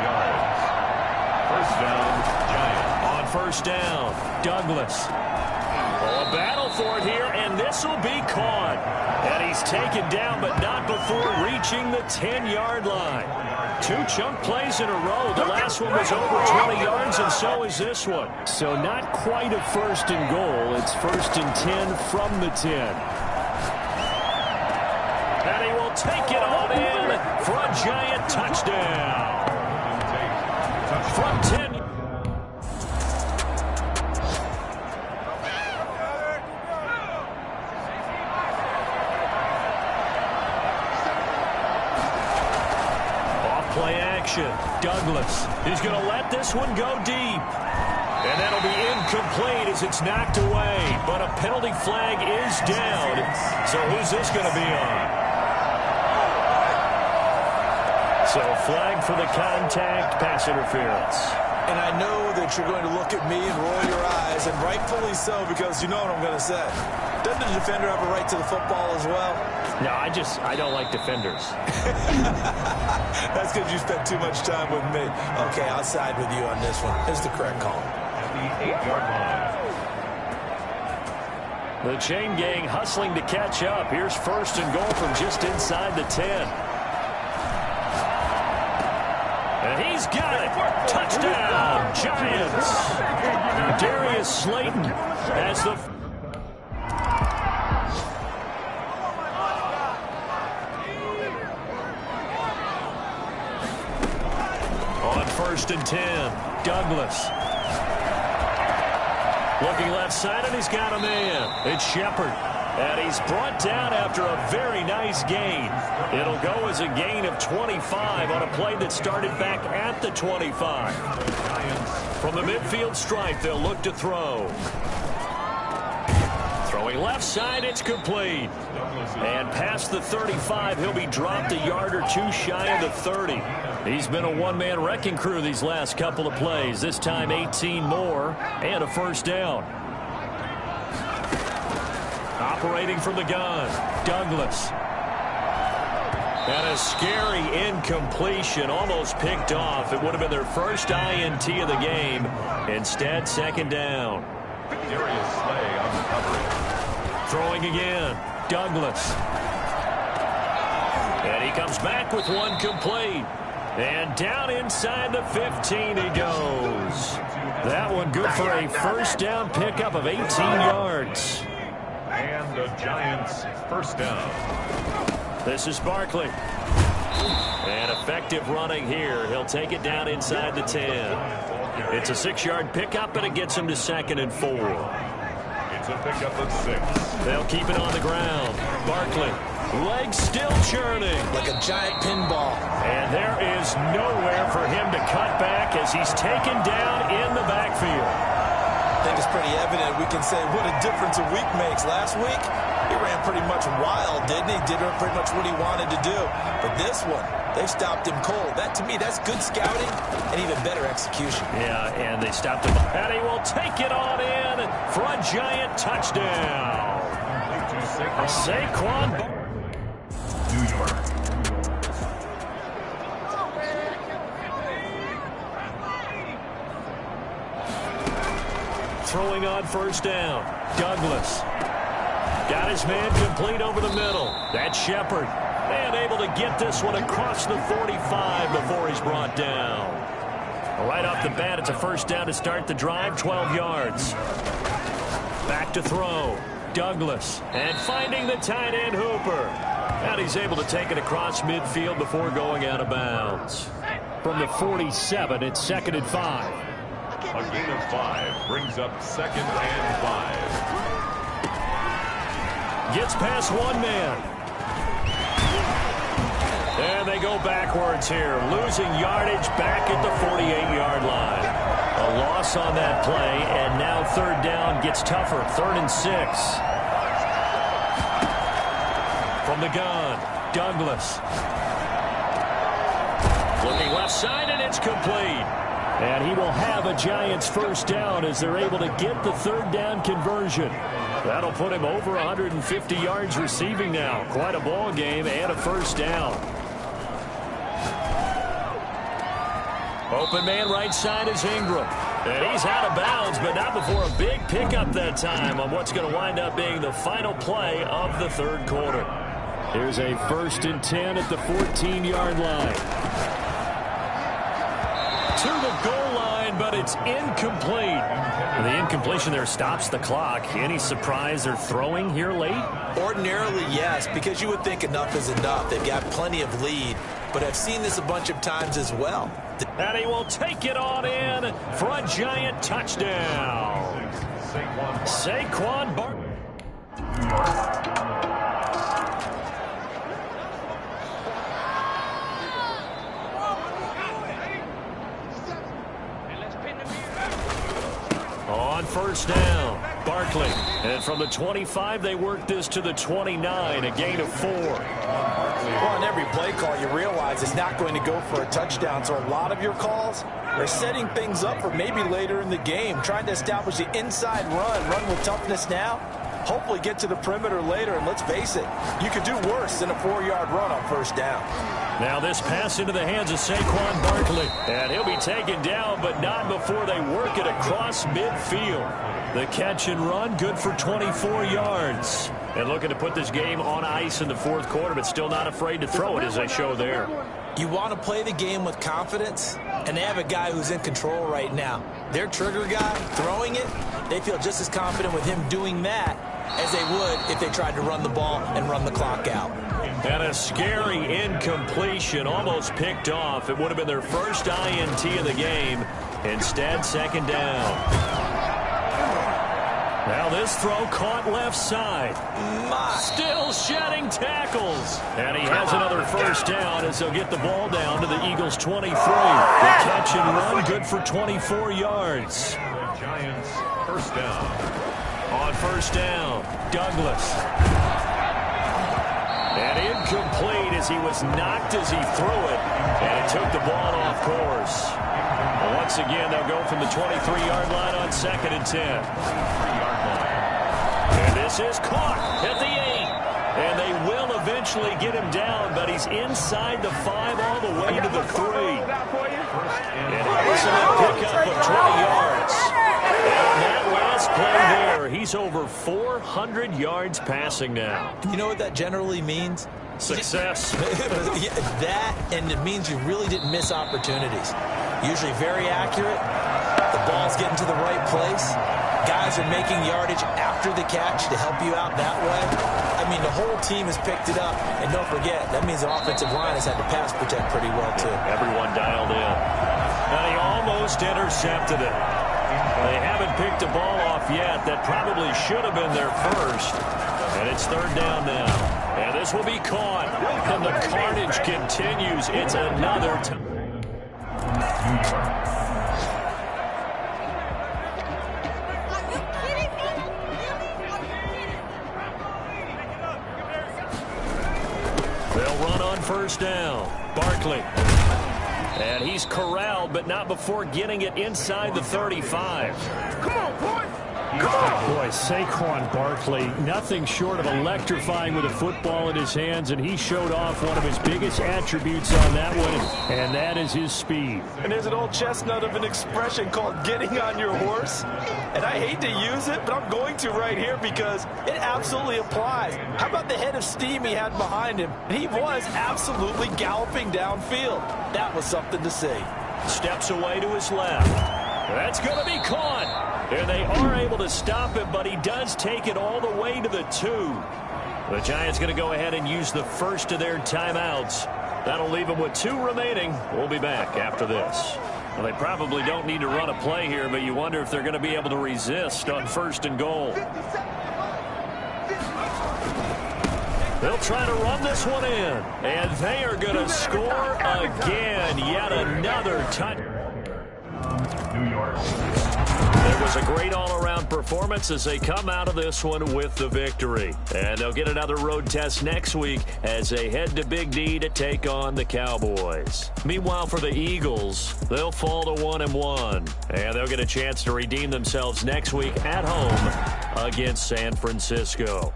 yards. First down, Giants. On first down, Douglas. Oh, a battle for it here, and this will be caught. And he's taken down, but not before reaching the 10-yard line. 2 chunk plays in a row. The last one was over 20 yards, and so is this one. So not quite a first and goal. It's first and 10 from the 10. And he will take it on in for a giant touchdown. From 10. Play action. Douglas. He's going to let this one go deep. And that'll be incomplete as it's knocked away. But a penalty flag is down. So who's this going to be on? So flag for the contact, pass interference. And I know that you're going to look at me and roll your eyes, and rightfully so, because you know what I'm going to say. Doesn't the defender have a right to the football as well? No, I don't like defenders. That's because you spent too much time with me. Okay, I'll side with you on this one. It's the correct call. At the 8-yard line. The chain gang hustling to catch up. Here's first and goal from just inside the 10. And he's got it. Touchdown, Giants. Darius Slayton has the... On first and 10, Douglas. Looking left side, and he's got a man. It's Shepard. And he's brought down after a very nice gain. It'll go as a gain of 25 on a play that started back at the 25. From the midfield stripe, they'll look to throw. Throwing left side, it's complete. And past the 35, he'll be dropped a yard or two shy of the 30. He's been a one-man wrecking crew these last couple of plays. This time 18 more and a first down. Operating from the gun, Douglas. And a scary incompletion, almost picked off. It would have been their first INT of the game. Instead, second down. Darius Slay on the coverage. Throwing again, Douglas. And he comes back with one complete. And down inside the 15 he goes. That one good for a first down pickup of 18 yards. And the Giants first down. This is Barkley. And effective running here. He'll take it down inside the 10. It's a 6-yard pickup, and it gets him to 2nd and 4. It's a pickup of 6. They'll keep it on the ground. Barkley. Legs still churning. Like a giant pinball. And there is nowhere for him to cut back as he's taken down in the backfield. I think it's pretty evident. We can say what a difference a week makes. Last week, he ran pretty much wild, didn't he? Did pretty much what he wanted to do. But this one, they stopped him cold. That, to me, that's good scouting and even better execution. Yeah, and they stopped him. And he will take it on in for a giant touchdown. Saquon. New York. Throwing on first down, Douglas. Got his man complete over the middle. That's Shepard. And able to get this one across the 45 before he's brought down. Right off the bat, it's a first down to start the drive, 12 yards. Back to throw, Douglas. And finding the tight end, Hooper. And he's able to take it across midfield before going out of bounds. From the 47, it's 2nd and 5. A gain of 5 brings up 2nd and 5. Gets past one man. And they go backwards here, losing yardage back at the 48-yard line. A loss on that play, and now third down gets tougher, 3rd and 6. From the gun, Douglas. Looking left side, and it's complete. And he will have a Giants first down as they're able to get the third down conversion. That'll put him over 150 yards receiving now. Quite a ball game and a first down. Open man right side is Ingram. And he's out of bounds, but not before a big pickup that time on what's going to wind up being the final play of the third quarter. Here's a 1st and 10 at the 14-yard line. To the goal line, but it's incomplete. The incompletion there stops the clock. Any surprise they're throwing here late? Ordinarily, yes, because you would think enough is enough. They've got plenty of lead, but I've seen this a bunch of times as well. And he will take it on in for a giant touchdown. Saquon Barkley. On 1st down, Barkley. And from the 25, they work this to the 29, a gain of 4. Well, on every play call, you realize it's not going to go for a touchdown. So a lot of your calls are setting things up for maybe later in the game, trying to establish the inside run with toughness now, hopefully get to the perimeter later. And let's face it, you could do worse than a 4-yard run on 1st down. Now this pass into the hands of Saquon Barkley. And he'll be taken down, but not before they work it across midfield. The catch and run, good for 24 yards. And looking to put this game on ice in the 4th quarter, but still not afraid to throw it as they show there. You want to play the game with confidence, and they have a guy who's in control right now. Their trigger guy, throwing it, they feel just as confident with him doing that as they would if they tried to run the ball and run the clock out. And a scary incompletion, almost picked off. It would have been their first INT of the game. Instead, 2nd down. Now this throw caught left side. Still shedding tackles. And he has another 1st down as they'll get the ball down to the Eagles' 23. The catch and run, good for 24 yards. Giants, 1st down. On 1st down, Douglas. And incomplete as he was knocked as he threw it. And it took the ball off course. And once again, they'll go from the 23-yard line on 2nd and 10. And this is caught at the 8. And they will eventually get him down, but he's inside the 5 all the way to the 3. And here's a pickup of 20 yards. And that last play there, he's over 400 yards passing now. You know what that generally means? Success. That, and it means you really didn't miss opportunities. Usually very accurate. The ball's getting to the right place. Guys are making yardage after the catch to help you out that way. I mean, the whole team has picked it up. And don't forget, that means the offensive line has had to pass protect pretty well, too. Everyone dialed in. And he almost intercepted it. They haven't picked the ball off yet. That probably should have been their first. And it's 3rd down now. And this will be caught. And the carnage continues. It's another time. They'll run on 1st down. Barkley. And he's corralled, but not before getting it inside the 35. Come on, boy! Boy, Saquon Barkley, nothing short of electrifying with a football in his hands, and he showed off one of his biggest attributes on that one, and that is his speed. And there's an old chestnut of an expression called getting on your horse, and I hate to use it, but I'm going to right here because it absolutely applies. How about the head of steam he had behind him? And he was absolutely galloping downfield. That was something to see. Steps away to his left. That's going to be caught. And they are able to stop him, but he does take it all the way to the 2. The Giants going to go ahead and use the first of their timeouts. That'll leave them with 2 remaining. We'll be back after this. Well, they probably don't need to run a play here, but you wonder if they're going to be able to resist on 1st and goal. They'll try to run this one in, and they are going to score again. Yet another touchdown. It was a great all-around performance as they come out of this one with the victory. And they'll get another road test next week as they head to Big D to take on the Cowboys. Meanwhile, for the Eagles, they'll fall to 1-1. And they'll get a chance to redeem themselves next week at home against San Francisco.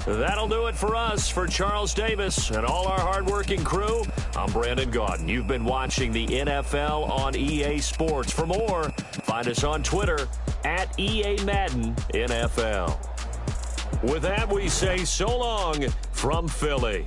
That'll do it for us. For Charles Davis and all our hardworking crew, I'm Brandon Gaudin. You've been watching the NFL on EA Sports. For more, find us on Twitter at EA Madden NFL. With that, we say so long from Philly.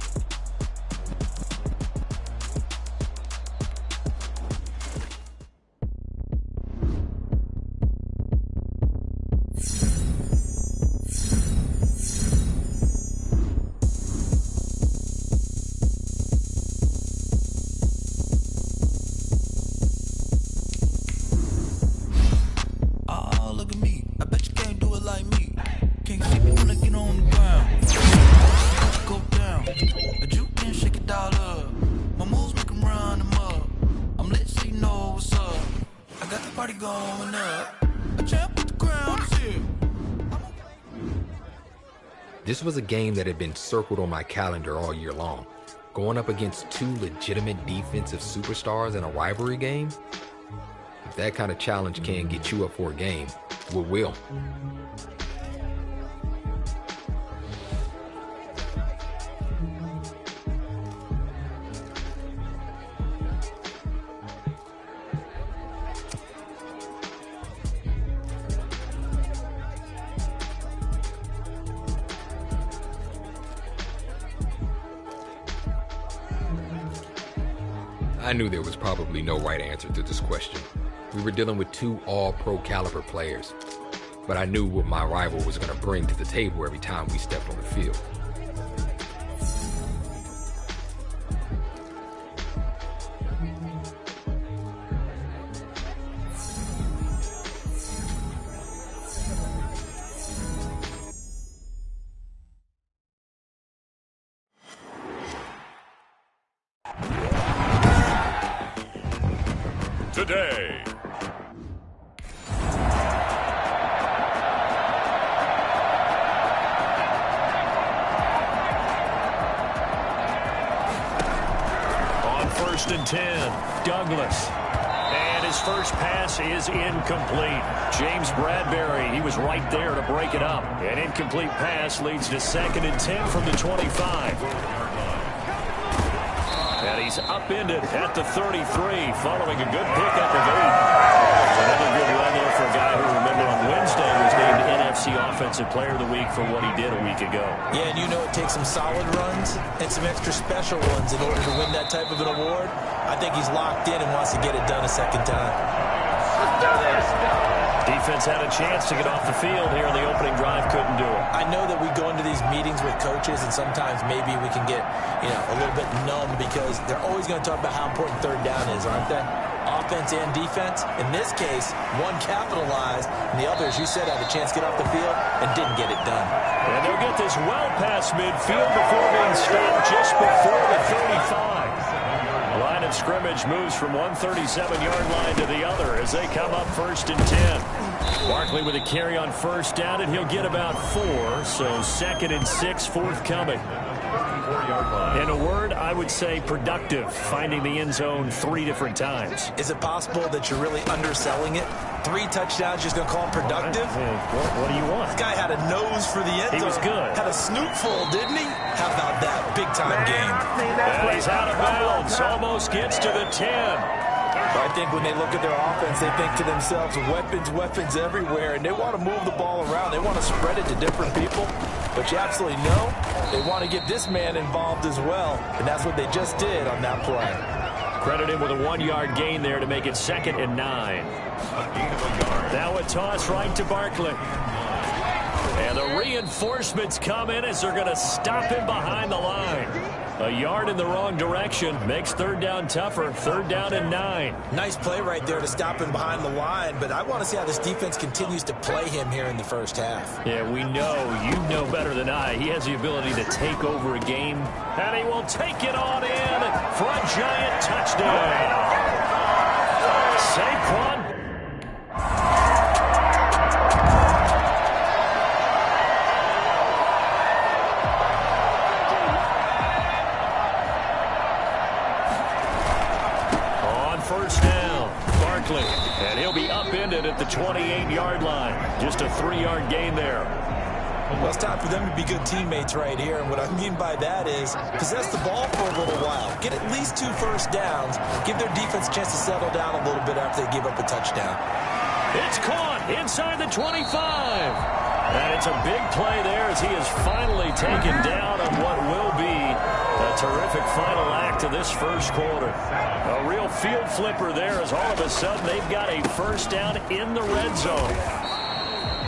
This was a game that had been circled on my calendar all year long. Going up against two legitimate defensive superstars in a rivalry game? If that kind of challenge can't get you up for a game, what will? I knew there was probably no right answer to this question. We were dealing with two all-pro caliber players, but I knew what my rival was going to bring to the table every time we stepped on the field. Today. On 1st and 10, Douglas. And his first pass is incomplete. James Bradbury, he was right there to break it up. An incomplete pass leads to 2nd and 10 from the 25. And he's upended at the 33, following a good pickup of 8. Another good run there for a guy who, remember, on Wednesday was named NFC Offensive Player of the Week for what he did a week ago. Yeah, and you know it takes some solid runs and some extra special ones in order to win that type of an award. I think he's locked in and wants to get it done a second time. Let's do this! Defense had a chance to get off the field here in the opening drive, couldn't do it. I know that we go into these meetings with coaches, and sometimes maybe we can get, a little bit numb because they're always going to talk about how important 3rd down is, aren't they? Offense and defense. In this case, one capitalized, and the other, as you said, had a chance to get off the field and didn't get it done. And they'll get this well past midfield before being stopped just before the 35. Line of scrimmage moves from one 37-yard line to the other as they come up 1st and 10. Barkley with a carry on 1st down, and he'll get about 4, so 2nd and 6 forthcoming. In a word, I would say productive, finding the end zone 3 different times. Is it possible that you're really underselling it? 3 touchdowns, just going to call it productive? What do you want? This guy had a nose for the end zone. He was good. Had a snootful, didn't he? How about that? Big-time game. And he's out of bounds. Almost gets to the 10. I think when they look at their offense, they think to themselves, weapons everywhere, and they want to move the ball around. They want to spread it to different people. But you absolutely know they want to get this man involved as well, and that's what they just did on that play. Credit him with a 1-yard gain there to make it 2nd and 9. Now a toss right to Barkley. And the reinforcements come in as they're going to stop him behind the line. A yard in the wrong direction makes 3rd down tougher. 3rd down and 9. Nice play right there to stop him behind the line, but I want to see how this defense continues to play him here in the first half. Yeah, we know. You know better than I. He has the ability to take over a game, and he will take it on in for a giant touchdown. Saquon. And he'll be upended at the 28-yard line. Just a 3-yard gain there. Well, it's time for them to be good teammates right here. And what I mean by that is possess the ball for a little while. Get at least 2 first downs. Give their defense a chance to settle down a little bit after they give up a touchdown. It's caught inside the 25. And it's a big play there as he is finally taken down on what will be a terrific final act of this first quarter. A real field flipper there as all of a sudden they've got a first down in the red zone.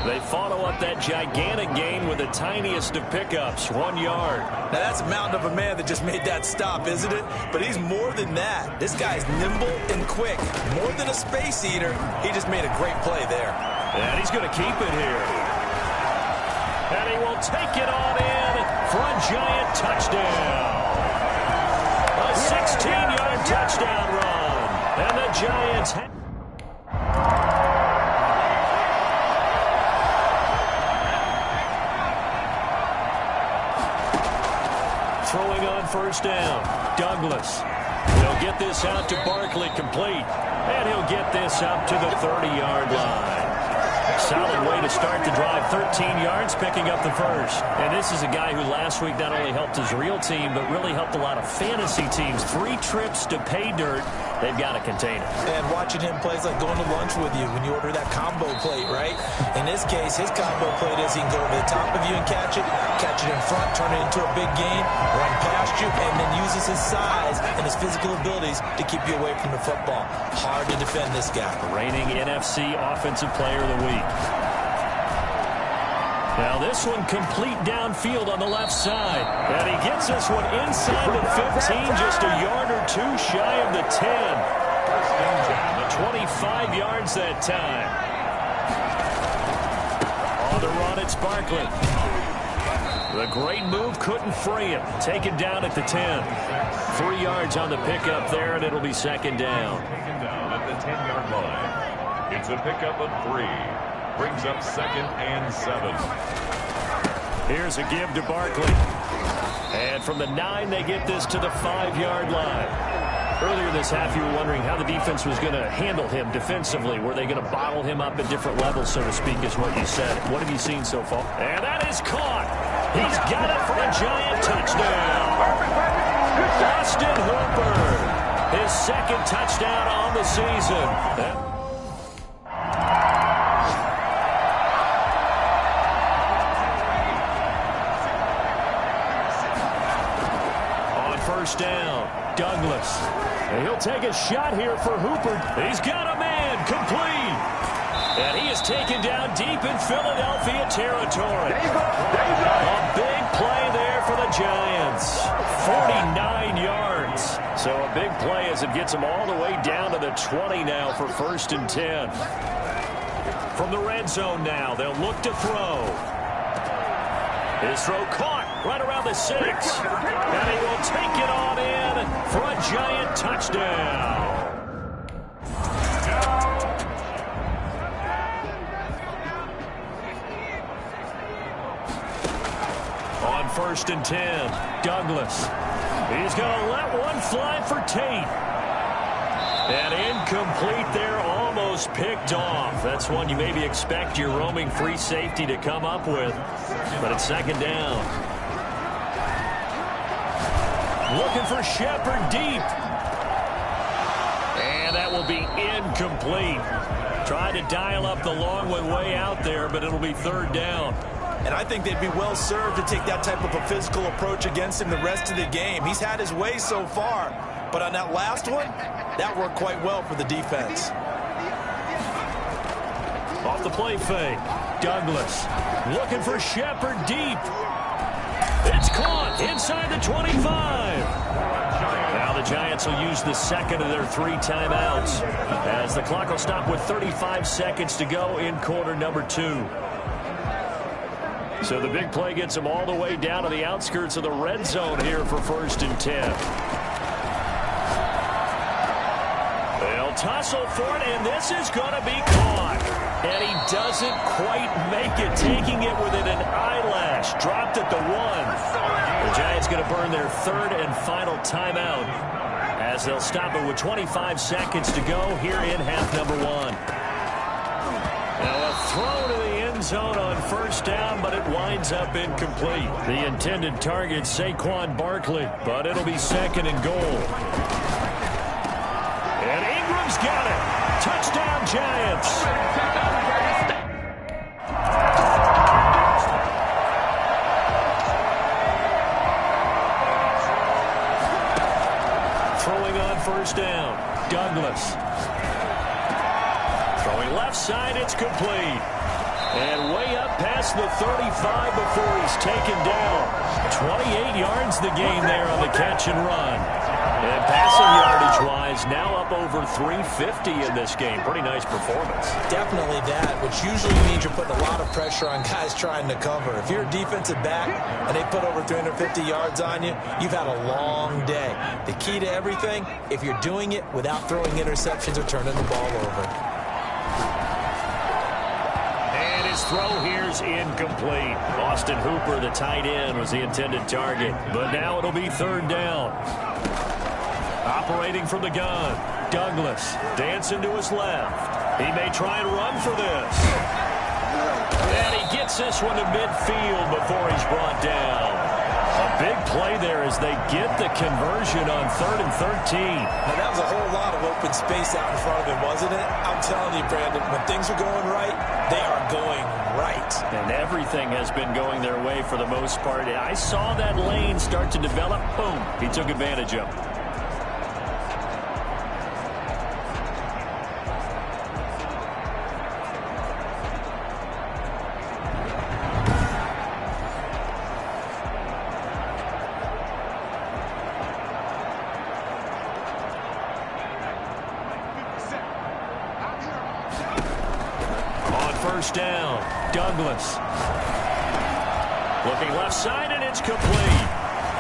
They follow up that gigantic gain with the tiniest of pickups, 1 yard. Now that's a mountain of a man that just made that stop, isn't it? But he's more than that. This guy's nimble and quick. More than a space eater, he just made a great play there. And he's going to keep it here. And he will take it on in for a giant touchdown. A 16-yard touchdown run. And the Giants throwing on first down. Douglas. He'll get this out to Barkley, complete. And he'll get this up to the 30-yard line. Solid way to start the drive. 13 yards, picking up the first. And this is a guy who last week not only helped his real team, but really helped a lot of fantasy teams. 3 trips to pay dirt. They've got to contain it. And watching him play is like going to lunch with you when you order that combo plate, right? In this case, his combo plate is he can go over the top of you and catch it in front, turn it into a big gain, run past you, and then uses his size and his physical abilities to keep you away from the football. Hard to defend this guy. Reigning NFC Offensive Player of the Week. Now this one complete downfield on the left side. And he gets this one inside the 15, just a yard or 2 shy of the 10. 25 yards that time. On the run, it's Barkley. The great move couldn't free him. Taken down at the 10. 3 yards on the pickup there, and it'll be second down. Taken down at the 10-yard line. It's a pickup of 3. Brings up 2nd and 7. Here's a give to Barkley. And from the 9, they get this to the 5-yard line. Earlier this half, you were wondering how the defense was going to handle him defensively. Were they going to bottle him up at different levels, so to speak, is what you said. What have you seen so far? And that is caught. He's got it for a giant touchdown. Austin Hooper, his 2nd touchdown on the season. First down, Douglas. And he'll take a shot here for Hooper. He's got a man, complete. And he is taken down deep in Philadelphia territory. A big play there for the Giants. 49 yards. So a big play as it gets them all the way down to the 20 now for 1st and 10. From the red zone now, they'll look to throw. His throw caught right around the 6. And he will take it on in for a giant touchdown. On 1st and 10, Douglas. He's going to let one fly for Tate. And incomplete there, almost picked off. That's one you maybe expect your roaming free safety to come up with. But it's 2nd down. Looking for Shepard deep. And that will be incomplete. Tried to dial up the long one way out there, but it'll be 3rd down. And I think they'd be well served to take that type of a physical approach against him the rest of the game. He's had his way so far. But on that last one, that worked quite well for the defense. Off the play fake, Douglas looking for Shepard deep. It's caught inside the 25. Now the Giants will use the 2nd of their 3 timeouts as the clock will stop with 35 seconds to go in quarter number 2. So the big play gets them all the way down to the outskirts of the red zone here for 1st and 10. They'll tussle for it, and this is going to be caught. And he doesn't quite make it, taking it within an eyelash. Dropped at the 1. The Giants going to burn their 3rd and final timeout as they'll stop it with 25 seconds to go here in half number 1. Now a throw to the end end zone on first down, but it winds up incomplete. The intended target, Saquon Barkley, but it'll be second and goal. And Ingram's got it. Touchdown, Giants. Throwing on first down, Douglas. Throwing left side, it's complete. And way up past the 35 before he's taken down. 28 yards the gain there on the catch and run. And passing yardage-wise, now up over 350 in this game. Pretty nice performance. Definitely that, which usually means you're putting a lot of pressure on guys trying to cover. If you're a defensive back and they put over 350 yards on you, you've had a long day. The key to everything, if you're doing it without throwing interceptions or turning the ball over. His throw here's incomplete. Austin Hooper, the tight end, was the intended target. But now it'll be third down. Operating from the gun, Douglas dancing to his left. He may try and run for this. And he gets this one to midfield before he's brought down. A big play there as they get the conversion on 3rd and 13. Now, that was a whole lot of open space out in front of him, wasn't it? I'm telling you, Brandon, when things are going right, they are going right. And everything has been going their way for the most part. I saw that lane start to develop. Boom. He took advantage of it. First down, Douglas. Looking left side, and it's complete.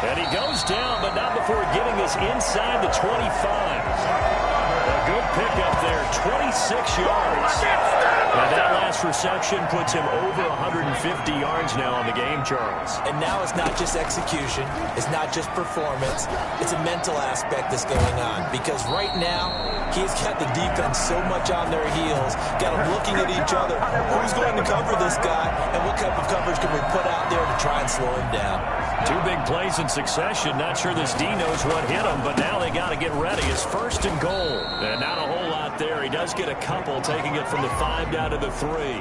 And he goes down, but not before getting this inside the 25. A good pickup there, 26 yards. And that last reception puts him over 150 yards now on the game, Charles. And now it's not just execution. It's not just performance. It's a mental aspect that's going on. Because right now, he's got the defense so much on their heels, got them looking at each other. Who's going to cover this guy, and what type of coverage can we put out there to try and slow him down? Two big plays in succession. Not sure this D knows what hit him, but now they got to get ready. It's first and goal. And not a whole lot there. He does get a couple, taking it from the 5 down to the 3.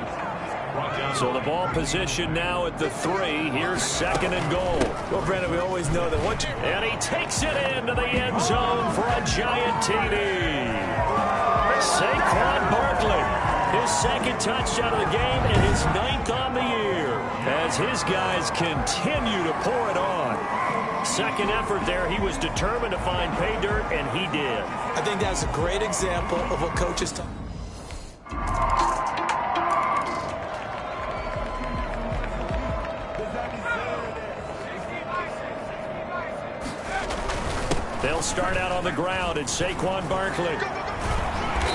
So the ball position now at the 3. Here's second and goal. Well, Brandon, we always know that once you... And he takes it into the end zone for a giant TD. Saquon Barkley, his second touchdown of the game and his 9th on the year, as his guys continue to pour it on. Second effort there, he was determined to find pay dirt, and he did. I think that's a great example of what coaches talk. They'll start out on the ground at Saquon Barkley.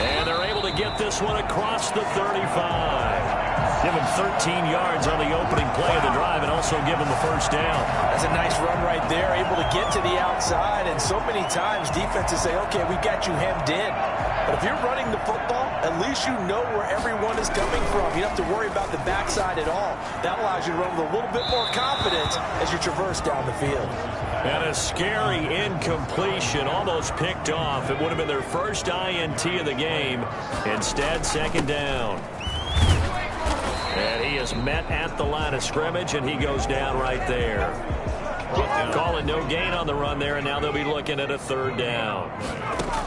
And they're able to get this one across the 35. Give him 13 yards on the opening play of the drive and also give him the first down. That's a nice run right there, able to get to the outside. And so many times defenses say, okay, we got you hemmed in. But if you're running the football, at least you know where everyone is coming from. You don't have to worry about the backside at all. That allows you to run with a little bit more confidence as you traverse down the field. And a scary incompletion, almost picked off. It would have been their first INT of the game. Instead, second down. And he is met at the line of scrimmage, and he goes down right there. Calling no gain on the run there, and now they'll be looking at a third down.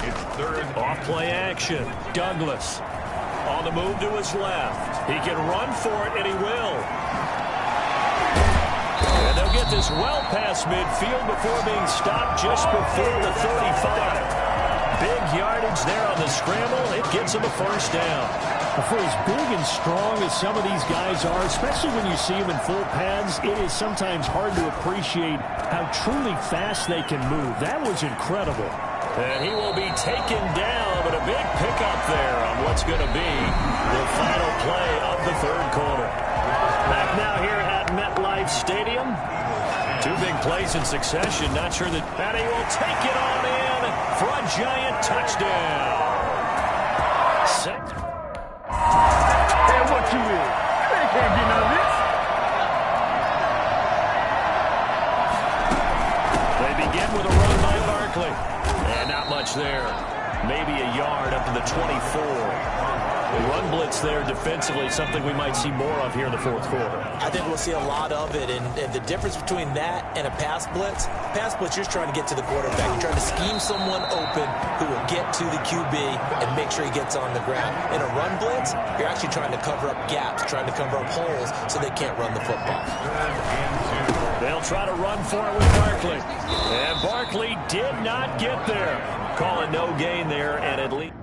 It's third. Off play action. Douglas on the move to his left. He can run for it, and he will. And they'll get this well past midfield before being stopped just before the 35. Big yardage there on the scramble. It gets him a first down. For as big and strong as some of these guys are, especially when you see them in full pads, it is sometimes hard to appreciate how truly fast they can move. That was incredible. And he will be taken down, but a big pickup there on what's going to be the final play of the third quarter. Back now here at MetLife Stadium. Two big plays in succession. Not sure that he will take it on in for a giant touchdown. Hey, what you is? You ain't came And not much there. Maybe a yard up to the 24. The run blitz there defensively, something we might see more of here in the fourth quarter. I think we'll see a lot of it, and the difference between that and a pass blitz, you're just trying to get to the quarterback. You're trying to scheme someone open who will get to the QB and make sure he gets on the ground. In a run blitz, you're actually trying to cover up gaps, trying to cover up holes so they can't run the football. They'll try to run for it with Barkley. And Barkley did not get there. Calling no gain there, and at least...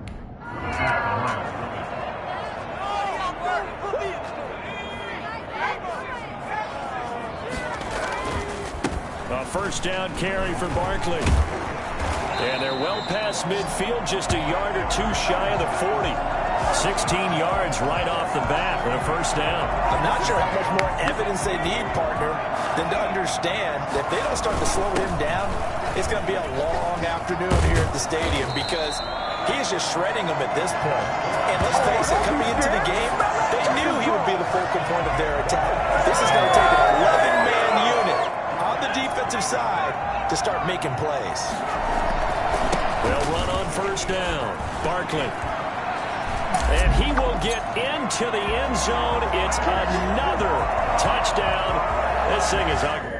A first down carry for Barkley. And they're well past midfield, just a yard or two shy of the 40. 16 yards right off the bat and a first down. I'm not sure how much more evidence they need, partner, than to understand that if they don't start to slow him down, it's going to be a long afternoon here at the stadium because he is just shredding them at this point. And let's face it, coming into the game, they knew he would be the focal point of their attack. This is going to take an 11-man unit on the defensive side to start making plays. They'll run on first down. Barkley. And he will get into the end zone. It's another touchdown. This thing is ugly.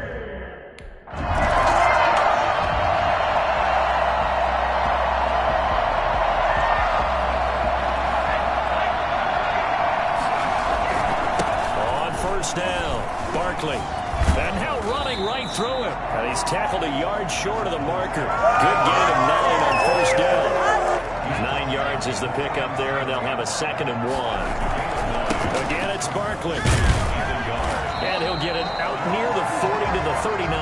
On first down, Barkley. And now running right through him. And he's tackled a yard short of the marker. Good gain of 9 on first down. 9 yards is the pickup there, and they'll have a 2nd and 1. Again, it's Barkley. And he'll get it out near the 40 to the 39.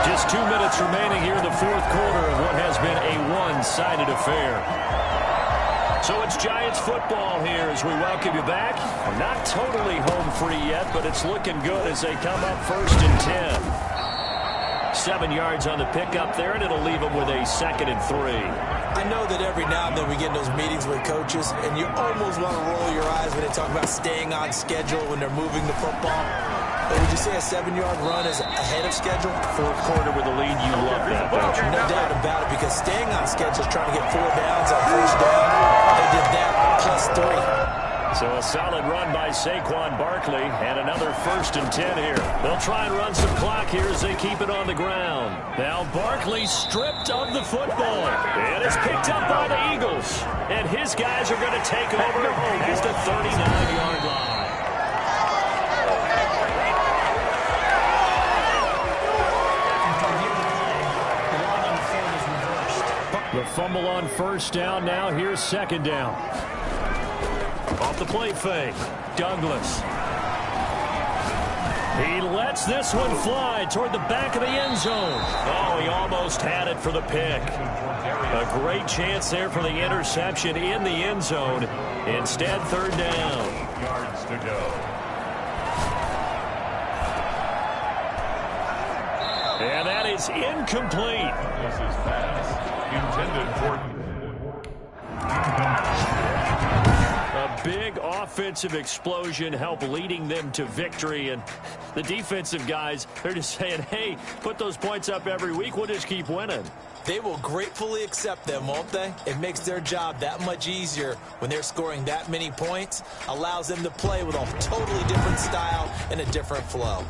Just 2 minutes remaining here in the fourth quarter of what has been a one-sided affair. So it's Giants football here as we welcome you back. Not totally home free yet, but it's looking good as they come up 1st and 10. 7 yards on the pickup there, and it'll leave them with a 2nd and 3. I know that every now and then we get in those meetings with coaches, and you almost want to roll your eyes when they talk about staying on schedule when they're moving the football. But would you say a 7-yard run is ahead of schedule? Fourth quarter with the lead, you love that, don't you? No doubt about it, because staying on schedule is trying to get 4 downs on first down. They did that plus 3. So a solid run by Saquon Barkley, and another 1st and 10 here. They'll try and run some clock here as they keep it on the ground. Now Barkley stripped of the football, and it's picked up by the Eagles. And his guys are going to take over at the 39-yard line. The fumble on first down. Now here's 2nd down. Off the play fake, Douglas. He lets this one fly toward the back of the end zone. Oh, he almost had it for the pick. A great chance there for the interception in the end zone. Instead, 3rd down. Yards to go. And that is incomplete. This is pass intended for... A big offensive explosion helped leading them to victory, and the defensive guys, they're just saying, hey, put those points up every week, we'll just keep winning. They will gratefully accept them, won't they? It makes their job that much easier when they're scoring that many points, allows them to play with a totally different style and a different flow.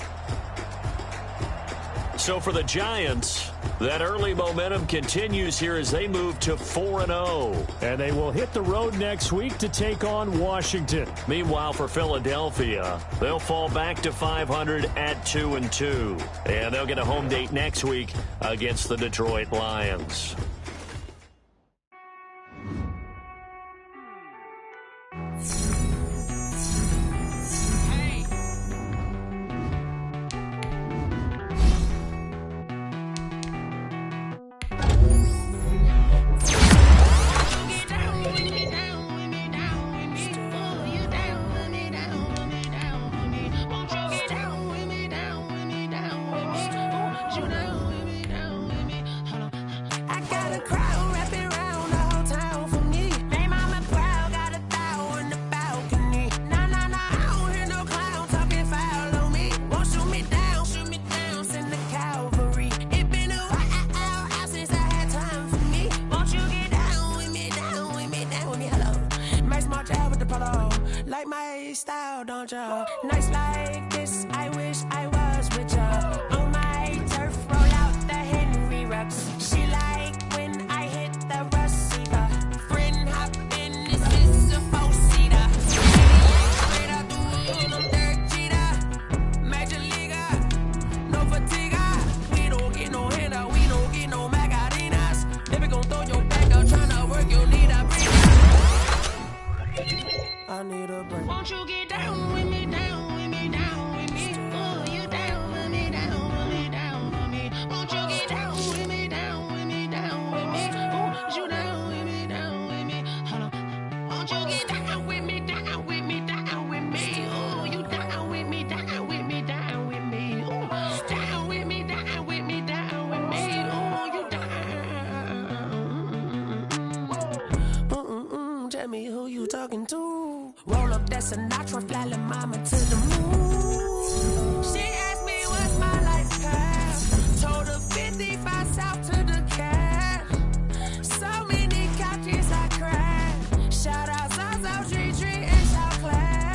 So for the Giants, that early momentum continues here as they move to 4-0. And they will hit the road next week to take on Washington. Meanwhile, for Philadelphia, they'll fall back to 500 at 2-2. And they'll get a home date next week against the Detroit Lions. Boy style, don't ya? Nights like this, I wish I was with ya. On my turf, roll out the Henry Rux. She like when I hit the receiver. Friend hop in, this is a four-seater. Straight out the wood, I'm Derek Jeter. Major leaguer, no fatigue. We don't get no handout, we don't get no Macarinas. Baby gon' throw your back out, tryna work, you'll need a breather. I need a break. Won't you get down with me, down with me, down with me? Oh, you down with me, down with me, down with me. Won't you get down with me, down with me, down with me? Oh, you down with me, down with me? Hold on. Won't you get down with me, down with me, down with me? Oh, you down with me, down with me, down with me? Oh, down with me, down with me, down with me? Oh, you down. Tell me who you talking to. Roll up that Sinatra, fly la mama to the moon. She asked me what's my life path. Told her 55 south to the cash. So many couches I crashed. Shout out Zazo, Tree Tree, and Shout Classic.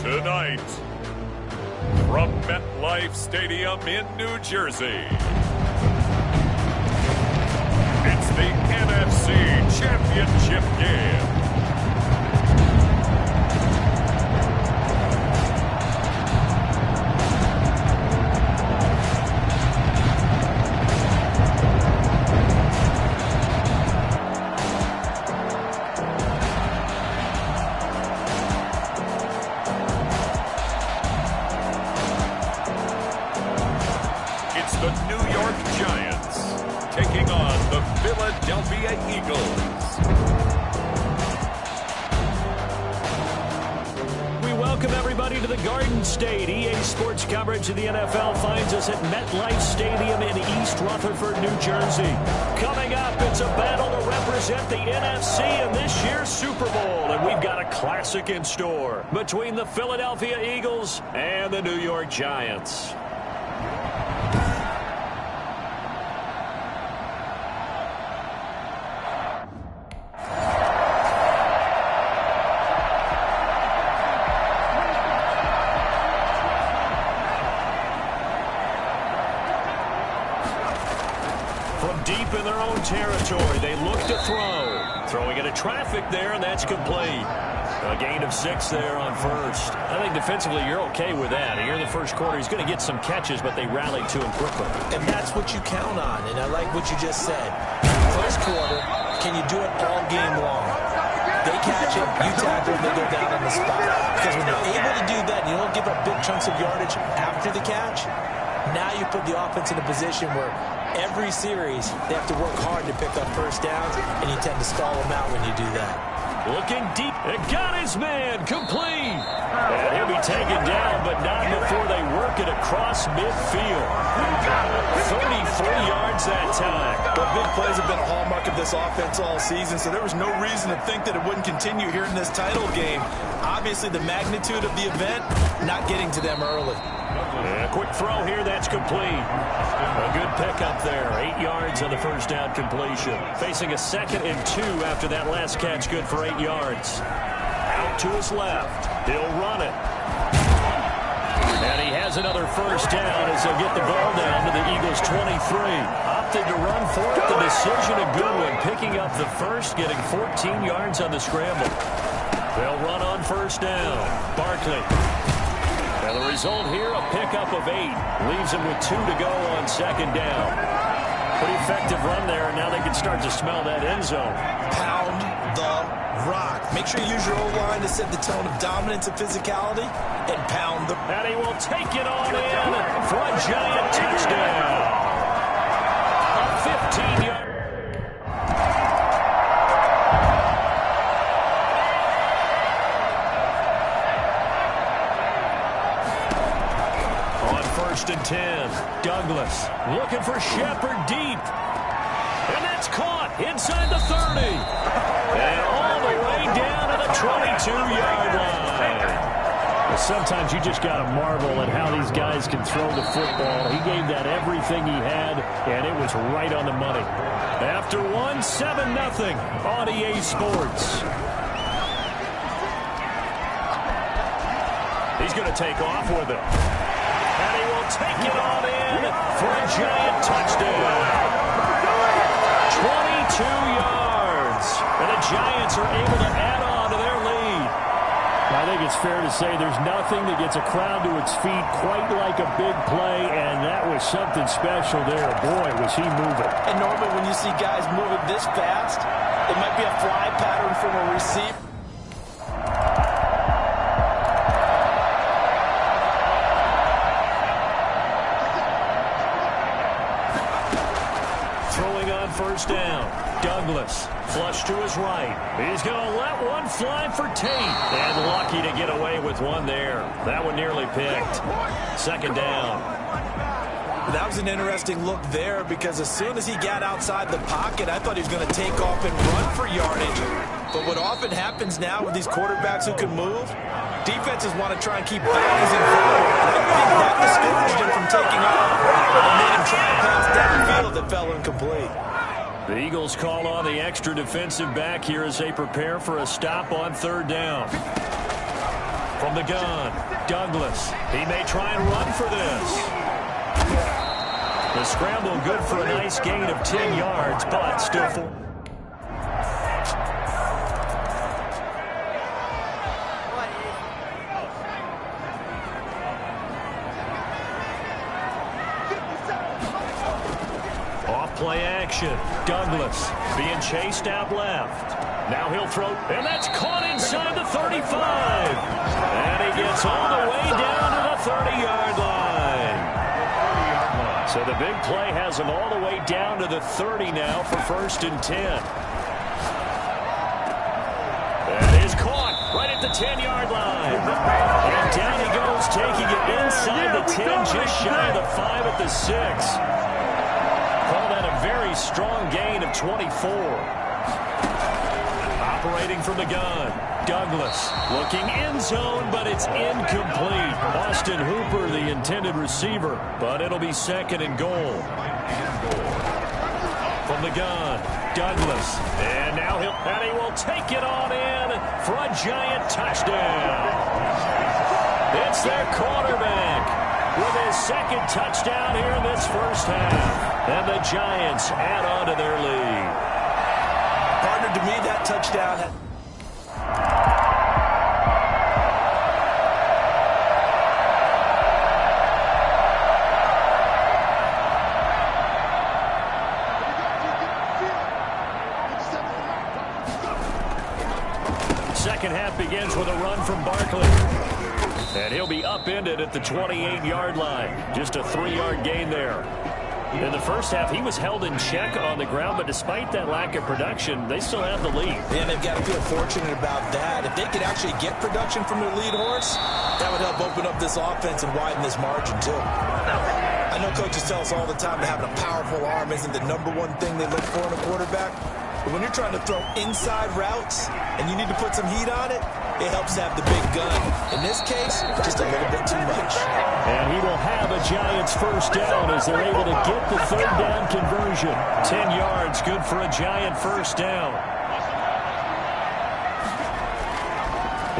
Tonight, from MetLife Stadium in New Jersey, it's the NFC Championship game. Philadelphia Eagles. We welcome everybody to the Garden State. EA Sports coverage of the NFL finds us at MetLife Stadium in East Rutherford, New Jersey. Coming up, it's a battle to represent the NFC in this year's Super Bowl, and we've got a classic in store between the Philadelphia Eagles and the New York Giants. Deep in their own territory, they look to throw. Throwing into traffic there, and that's complete. A gain of 6 there on first. I think defensively you're okay with that. Here in the first quarter, he's going to get some catches, but they rallied to him quickly. And that's what you count on, and I like what you just said. First quarter, can you do it all game long? They catch it, you tackle it, they go down on the spot. Because when you're able to do that, and you don't give up big chunks of yardage after the catch, now you put the offense in a position where every series they have to work hard to pick up first downs, and you tend to stall them out when you do that. Looking deep, and got his man, complete. And he'll be taken down, but not before they work it across midfield. 34 yards that time. But big plays have been a hallmark of this offense all season, so there was no reason to think that it wouldn't continue here in this title game. Obviously, the magnitude of the event not getting to them early. And a quick throw here, that's complete. A good pickup there. 8 yards on the first down completion. Facing a 2nd and 2 after that last catch, good for 8 yards. Out to his left. He'll run it. And he has another first down as they'll get the ball down to the Eagles' 23. Opted to run for it. The decision a good one. Picking up the first, getting 14 yards on the scramble. They'll run on first down. Barkley. And the result here, a pickup of 8. Leaves him with 2 to go on second down. Pretty effective run there, and now they can start to smell that end zone. Pound the rock. Make sure you use your O-line to set the tone of dominance and physicality, and pound the... And he will take it on in for a giant touchdown. A 15-yard... First and 10. Douglas looking for Shepard deep. And that's caught inside the 30. And all the way down to the 22-yard line. Sometimes you just got to marvel at how these guys can throw the football. He gave that everything he had, and it was right on the money. After 7-0 on EA Sports. He's going to take off with it. And he will take it on in for a giant touchdown. 22 yards. And the Giants are able to add on to their lead. I think it's fair to say there's nothing that gets a crowd to its feet quite like a big play, and that was something special there. Boy, was he moving. And normally when you see guys moving this fast, it might be a fly pattern from a receiver. Throwing on first down. Douglas, flush to his right. He's going to let one fly for Tate. And lucky to get away with one there. That one nearly picked. Second down. That was an interesting look there because as soon as he got outside the pocket, I thought he was going to take off and run for yardage. But what often happens now with these quarterbacks who can move, defenses want to try and keep bouncing forward. I think that discouraged him from taking off and made him try and pass downfield that fell incomplete. The Eagles call on the extra defensive back here as they prepare for a stop on third down. From the gun, Douglas. He may try and run for this. The scramble good for a nice gain of 10 yards, but still 4. Play action. Douglas being chased out left. Now he'll throw, and that's caught inside the 35. And he gets all the way down to the 30-yard line. So the big play has him all the way down to the 30 now for 1st and 10. That is caught right at the 10-yard line. And down he goes, taking it inside the 10, just shy of the 5 at the 6. Call that a very strong gain of 24. Operating from the gun. Douglas looking end zone, but it's incomplete. Austin Hooper, the intended receiver, but it'll be 2nd and goal. From the gun, Douglas. And now he will take it on in for a giant touchdown. It's their quarterback with his 2nd touchdown here in this first half. And the Giants add on to their lead. Partner, to me, that touchdown. Second half begins with a run from Barkley. And he'll be upended at the 28-yard line. Just a 3-yard gain there. In the first half, he was held in check on the ground, but despite that lack of production, they still have the lead. And they've got to feel fortunate about that. If they could actually get production from their lead horse, that would help open up this offense and widen this margin, too. I know coaches tell us all the time that having a powerful arm isn't the #1 thing they look for in a quarterback. But when you're trying to throw inside routes and you need to put some heat on it, it helps to have the big gun. In this case, just a little bit too much. And he will have a Giants first down as they're able to get the 3rd down conversion. 10 yards, good for a Giant first down.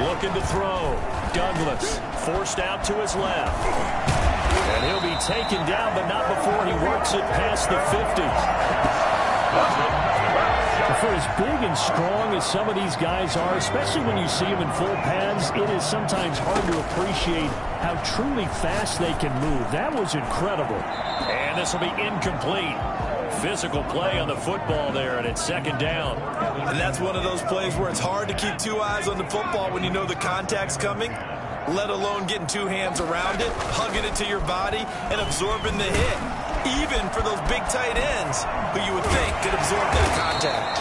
Looking to throw. Douglas forced out to his left. And he'll be taken down, but not before he works it past the 50. For as big and strong as some of these guys are, especially when you see them in full pads, it is sometimes hard to appreciate how truly fast they can move. That was incredible. And this will be incomplete. Physical play on the football there, and it's 2nd down. And that's one of those plays where it's hard to keep 2 eyes on the football when you know the contact's coming, let alone getting 2 hands around it, hugging it to your body, and absorbing the hit. Even for those big tight ends who you would think could absorb that contact.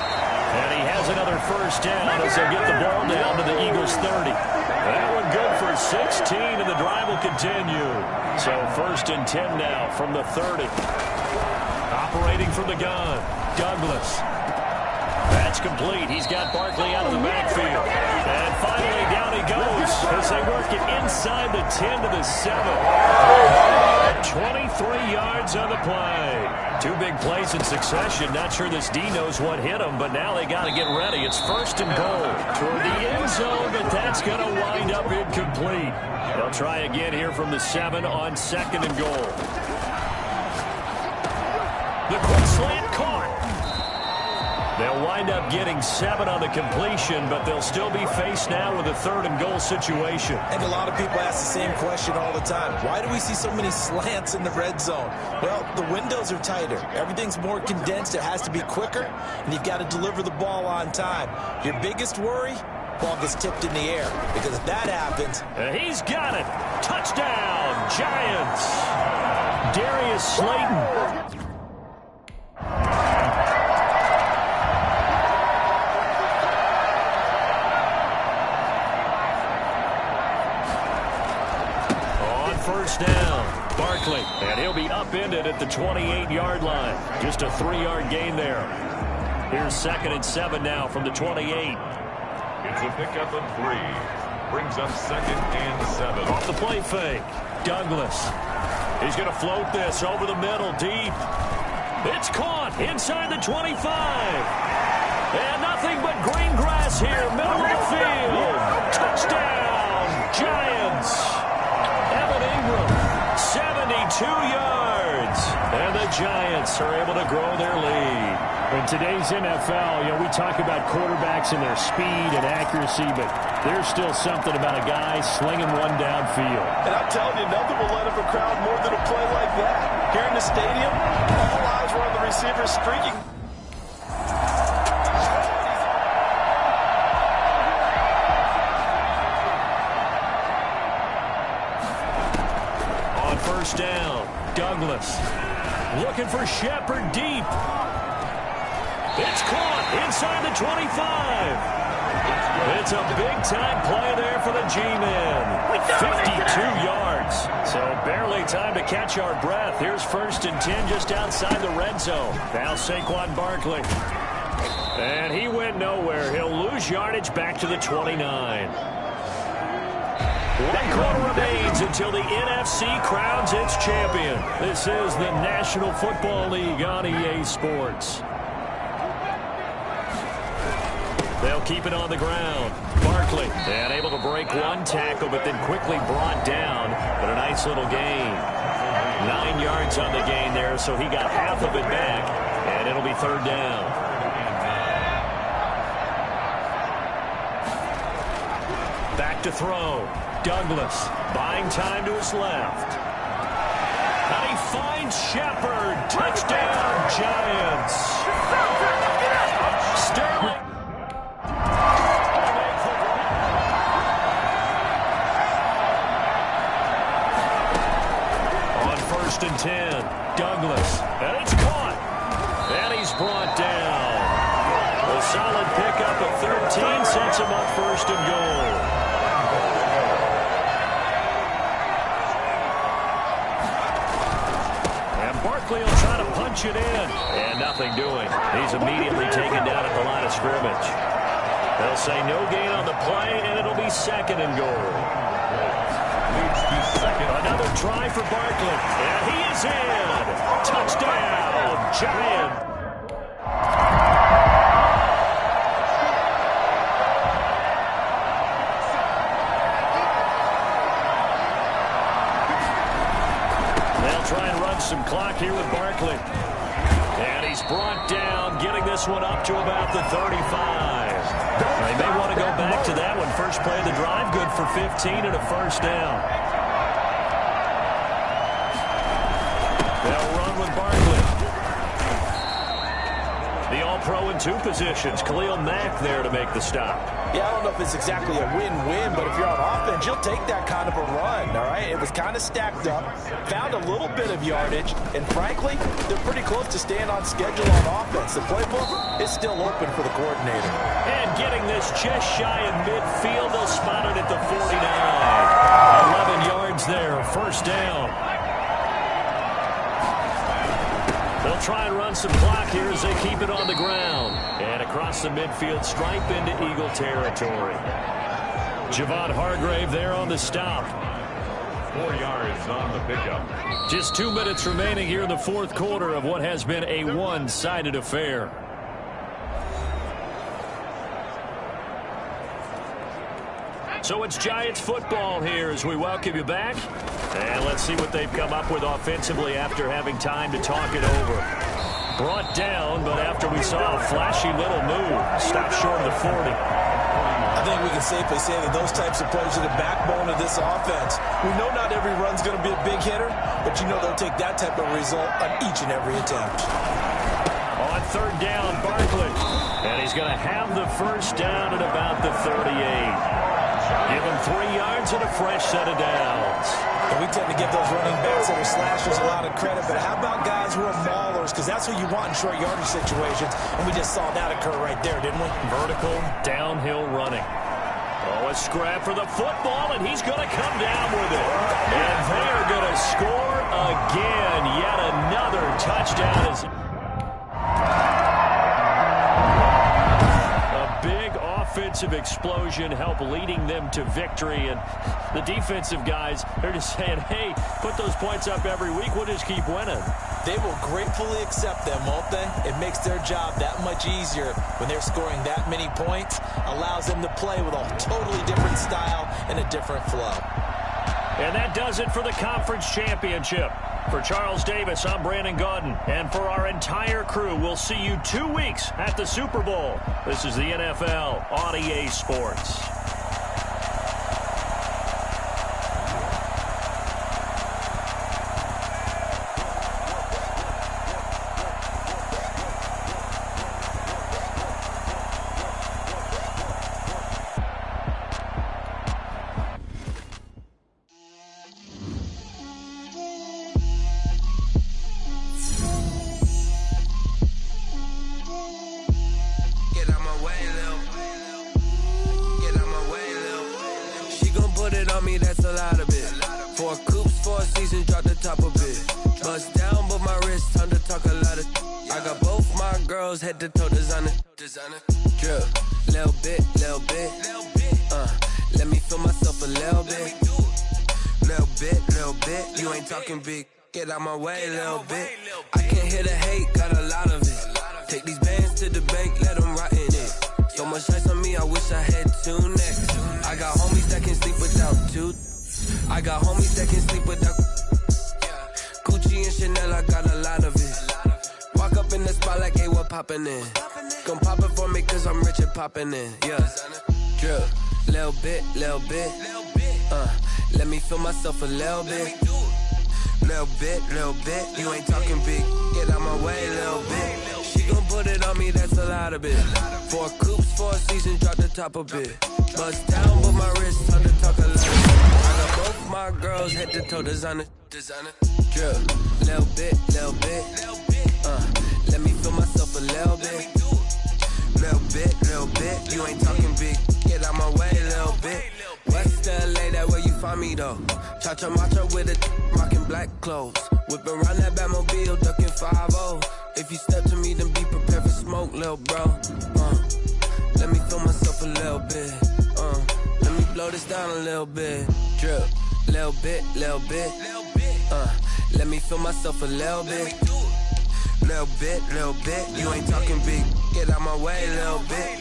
And he has another first down as they'll get the ball down to the Eagles' 30. That one good for 16, and the drive will continue. So 1st and 10 now from the 30. Operating from the gun, Douglas. That's complete. He's got Barkley out of the backfield. And finally, down he goes as they work it inside the 10 to the 7. 23 yards on the play. 2 big plays in succession. Not sure this D knows what hit him, but now they got to get ready. It's 1st and goal toward the end zone, but that's going to wind up incomplete. They'll try again here from the 7 on 2nd and goal. The quick slant caught. They'll wind up getting 7 on the completion, but they'll still be faced now with a 3rd and goal situation. And a lot of people ask the same question all the time. Why do we see so many slants in the red zone? Well, the windows are tighter. Everything's more condensed. It has to be quicker, and you've got to deliver the ball on time. Your biggest worry? Ball gets tipped in the air, because if that happens... He's got it. Touchdown, Giants. Darius Slayton. First down, Barkley, and he'll be upended at the 28-yard line. Just a 3-yard gain there. Here's 2nd and 7 now from the 28. It's a pickup of 3. Brings up 2nd and 7. Off the play fake, Douglas. He's going to float this over the middle, deep. It's caught inside the 25. And nothing but green grass here, middle of the field. Touchdown, Giants. Evan Ingram, 72 yards. And the Giants are able to grow their lead. In today's NFL, we talk about quarterbacks and their speed and accuracy, but there's still something about a guy slinging one downfield. And I'm telling you, nothing will let up a crowd more than a play like that. Here in the stadium, all eyes were on the receiver streaking. First down, Douglas looking for Shepard deep. It's caught inside the 25. It's a big-time play there for the G-men. 52 yards. So barely time to catch our breath. Here's 1st and 10 just outside the red zone. Now Saquon Barkley. And he went nowhere. He'll lose yardage back to the 29. 1 quarter remains until the NFC crowns its champion. This is the National Football League on EA Sports. They'll keep it on the ground. Barkley, and able to break 1 tackle, but then quickly brought down. But a nice little gain. 9 yards on the gain there, so he got half of it back, and it'll be 3rd down. Back to throw. Douglas buying time to his left. And he finds Shepard. Touchdown, Giants. Sterling. On 1st and 10, Douglas. And it's caught. And he's brought down. A solid pickup of 13 sets him up 1st and goal. Barkley will try to punch it in. And nothing doing. He's immediately taken down at the line of scrimmage. They'll say no gain on the play, and it'll be 2nd and goal. Another try for Barkley. And he is in. Touchdown, Giants. Some clock here with Barkley. And he's brought down, getting this one up to about the 35. They may want to go back to that one. First play of the drive, good for 15 and a 1st down. They'll run with Barkley. The All-Pro in 2 positions. Khalil Mack there to make the stop. Yeah, I don't know if it's exactly a win-win, but if you're on offense, you'll take that kind of a run, all right? It was kind of stacked up, found a little bit of yardage, and frankly, they're pretty close to staying on schedule on offense. The playbook is still open for the coordinator. And getting this just shy of midfield, they'll spot it at the 49. 11 yards there, 1st down. They'll try and run some clock here as they keep it on the ground. And across the midfield stripe into Eagle territory. Javon Hargrave there on the stop. 4 yards on the pickup. Just 2 minutes remaining here in the fourth quarter of what has been a one-sided affair. So it's Giants football here as we welcome you back. And let's see what they've come up with offensively after having time to talk it over. Brought down, but after we saw a flashy little move, stopped short of the 40. I think we can safely say that those types of plays are the backbone of this offense. We know not every run's going to be a big hitter, but you know they'll take that type of result on each and every attempt. On third down, Barkley. And he's going to have the first down at about the 38. Give him 3 yards and a fresh set of downs. And we tend to give those running backs that are slashers a lot of credit, but how about guys who are maulers? Because that's what you want in short yardage situations, and we just saw that occur right there, didn't we? Vertical, downhill running. Oh, a scrap for the football, and he's going to come down with it. And they're going to score again. Yet another touchdown. Big offensive explosion help leading them to victory, and the defensive guys, they're just saying, hey, put those points up every week, we'll just keep winning. They will gratefully accept them, won't they? It makes their job that much easier when they're scoring that many points, allows them to play with a totally different style and a different flow. And that does it for the conference championship. For Charles Davis, I'm Brandon Gaudin. And for our entire crew, we'll see you 2 weeks at the Super Bowl. This is the NFL on EA Sports. Head to toe designer, drip, little bit, let me feel myself a little bit, you ain't talking big, get out my way a little bit, I can't hear the hate, got a lot of it, take these bands to the bank, let them rot in it, so much ice on me, I wish I had 2 necks, I got homies that can sleep without 2, I got homies that can sleep without, Gucci and Chanel, I got a lot of it. Walk up in the spot like, hey, what poppin' in? Gon' pop it for me cause I'm rich and poppin' in, yeah. Drip, little bit, let me feel myself a little bit. Little bit, you ain't talking big, get out my way a little bit. She gon' put it on me, that's a lot of it. 4 coops, 4 seasons, drop the top a bit. Bust down, but my wrist, time to talk a lot. I got both my girls, head to toe designer. Drip, little bit, let me feel myself a little bit. Little bit, you ain't talking big, get out my way a little bit. West LA, that where you find me though. Cha-cha matcha with a rockin' black clothes. Whippin' around that Batmobile, duckin' 5-0. If you step to me, then be prepared for smoke, lil' bro. Let me feel myself a little bit. Let me blow this down a little bit. Drip, little bit. Let me feel myself a little bit. Little bit, you ain't talking big, get out my way a little bit.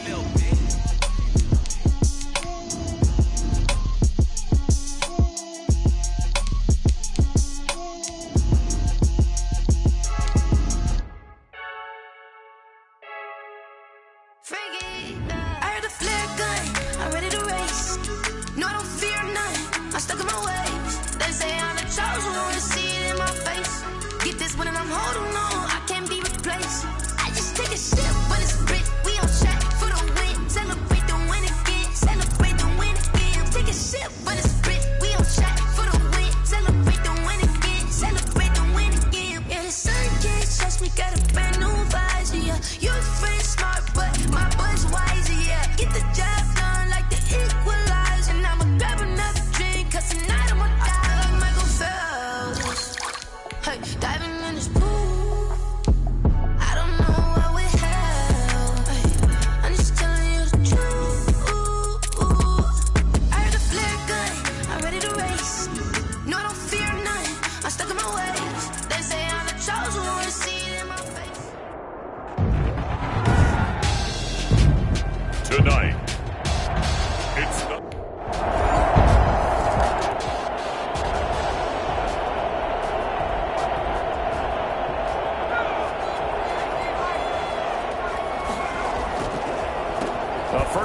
I heard a flare gun, I'm ready to race. No, I don't fear none, I'm stuck in my ways. They say I'm the chosen one, to see it in my face. Get this one and I'm holding on, I can't be replaced. I just take a sip, but it's grit, we on track for the win. Celebrate the win again, celebrate the win again. Take a sip, but it's grit, we on track for the win. Celebrate the win again, celebrate the win again. Yeah, the sun can't touch me, got a brand new visor, yeah. You're friend smart, but my bud's wiser, yeah. Get the job done like the equalizer. And I'ma grab another drink, cause tonight I'ma die like Michael Phelps. Hey, diving in this pool.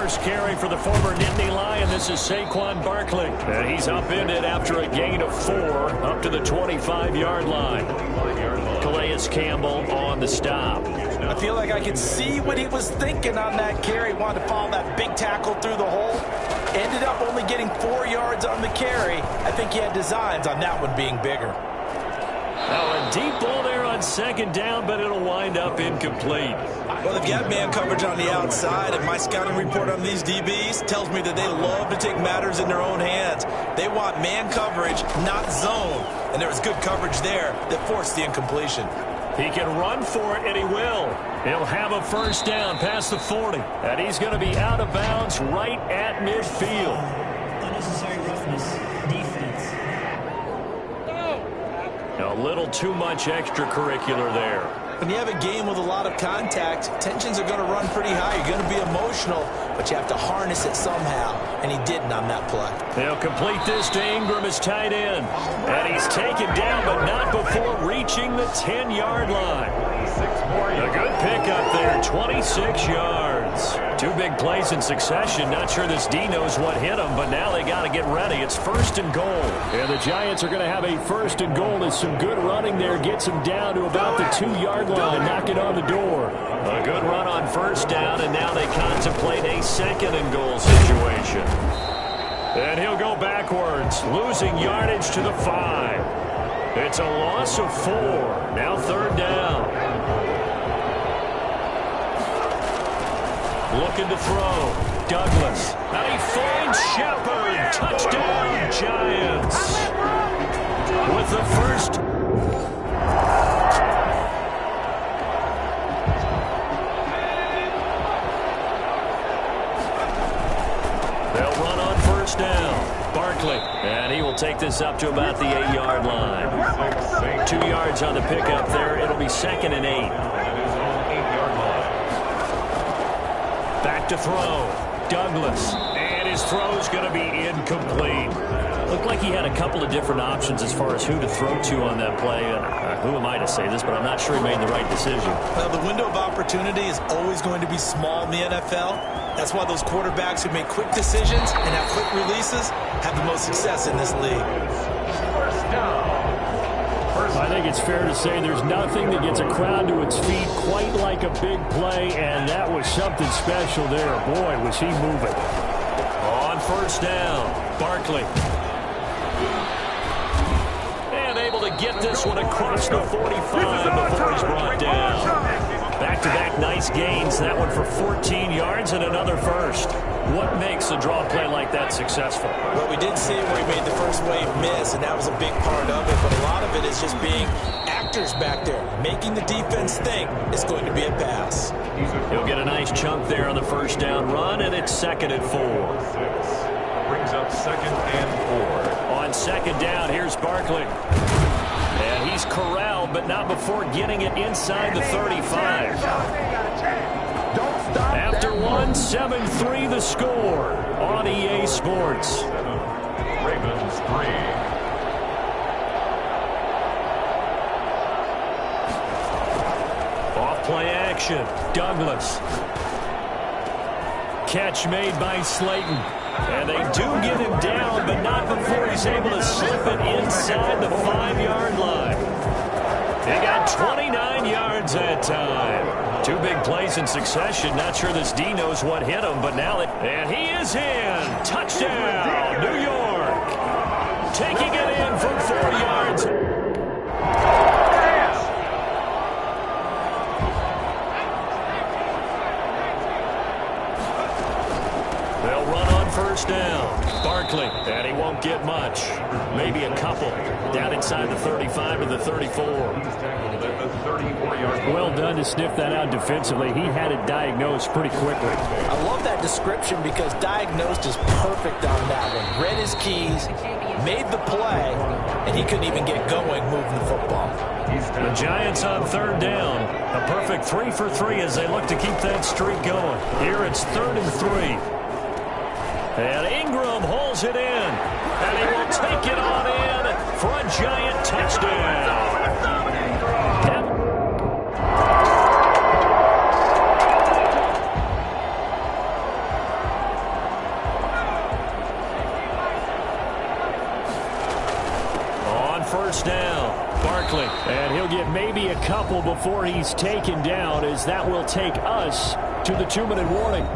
first carry for the former Nittany Lion. This is Saquon Barkley. And he's upended after a gain of 4 up to the 25-yard line. Calais Campbell on the stop. I feel like I could see what he was thinking on that carry. Wanted to follow that big tackle through the hole. Ended up only getting 4 yards on the carry. I think he had designs on that one being bigger. Now a deep ball there on second down, but it'll wind up incomplete. Well, they've got man coverage on the outside, and my scouting report on these DBs tells me that they love to take matters in their own hands. They want man coverage, not zone. And there was good coverage there that forced the incompletion. He can run for it, and he will. He'll have a first down past the 40. And he's going to be out of bounds right at midfield. Unnecessary roughness. Defense. A little too much extracurricular there. When you have a game with a lot of contact, tensions are going to run pretty high. You're going to be emotional, but you have to harness it somehow, and he didn't on that play. They'll complete this to Ingram as tight end. And he's taken down, but not before reaching the 10-yard line. A good pickup there, 26 yards. 2 big plays in succession. Not sure this D knows what hit him, but now they got to get ready. It's 1st and goal. And the Giants are going to have a 1st and goal. There's some good running there. Gets him down to about the 2-yard line. Knocking on the door. A good run on first down, and now they contemplate a 2nd and goal situation. And he'll go backwards, losing yardage to the 5. It's a loss of 4. Now 3rd down. Looking to throw. Douglas. And he finds Shepard. Touchdown, Giants. With the first. They'll run on first down. Barkley. And he will take this up to about the 8-yard line. 2 yards on the pickup there. It'll be 2nd and 8. Back to throw. Douglas. And his throw's going to be incomplete. Looked like he had a couple of different options as far as who to throw to on that play. Who am I to say this, but I'm not sure he made the right decision. Well, the window of opportunity is always going to be small in the NFL. That's why those quarterbacks who make quick decisions and have quick releases have the most success in this league. I think it's fair to say there's nothing that gets a crowd to its feet quite like a big play, and that was something special there. Boy, was he moving. On first down, Barkley. And able to get this one across the 45 before he's brought down. Back-to-back nice gains. That one for 14 yards and another first. What makes a draw play like that successful? Well, we did see where he made the first wave miss, and that was a big part of it. But a lot of it is just being actors back there, making the defense think it's going to be a pass. He'll get a nice chunk there on the first down run, and it's 2nd and 4. Brings up 2nd and 4. On 2nd down, here's Barkley. And he's corralled, but not before getting it inside the 35. After one, 7-3 the score on EA Sports. Ravens 3. Off play action. Douglas. Catch made by Slayton. And they do get him down, but not before he's able to slip it inside the 5-yard line. He got 29 yards that time. 2 big plays in succession. Not sure this D knows what hit him, but now and he is in. Touchdown, New York. Taking it in from 4 yards. They'll run on first down. Barkley, and he won't get much. Maybe a couple. Down inside the 35 to the 34. Well done to sniff that out defensively. He had it diagnosed pretty quickly. I love that description because diagnosed is perfect on that one. Read his keys, made the play, and he couldn't even get going moving the football. The Giants on 3rd down. A perfect 3 for 3 as they look to keep that streak going. Here it's 3rd and 3. And Ingram holds it in. And he will take it on in for a Giant touchdown. he'll get maybe a couple before he's taken down, as that will take us to the 2-minute warning.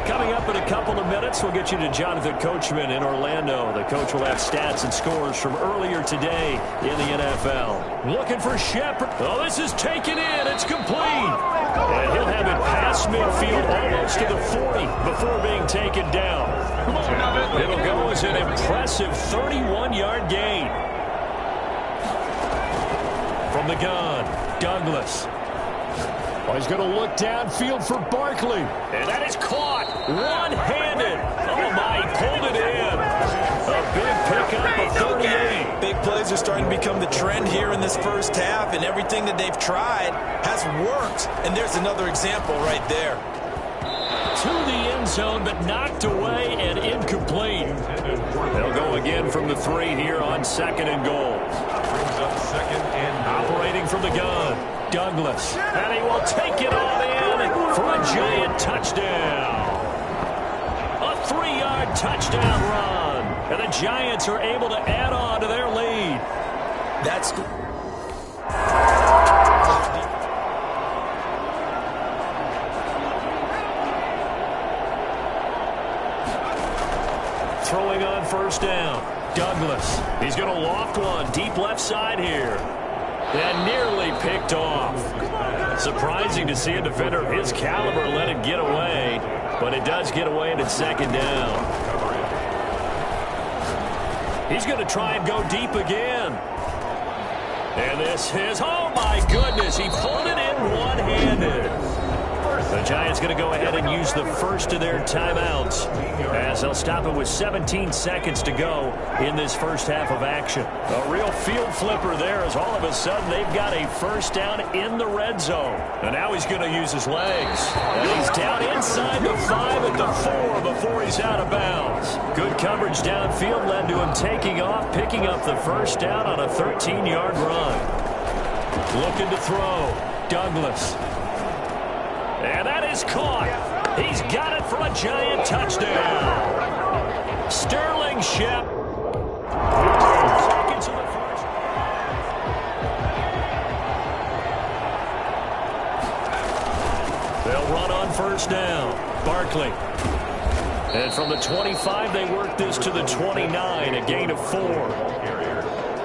Coming up in a couple of minutes, we'll get you to Jonathan Coachman in Orlando. The coach will have stats and scores from earlier today in the NFL. Looking for Shepard. Oh, this is taken in. It's complete. And he'll have it past midfield almost to the 40 before being taken down. It'll go as an impressive 31-yard gain. From the gun, Douglas. Oh, he's going to look downfield for Barkley. And that is caught. One-handed. Oh, my, he pulled it in. A big pickup of 38. Big plays are starting to become the trend here in this first half, and everything that they've tried has worked. And there's another example right there. To the end zone, but knocked away and incomplete. They'll go again from the 3 here on 2nd and goal. Operating from the gun, Douglas. And he will take it all in for a giant touchdown. A 3-yard touchdown run. And the Giants are able to add on to their lead. That's throwing on first down. Douglas. He's going to loft one deep left side here. And nearly picked off. Surprising to see a defender of his caliber let it get away. But it does get away and it's 2nd down. He's going to try and go deep again. And this is, oh my goodness, he pulled it in one-handed. The Giants going to go ahead and use the first of their timeouts as they'll stop it with 17 seconds to go in this first half of action. A real field flipper there as all of a sudden they've got a first down in the red zone. And now he's going to use his legs. And he's down inside the 5 at the 4 before he's out of bounds. Good coverage downfield led to him taking off, picking up the first down on a 13-yard run. Looking to throw. Douglas. And that is caught. He's got it for a giant touchdown. Sterling Shep. 2 seconds in the first. They'll run on first down. Barkley. And from the 25, they work this to the 29, a gain of 4.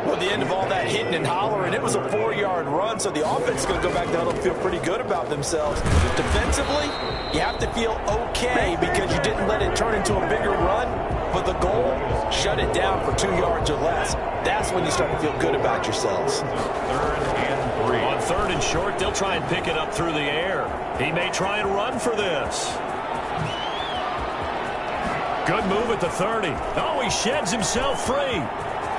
Well, the end of all that hitting and hollering, it was a 4-yard run, so the offense is going to go back down and feel pretty good about themselves. Defensively, you have to feel okay because you didn't let it turn into a bigger run, but the goal, shut it down for 2 yards or less. That's when you start to feel good about yourselves. 3rd and 3. On 3rd and short, they'll try and pick it up through the air. He may try and run for this. Good move at the 30. Oh, he sheds himself free.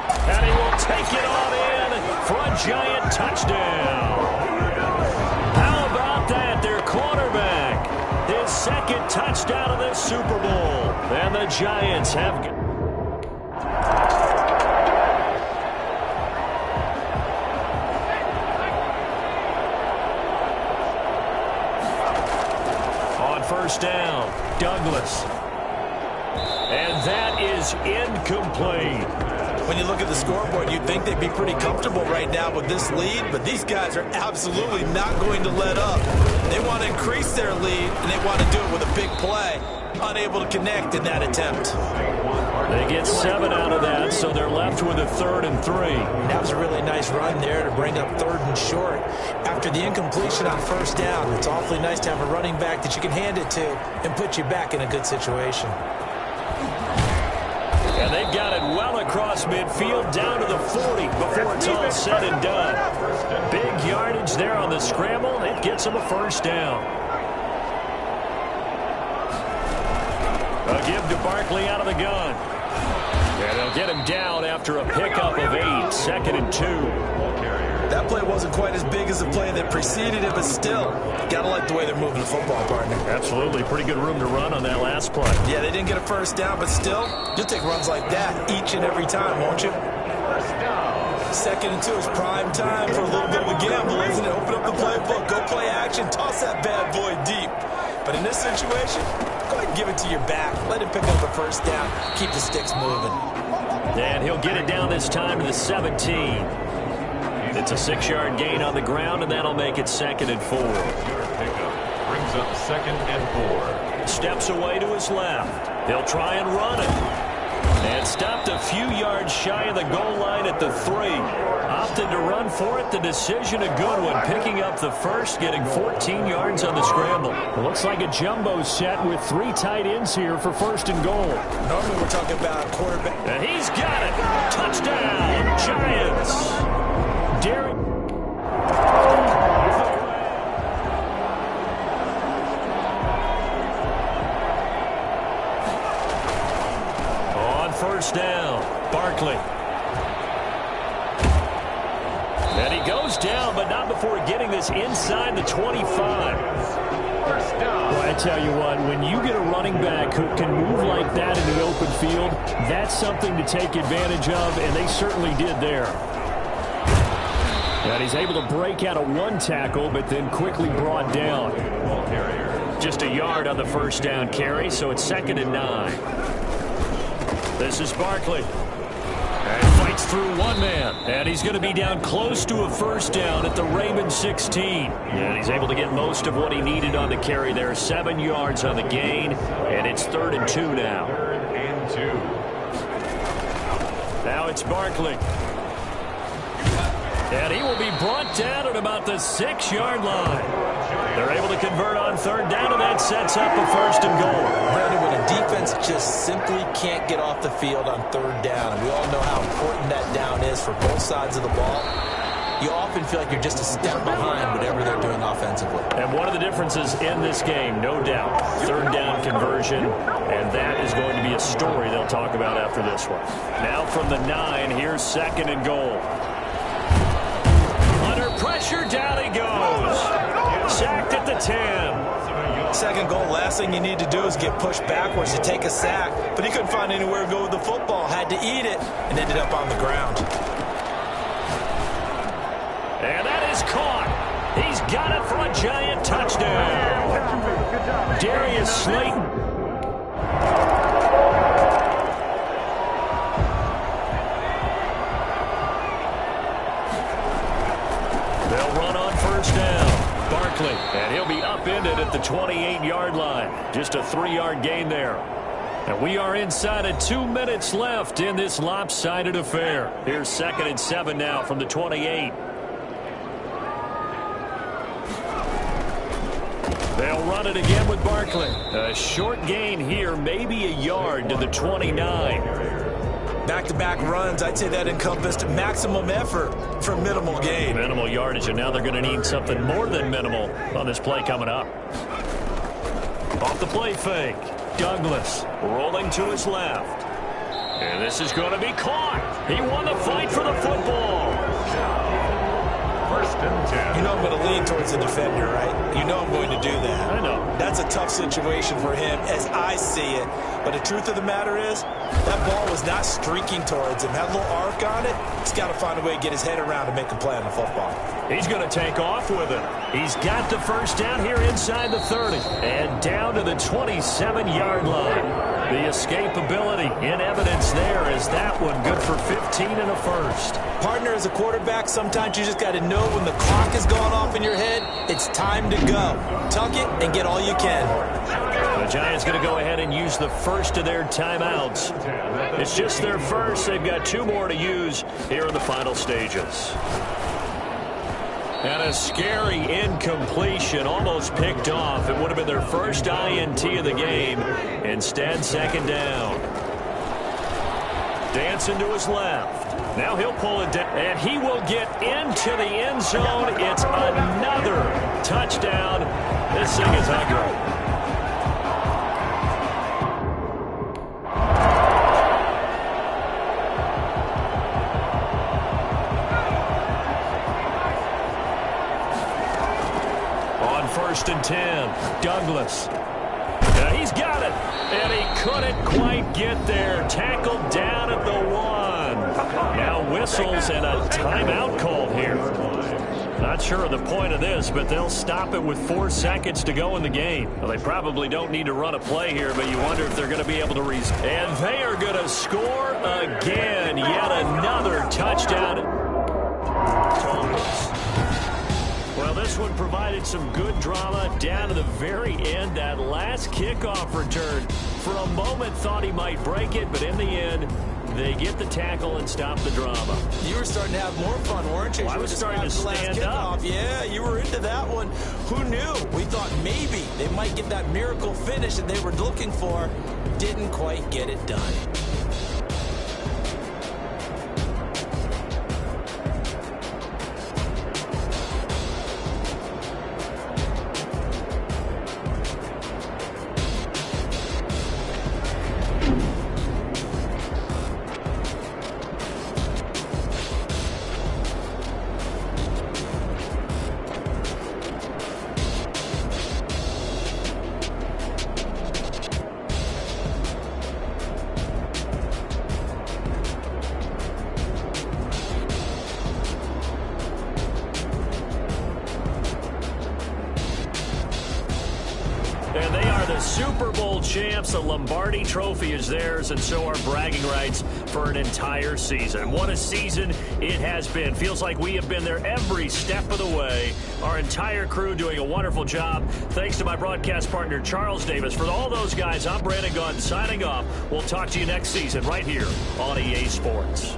And he will take it all in for a giant touchdown. How about that? Their quarterback. His 2nd touchdown of this Super Bowl. And the Giants have... On first down, Douglas. And that is incomplete. When you look at the scoreboard, you'd think they'd be pretty comfortable right now with this lead, but these guys are absolutely not going to let up. They want to increase their lead, and they want to do it with a big play. Unable to connect in that attempt. They get 7 out of that, so they're left with a 3rd and 3. That was a really nice run there to bring up 3rd and short. After the incompletion on first down, it's awfully nice to have a running back that you can hand it to and put you back in a good situation. And they've got it well across midfield down to the 40 before it's all said and done. Big yardage there on the scramble. It gets them a first down. A give to Barkley out of the gun. And they'll get him down after a pickup of 8. 2nd and 2. That play wasn't quite as big as the play that preceded it, but still, gotta like the way they're moving the football, partner. Absolutely. Pretty good room to run on that last play. Yeah, they didn't get a first down, but still, you'll take runs like that each and every time, won't you? 2nd and 2 is prime time for a little bit of a gamble, isn't it? Open up the playbook, go play action, toss that bad boy deep. But in this situation, go ahead and give it to your back. Let him pick up the first down. Keep the sticks moving. And he'll get it down this time to the 17. It's a 6-yard gain on the ground, and that'll make it 2nd and 4. Brings up 2nd and 4. Steps away to his left. He'll try and run it. And stopped a few yards shy of the goal line at the 3. Opted to run for it. The decision a good one. Picking up the first, getting 14 yards on the scramble. Looks like a jumbo set with 3 tight ends here for 1st and goal. Normally we're talking about quarterback. And he's got it. Touchdown, Giants. Derek. First down, Barkley. And he goes down, but not before getting this inside the 25. First down. Well, I tell you what, when you get a running back who can move like that in the open field, that's something to take advantage of, and they certainly did there. And he's able to break out of 1 tackle, but then quickly brought down. Just a yard on the first down carry, so it's 2nd and 9. This is Barkley. And fights through 1 man. And he's going to be down close to a first down at the Raymond 16. And he's able to get most of what he needed on the carry there. 7 yards on the gain. And it's 3rd and 2 now. 3rd and 2. Now it's Barkley. And he will be brought down at about the 6-yard line. They're able to convert on 3rd down, and that sets up a 1st and goal. Brandon, when a defense just simply can't get off the field on 3rd down, and we all know how important that down is for both sides of the ball, you often feel like you're just a step behind whatever they're doing offensively. And one of the differences in this game, no doubt, 3rd down conversion, and that is going to be a story they'll talk about after this one. Now from the 9, here's 2nd and goal. Under pressure, down he goes. Sacked at the 10. 2nd goal, last thing you need to do is get pushed backwards to take a sack. But he couldn't find anywhere to go with the football. Had to eat it and ended up on the ground. And that is caught. He's got it for a Giant touchdown. Darius Slayton. They'll run on 1st down. Barkley, and he'll be upended at the 28-yard line. Just a 3-yard gain there. And we are inside of 2 minutes left in this lopsided affair. Here's 2nd and 7 now from the 28. They'll run it again with Barkley. A short gain here, maybe a yard to the 29. Back-to-back runs, I'd say that encompassed maximum effort for minimal gain. Minimal yardage, and now they're going to need something more than minimal on this play coming up. Off the play fake. Douglas rolling to his left. And this is going to be caught. He won the fight for the football. 1st and 10. You know I'm going to lean towards the defender, right? You know I'm going to do that. I know. That's a tough situation for him as I see it. But the truth of the matter is, that ball was not streaking towards him. That little arc on it, he's got to find a way to get his head around and make a play on the football. He's going to take off with it. He's got the 1st down here inside the 30. And down to the 27-yard line. The escapability in evidence there as that one good for 15 and a 1st. Partner, as a quarterback, sometimes you just got to know when the clock is going off in your head, it's time to go. Tuck it and get all you can. The Giants going to go ahead and use the first of their timeouts. It's just their first. They've got 2 more to use here in the final stages. And a scary incompletion, almost picked off. It would have been their first INT of the game. Instead, 2nd down. Dancing to his left. Now he'll pull it down, and he will get into the end zone. It's another touchdown. This thing is ugly. On 1st and 10, Douglas. He's got it, and he couldn't quite get there. Tackled down at the 1. Now whistles and a timeout called here. Not sure of the point of this, but they'll stop it with 4 seconds to go in the game. Well, they probably don't need to run a play here, but you wonder if they're going to be able to And they are going to score again. Yet another touchdown. Well, this one provided some good drama down to the very end. That last kickoff return, for a moment, thought he might break it, but in the end, they get the tackle and stop the drama. You were starting to have more fun, weren't you? Well, I was starting to stand up. Yeah, you were into that one. Who knew? We thought maybe they might get that miracle finish that they were looking for. Didn't quite get it done. And they are the Super Bowl champs. The Lombardi Trophy is theirs, and so are bragging rights for an entire season. What a season it has been. Feels like we have been there every step of the way. Our entire crew doing a wonderful job. Thanks to my broadcast partner, Charles Davis. For all those guys, I'm Brandon Gunn signing off. We'll talk to you next season right here on EA Sports.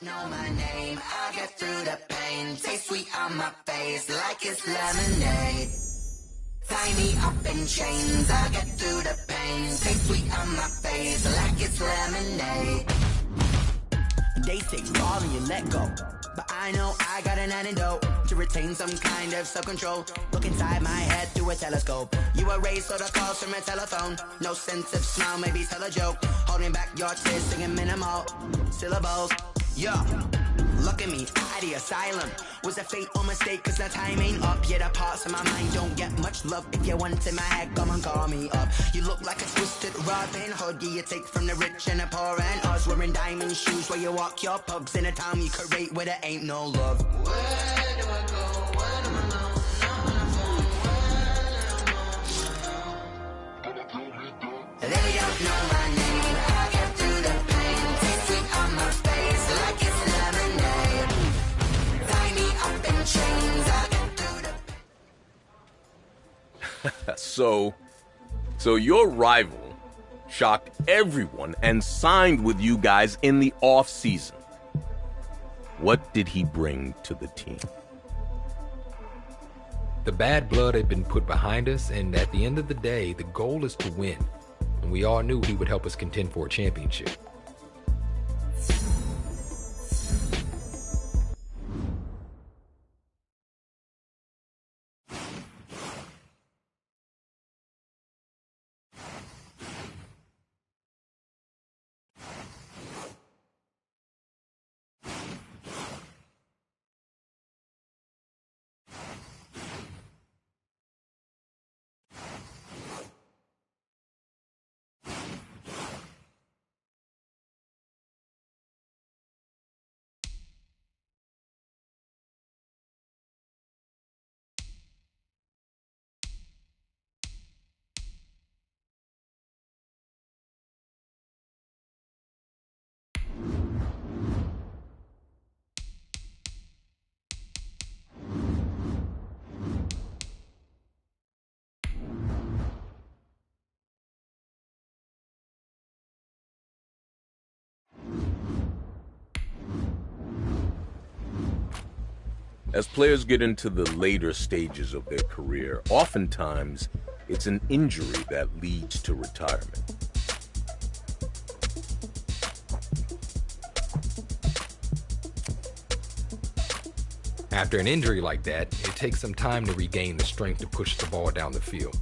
Know my name, I'll get through the pain. Taste sweet on my face like it's lemonade. Tie me up in chains, I'll get through the pain. Taste sweet on my face like it's lemonade. They say fall and you let go, but I know I got an antidote to retain some kind of self-control. Look inside my head through a telescope. You erase all the calls from a telephone. No sense of smile, maybe tell a joke. Holding back your tears, singing minimal syllables. Yo, look at me, at the asylum. Was a fate or mistake, cause the time ain't up. Yeah, the parts of my mind don't get much love. If you want in my head, come and call me up. You look like a twisted Robin Hood. Yeah, you take from the rich and the poor and us. Wearing diamond shoes where you walk your pugs. In a town you create where there ain't no love. Where do I go? Where do I go? They don't know my name. I get through the pain. Taste sweet on my face like it's lemonade. Tie me up in chains. I get through the So your rival shocked everyone and signed with you guys in the offseason. What did he bring to the team? The bad blood had been put behind us, and at the end of the day, the goal is to win. And we all knew he would help us contend for a championship. As players get into the later stages of their career, oftentimes it's an injury that leads to retirement. After an injury like that, it takes some time to regain the strength to push the ball down the field.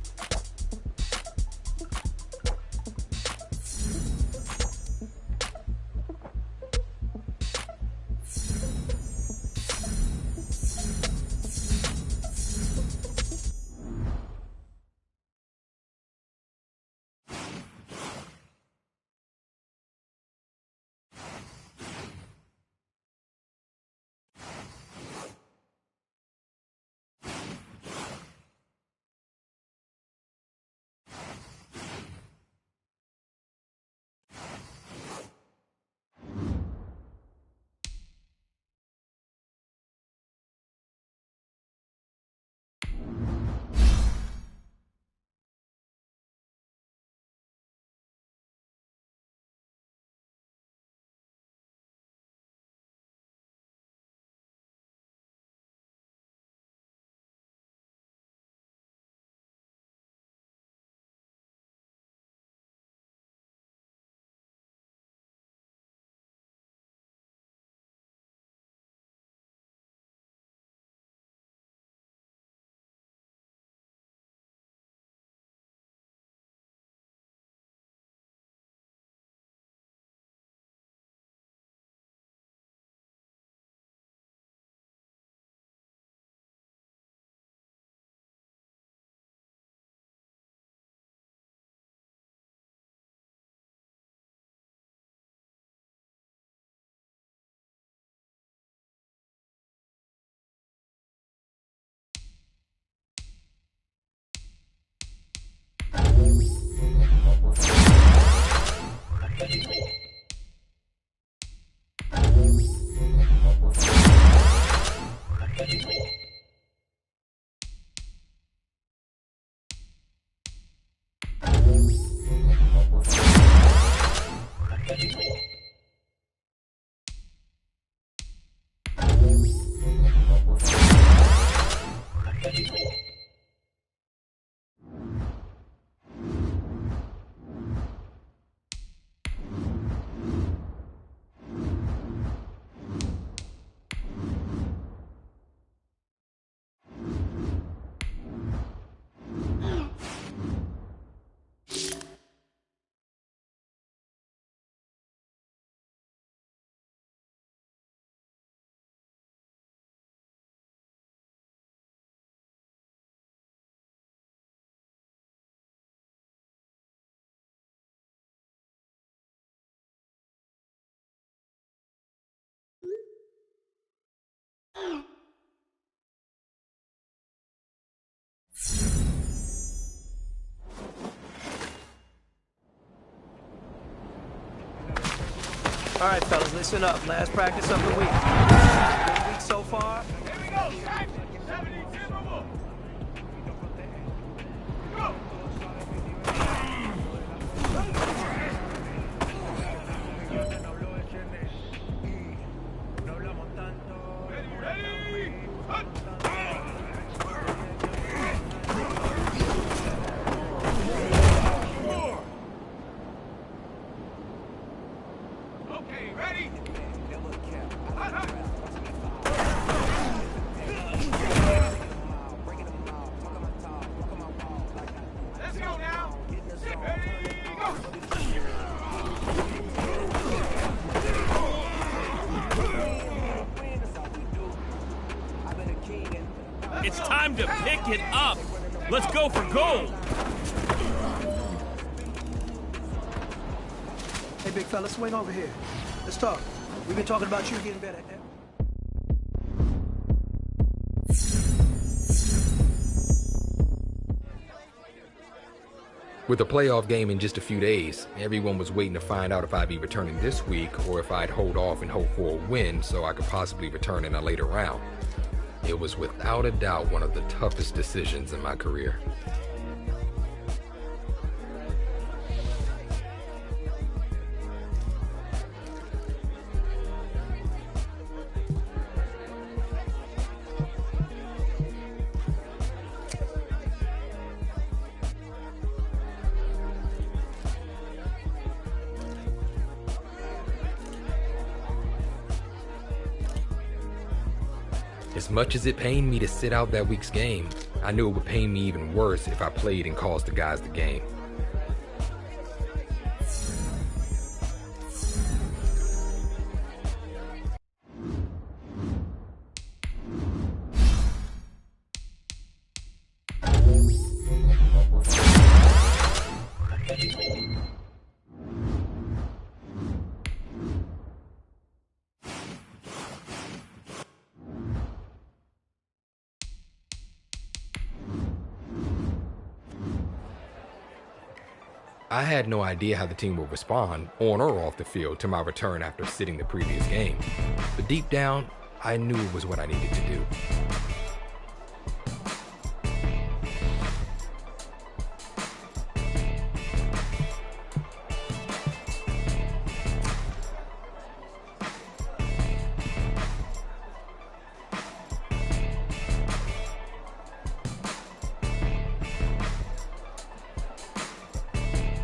All right, fellas, listen up. Last practice of the week. Good week so far. Here we go, Shaq. 72 more. Go. Ready? Okay, ready? Let's go now. Ready, go. It's time to pick it up. Let's go for gold. Hey, big fella, swing over here. Let's talk. We've been talking about you getting better at that. With a playoff game in just a few days, everyone was waiting to find out if I'd be returning this week or if I'd hold off and hope for a win so I could possibly return in a later round. It was without a doubt one of the toughest decisions in my career. As much as it pained me to sit out that week's game, I knew it would pain me even worse if I played and cost the guys the game. I had no idea how the team would respond, on or off the field, to my return after sitting the previous game. But deep down, I knew it was what I needed to do.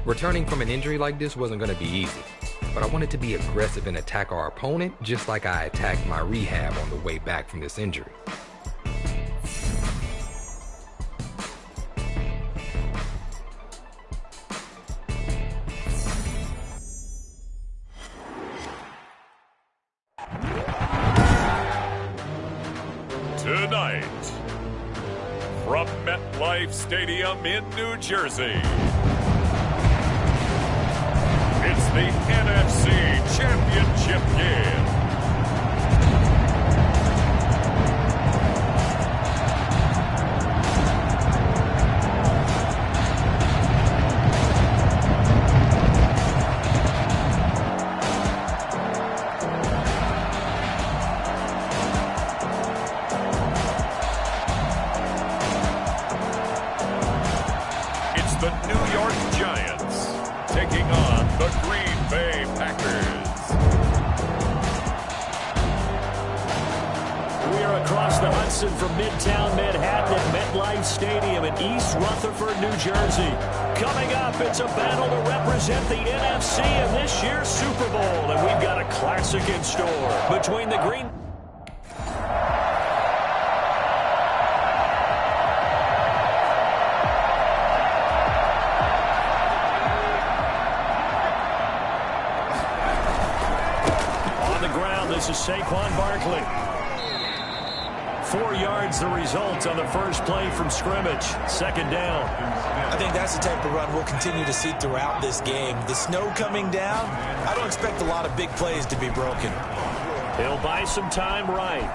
Returning from an injury like this wasn't going to be easy, but I wanted to be aggressive and attack our opponent just like I attacked my rehab on the way back from this injury. Tonight, from MetLife Stadium in New Jersey, it's the NFC Championship game. It's the New York Giants taking on the Green Bay Packers. We are across the Hudson from Midtown Manhattan at MetLife Stadium in East Rutherford, New Jersey. Coming up, it's a battle to represent the NFC in this year's Super Bowl, and we've got a classic in store between the Green... On the ground, this is Saquon Barkley. 4 yards the result on the first play from scrimmage. Second down. I think that's the type of run we'll continue to see throughout this game. The snow coming down, I don't expect a lot of big plays to be broken. He'll buy some time right.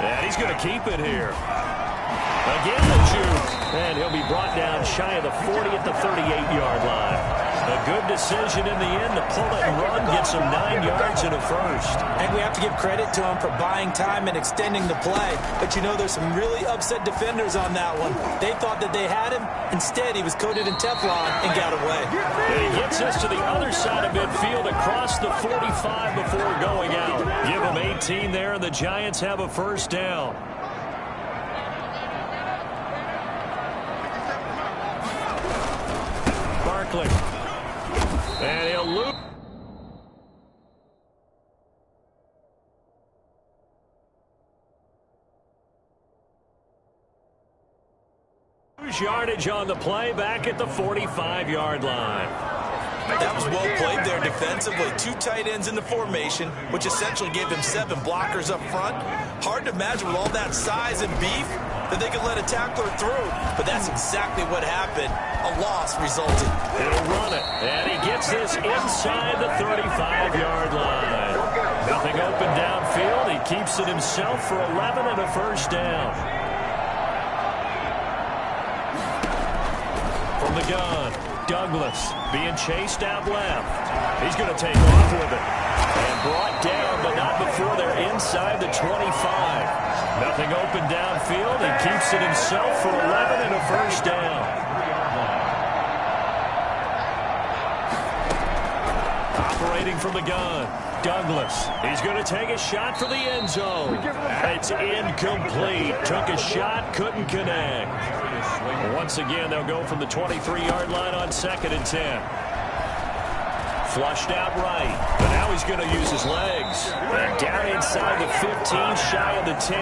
And he's going to keep it here. Again the juke. And he'll be brought down shy of the 40 at the 38-yard line. A good decision in the end to pull it and run, get some 9 yards and a first. And we have to give credit to him for buying time and extending the play. But you know, there's some really upset defenders on that one. They thought that they had him. Instead, he was coated in Teflon and got away. And he gets us to the other side of midfield across the 45 before going out. Give him 18 there, and the Giants have a first down. Barkley. And he'll loop. Yardage on the play back at the 45-yard line. That was well played there defensively. 2 tight ends in the formation, which essentially gave him 7 blockers up front. Hard to imagine with all that size and beef that they could let a tackler through. But that's exactly what happened. A loss resulted. He'll run it. And he gets this inside the 35-yard line. Nothing open downfield. He keeps it himself for 11 and a first down. From the gun, Douglas being chased out left. He's going to take off with it. And brought down, but not before they're inside the 25. Nothing open downfield. He keeps it himself for 11 and a first down. Operating from the gun, Douglas. He's going to take a shot for the end zone. It's incomplete. Took a shot, couldn't connect. Once again, they'll go from the 23-yard line on 2nd and 10. Flushed out right, but now he's going to use his legs. And down inside the 15, shy of the 10.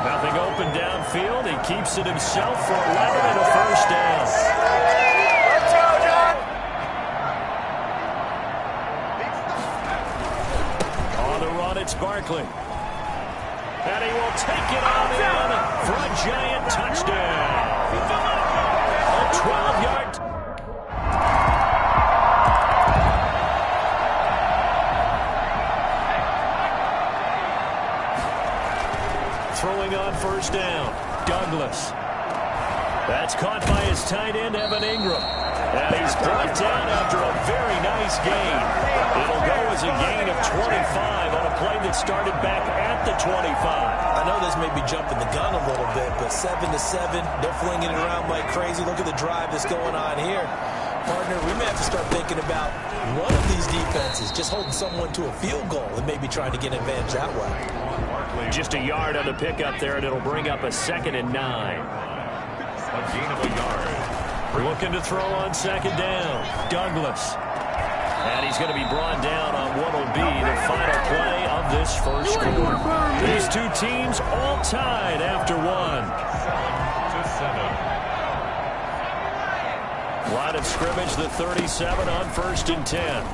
Nothing open downfield. He keeps it himself for 11 and a first down. On the run, it's Barkley. And he will take it on in for a giant touchdown. A 12-yard. Throwing on first down, Douglas. That's caught by his tight end, Evan Ingram. And he's brought down after a very nice gain. It'll go as a gain of 25 on a play that started back at the 25. I know this may be jumping the gun a little bit, but 7-7, they're flinging it around like crazy. Look at the drive that's going on here. Partner, we may have to start thinking about one of these defenses just holding someone to a field goal and maybe trying to get an advantage that way. Just a yard on the pickup there, and it'll bring up a 2nd and 9. A gain of a yard. Looking to throw on 2nd down, Douglas. And he's going to be brought down on what will be the final play of this first quarter. These two teams all tied after one. 7-7. Line of scrimmage, the 37 on 1st and 10.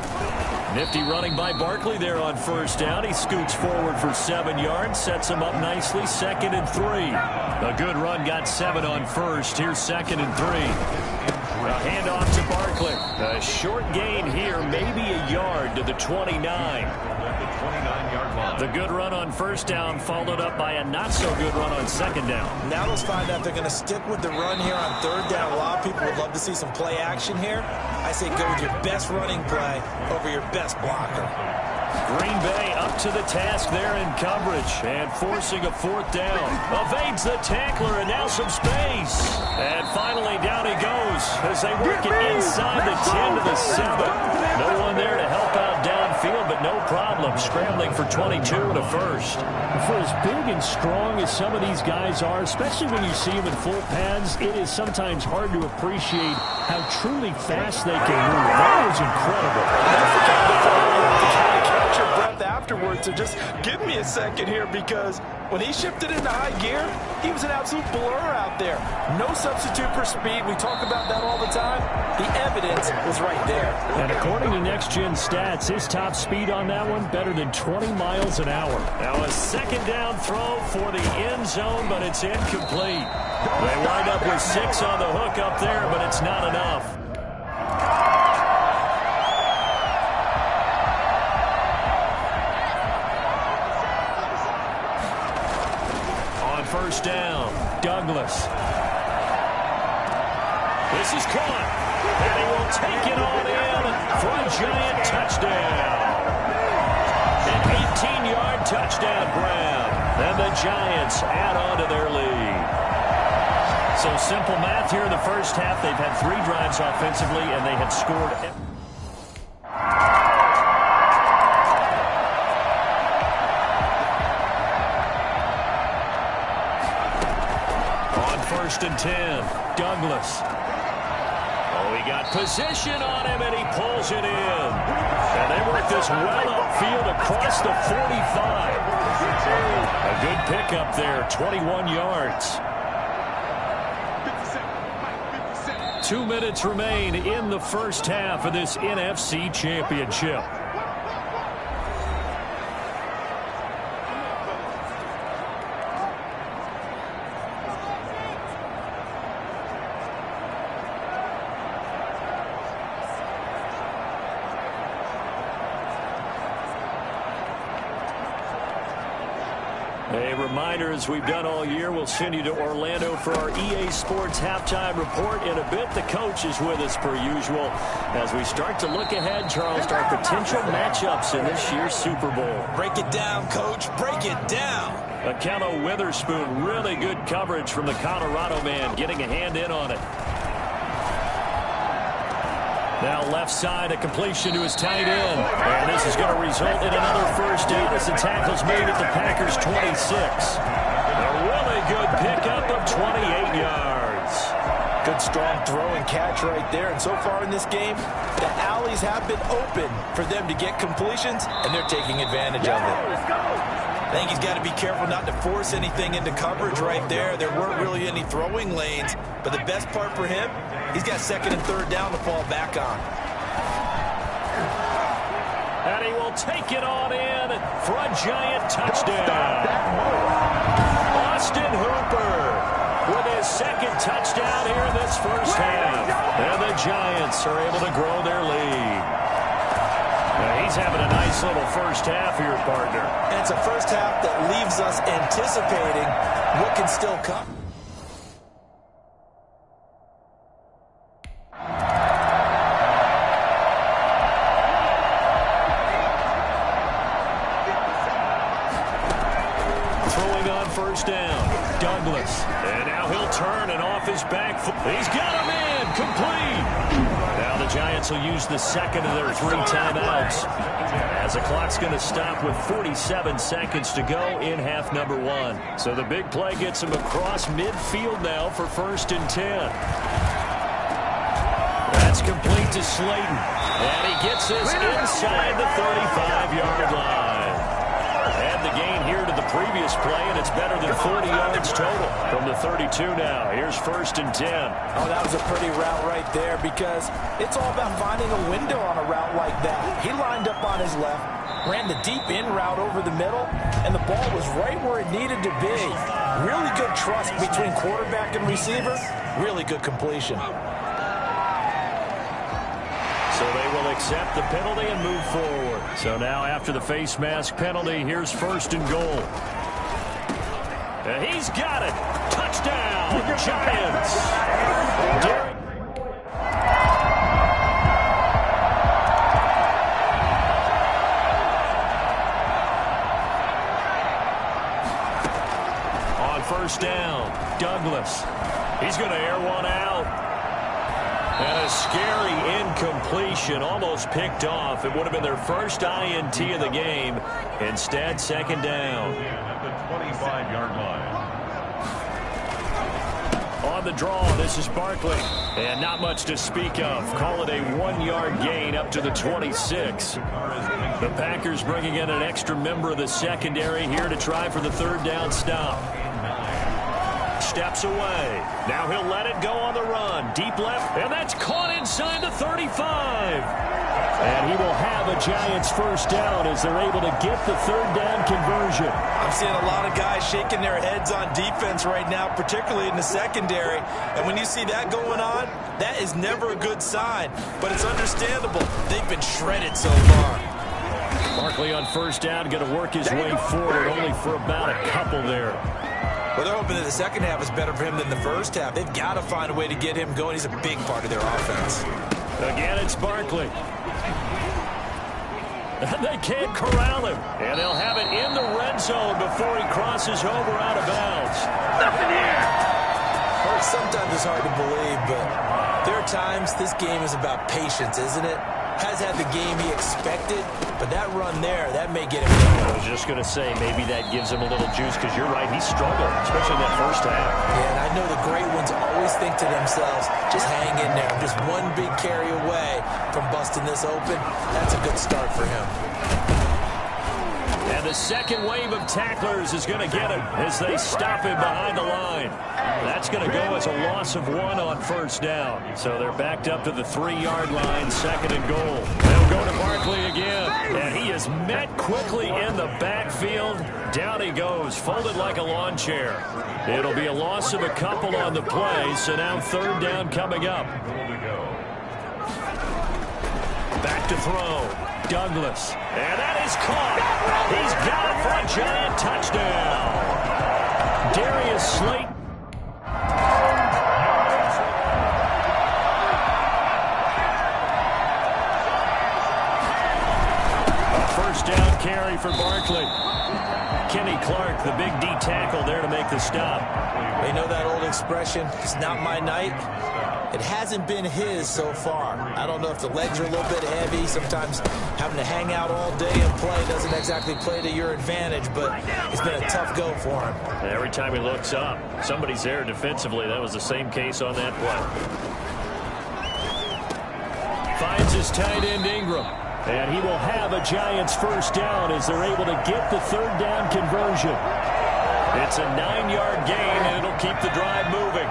Nifty running by Barkley there on first down. He scoots forward for 7 yards, sets him up nicely, 2nd and 3. A good run, got 7 on first. Here's 2nd and 3. A handoff to Barkley. A short gain here, maybe a yard to the 29. The good run on first down followed up by a not-so-good run on 2nd down. Now let's find out if they're going to stick with the run here on 3rd down. A lot of people would love to see some play action here. I say go with your best running play over your best blocker. Green Bay up to the task there in coverage and forcing a fourth down. Evades the tackler and now some space. And finally down he goes as they work it inside the 10 to the 7. No one there to help out downfield, but no problem. Scrambling for 22 and a first. For as big and strong as some of these guys are, especially when you see them in full pads, it is sometimes hard to appreciate how truly fast they can move. That was incredible. Catch your breath afterwards, so just give me a second here, because when he shifted into high gear, he was an absolute blur out there. No substitute for speed. We talk about that all the time. The evidence was right there. And according to Next Gen Stats, his top speed on that one better than 20 miles an hour. Now a second down throw for the end zone, but it's incomplete. They wind up with 6 on the hook up there, but it's not enough. First down, Douglas. This is caught, and he will take it on in for a giant touchdown. An 18-yard touchdown grab, and the Giants add on to their lead. So simple math here in the first half. They've had 3 drives offensively, and they have scored. First and 10, Douglas. Oh, he got position on him, and he pulls it in. And they work this well upfield across the 45. A good pickup there, 21 yards. 2 minutes remain in the first half of this NFC Championship. A reminder, as we've done all year, we'll send you to Orlando for our EA Sports Halftime Report. In a bit, the coach is with us per usual as we start to look ahead, Charles, to our potential matchups in this year's Super Bowl. Break it down, Coach. Break it down. Akello Witherspoon, really good coverage from the Colorado man, getting a hand in on it. Now left side, a completion to his tight end. And this is going to result in another first down as the tackle's made at the Packers' 26. A really good pickup of 28 yards. Good strong throw and catch right there. And so far in this game, the alleys have been open for them to get completions, and they're taking advantage of it. I think he's got to be careful not to force anything into coverage right there. There weren't really any throwing lanes, but the best part for him, he's got second and third down to fall back on. And he will take it on in for a giant touchdown. Austin Hooper with his second touchdown here in this first half. And the Giants are able to grow their lead. He's having a nice little first half here, partner. And it's a first half that leaves us anticipating what can still come. Throwing on first down, Douglas. And now he'll turn and off his back foot. He's got him in, complete. Now the Giants will use the second of their 3 timeouts as the clock's going to stop with 47 seconds to go in half number 1. So the big play gets him across midfield now for first and 10. That's complete to Slayton. And he gets this inside the 35-yard line. Add the gain here to the previous play, and it's better than 40 yards total from the 32 now. Here's first and 10. Oh, that was a pretty route right there, because it's all about finding a window on a route like that. He lined up on his left, ran the deep in route over the middle, and the ball was right where it needed to be. Really good trust between quarterback and receiver. Really good completion. So they will accept the penalty and move forward. So now after the face mask penalty, here's first and goal. And he's got it. Touchdown, Giants. He's going to air one out. And a scary incompletion, almost picked off. It would have been their first INT of the game. Instead, second down. At the 25-yard line. On the draw, this is Barkley. And not much to speak of. Call it a 1-yard gain up to the 26. The Packers bringing in an extra member of the secondary here to try for the third down stop. Steps away. Now he'll let it go on the run. Deep left, and that's caught inside the 35. And he will have a Giants first down as they're able to get the third down conversion. I'm seeing a lot of guys shaking their heads on defense right now, particularly in the secondary. And when you see that going on, that is never a good sign. But it's understandable. They've been shredded so far. Barkley on first down, going to work his way forward, only for about a couple there. Well, they're hoping that the second half is better for him than the first half. They've got to find a way to get him going. He's a big part of their offense. Again, it's Barkley. And they can't corral him. And they'll have it in the red zone before he crosses over out of bounds. Nothing here. Sometimes it's hard to believe, but there are times this game is about patience, isn't it? Has had the game he expected, but that run there, that may get him going. I was just going to say, maybe that gives him a little juice, because you're right, he struggled, especially in that first half. Yeah, and I know the great ones always think to themselves, just hang in there. Just one big carry away from busting this open. That's a good start for him. And the second wave of tacklers is going to get him as they stop him behind the line. That's going to go as a loss of 1 on first down. So they're backed up to the 3-yard line, second and goal. They'll go to Barkley again. And he is met quickly in the backfield. Down he goes, folded like a lawn chair. It'll be a loss of a couple on the play, so now third down coming up. Back to throw. Douglas. And that is caught. He's got it for a Giant touchdown. Darius Slayton. A first down carry for Barkley. Kenny Clark, the big D tackle there to make the stop. They know that old expression, it's not my night. It hasn't been his so far. I don't know if the legs are a little bit heavy. Sometimes having to hang out all day and play doesn't exactly play to your advantage, but it's been a tough go for him. Every time he looks up, somebody's there defensively. That was the same case on that play. Finds his tight end Ingram. And he will have a Giants first down as they're able to get the third down conversion. It's a 9-yard gain, and it'll keep the drive moving.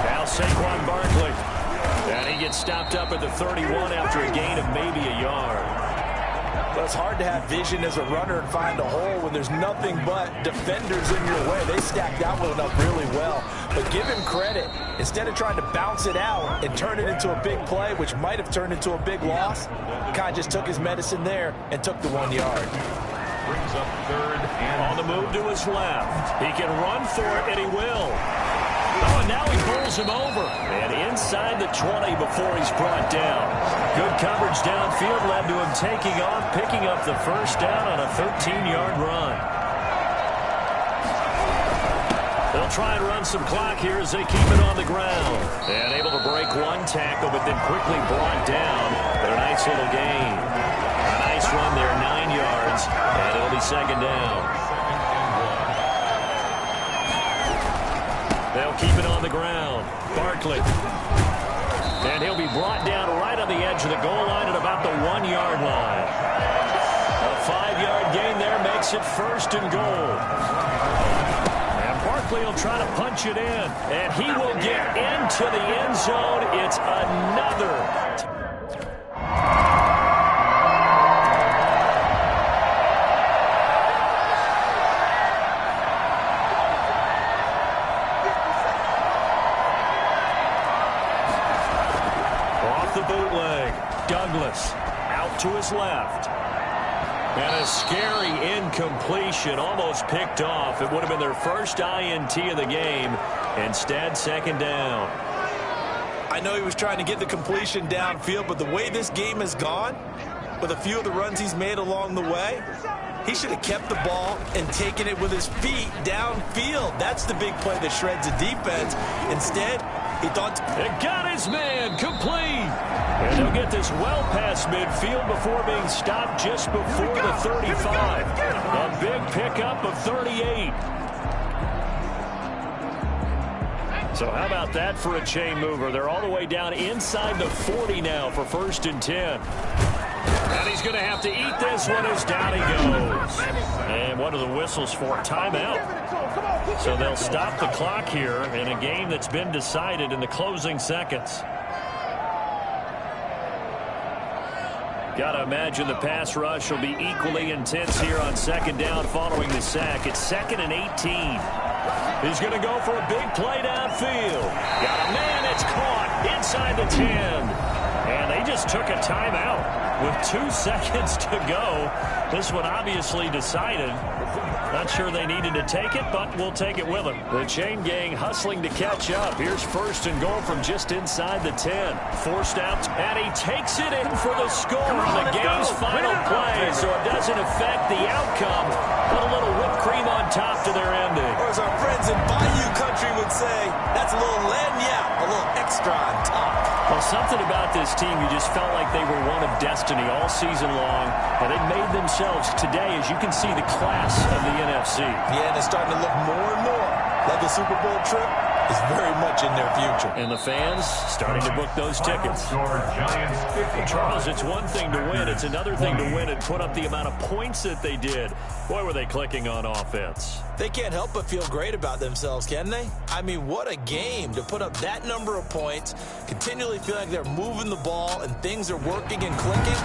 Now Saquon Barkley. And he gets stopped up at the 31 after a gain of maybe a yard. Well, it's hard to have vision as a runner and find a hole when there's nothing but defenders in your way. They stacked that one up really well. But give him credit. Instead of trying to bounce it out and turn it into a big play, which might have turned into a big loss, kind of just took his medicine there and took the 1 yard. Brings up third and on the move to his left. He can run for it, and he will. Oh, and now he pulls him over. And inside the 20 before he's brought down. Good coverage downfield led to him taking off, picking up the first down on a 13-yard run. They'll try and run some clock here as they keep it on the ground. And able to break one tackle, but then quickly brought down. But a nice little gain. A nice run there, 9 yards. And it'll be second down. They'll keep it on the ground. Barkley. And he'll be brought down right on the edge of the goal line at about the 1-yard line. A 5-yard gain there makes it first and goal. And Barkley will try to punch it in. And he will get into the end zone. It's another. Douglas out to his left. And a scary incompletion, almost picked off. It would have been their first INT of the game. Instead, second down. I know he was trying to get the completion downfield, but the way this game has gone, with a few of the runs he's made along the way, He should have kept the ball and taken it with his feet downfield. That's the big play that shreds the defense. Instead, he thought... It got his man complete. And he'll get this well past midfield before being stopped just before the 35. A big pickup of 38. So how about that for a chain mover? They're all the way down inside the 40 now for 1st and 10. And he's going to have to eat this one as down he goes. And what are the whistles for? Timeout. So they'll stop the clock here in a game that's been decided in the closing seconds. Got to imagine the pass rush will be equally intense here on 2nd down following the sack. It's 2nd and 18. He's going to go for a big play downfield. Got a man. It's caught inside the 10. And they just took a timeout with 2 seconds to go. This one obviously decided. Not sure they needed to take it, but we'll take it with them. The chain gang hustling to catch up. Here's 1st and goal from just inside the 10. Forced out, and he takes it in for the score on the game's final play, so it doesn't affect the outcome. Put a little whipped cream on top to their ending. Or as our friends in Bayou Country would say, that's a little lagniappe, a little extra on top. Well, something about this team, you just felt like they were one of destiny all season long, and they made themselves today, as you can see, the class of the NFC. Yeah, and it's starting to look more and more like the Super Bowl trip is very much in their future. And the fans starting to book those tickets. Charles, it's one thing to win. It's another thing to win and put up the amount of points that they did. Boy, were they clicking on offense. They can't help but feel great about themselves, can they? I mean, what a game to put up that number of points, continually feel like they're moving the ball and things are working and clicking.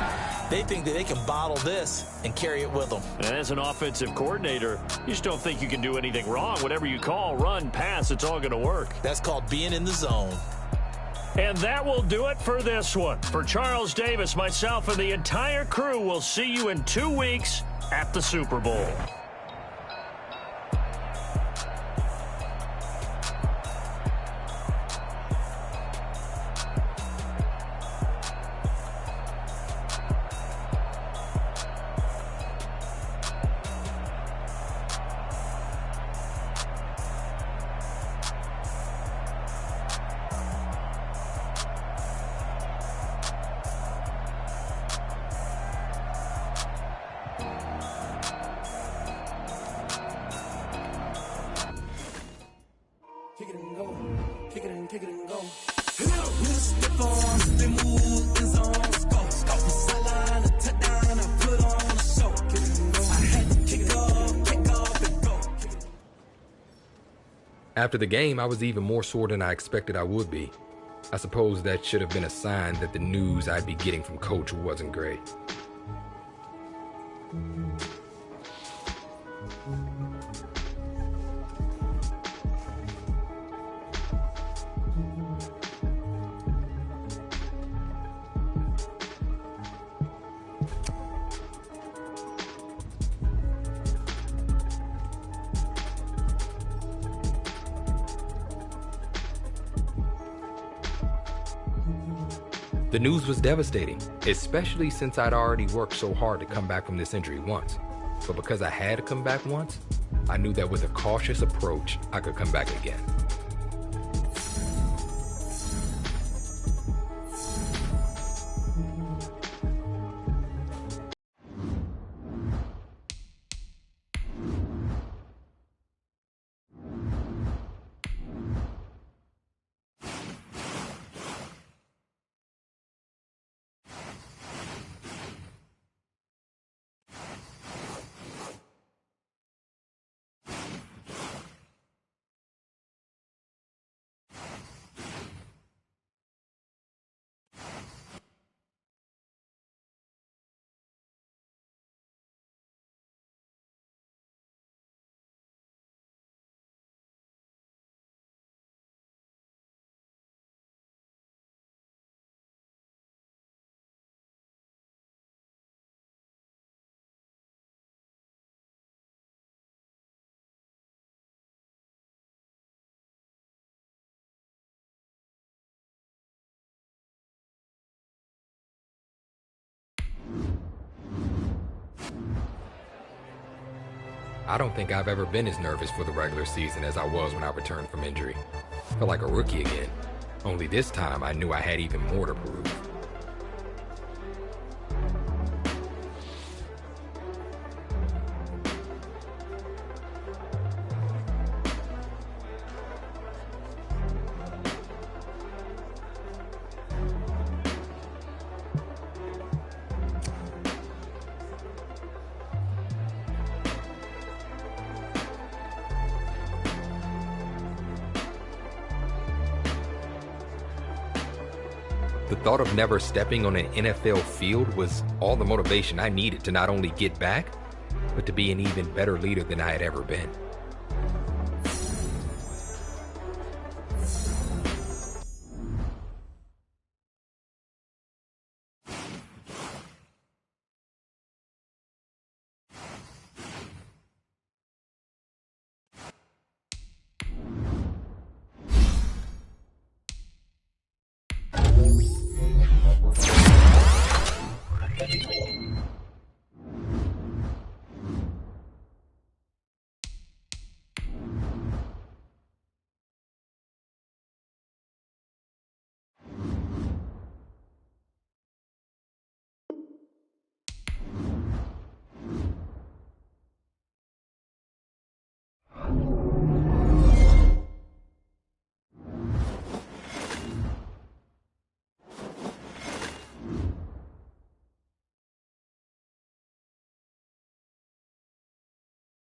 They think that they can bottle this and carry it with them. And as an offensive coordinator, you just don't think you can do anything wrong. Whatever you call, run, pass, it's all going to work. That's called being in the zone. And that will do it for this one. For Charles Davis, myself, and the entire crew, we'll see you in 2 weeks at the Super Bowl. After the game, I was even more sore than I expected I would be. I suppose that should have been a sign that the news I'd be getting from Coach wasn't great. The news was devastating, especially since I'd already worked so hard to come back from this injury once. But because I had to come back once, I knew that with a cautious approach, I could come back again. I don't think I've ever been as nervous for the regular season as I was when I returned from injury. Felt like a rookie again. Only this time I knew I had even more to prove. The thought of never stepping on an NFL field was all the motivation I needed to not only get back, but to be an even better leader than I had ever been.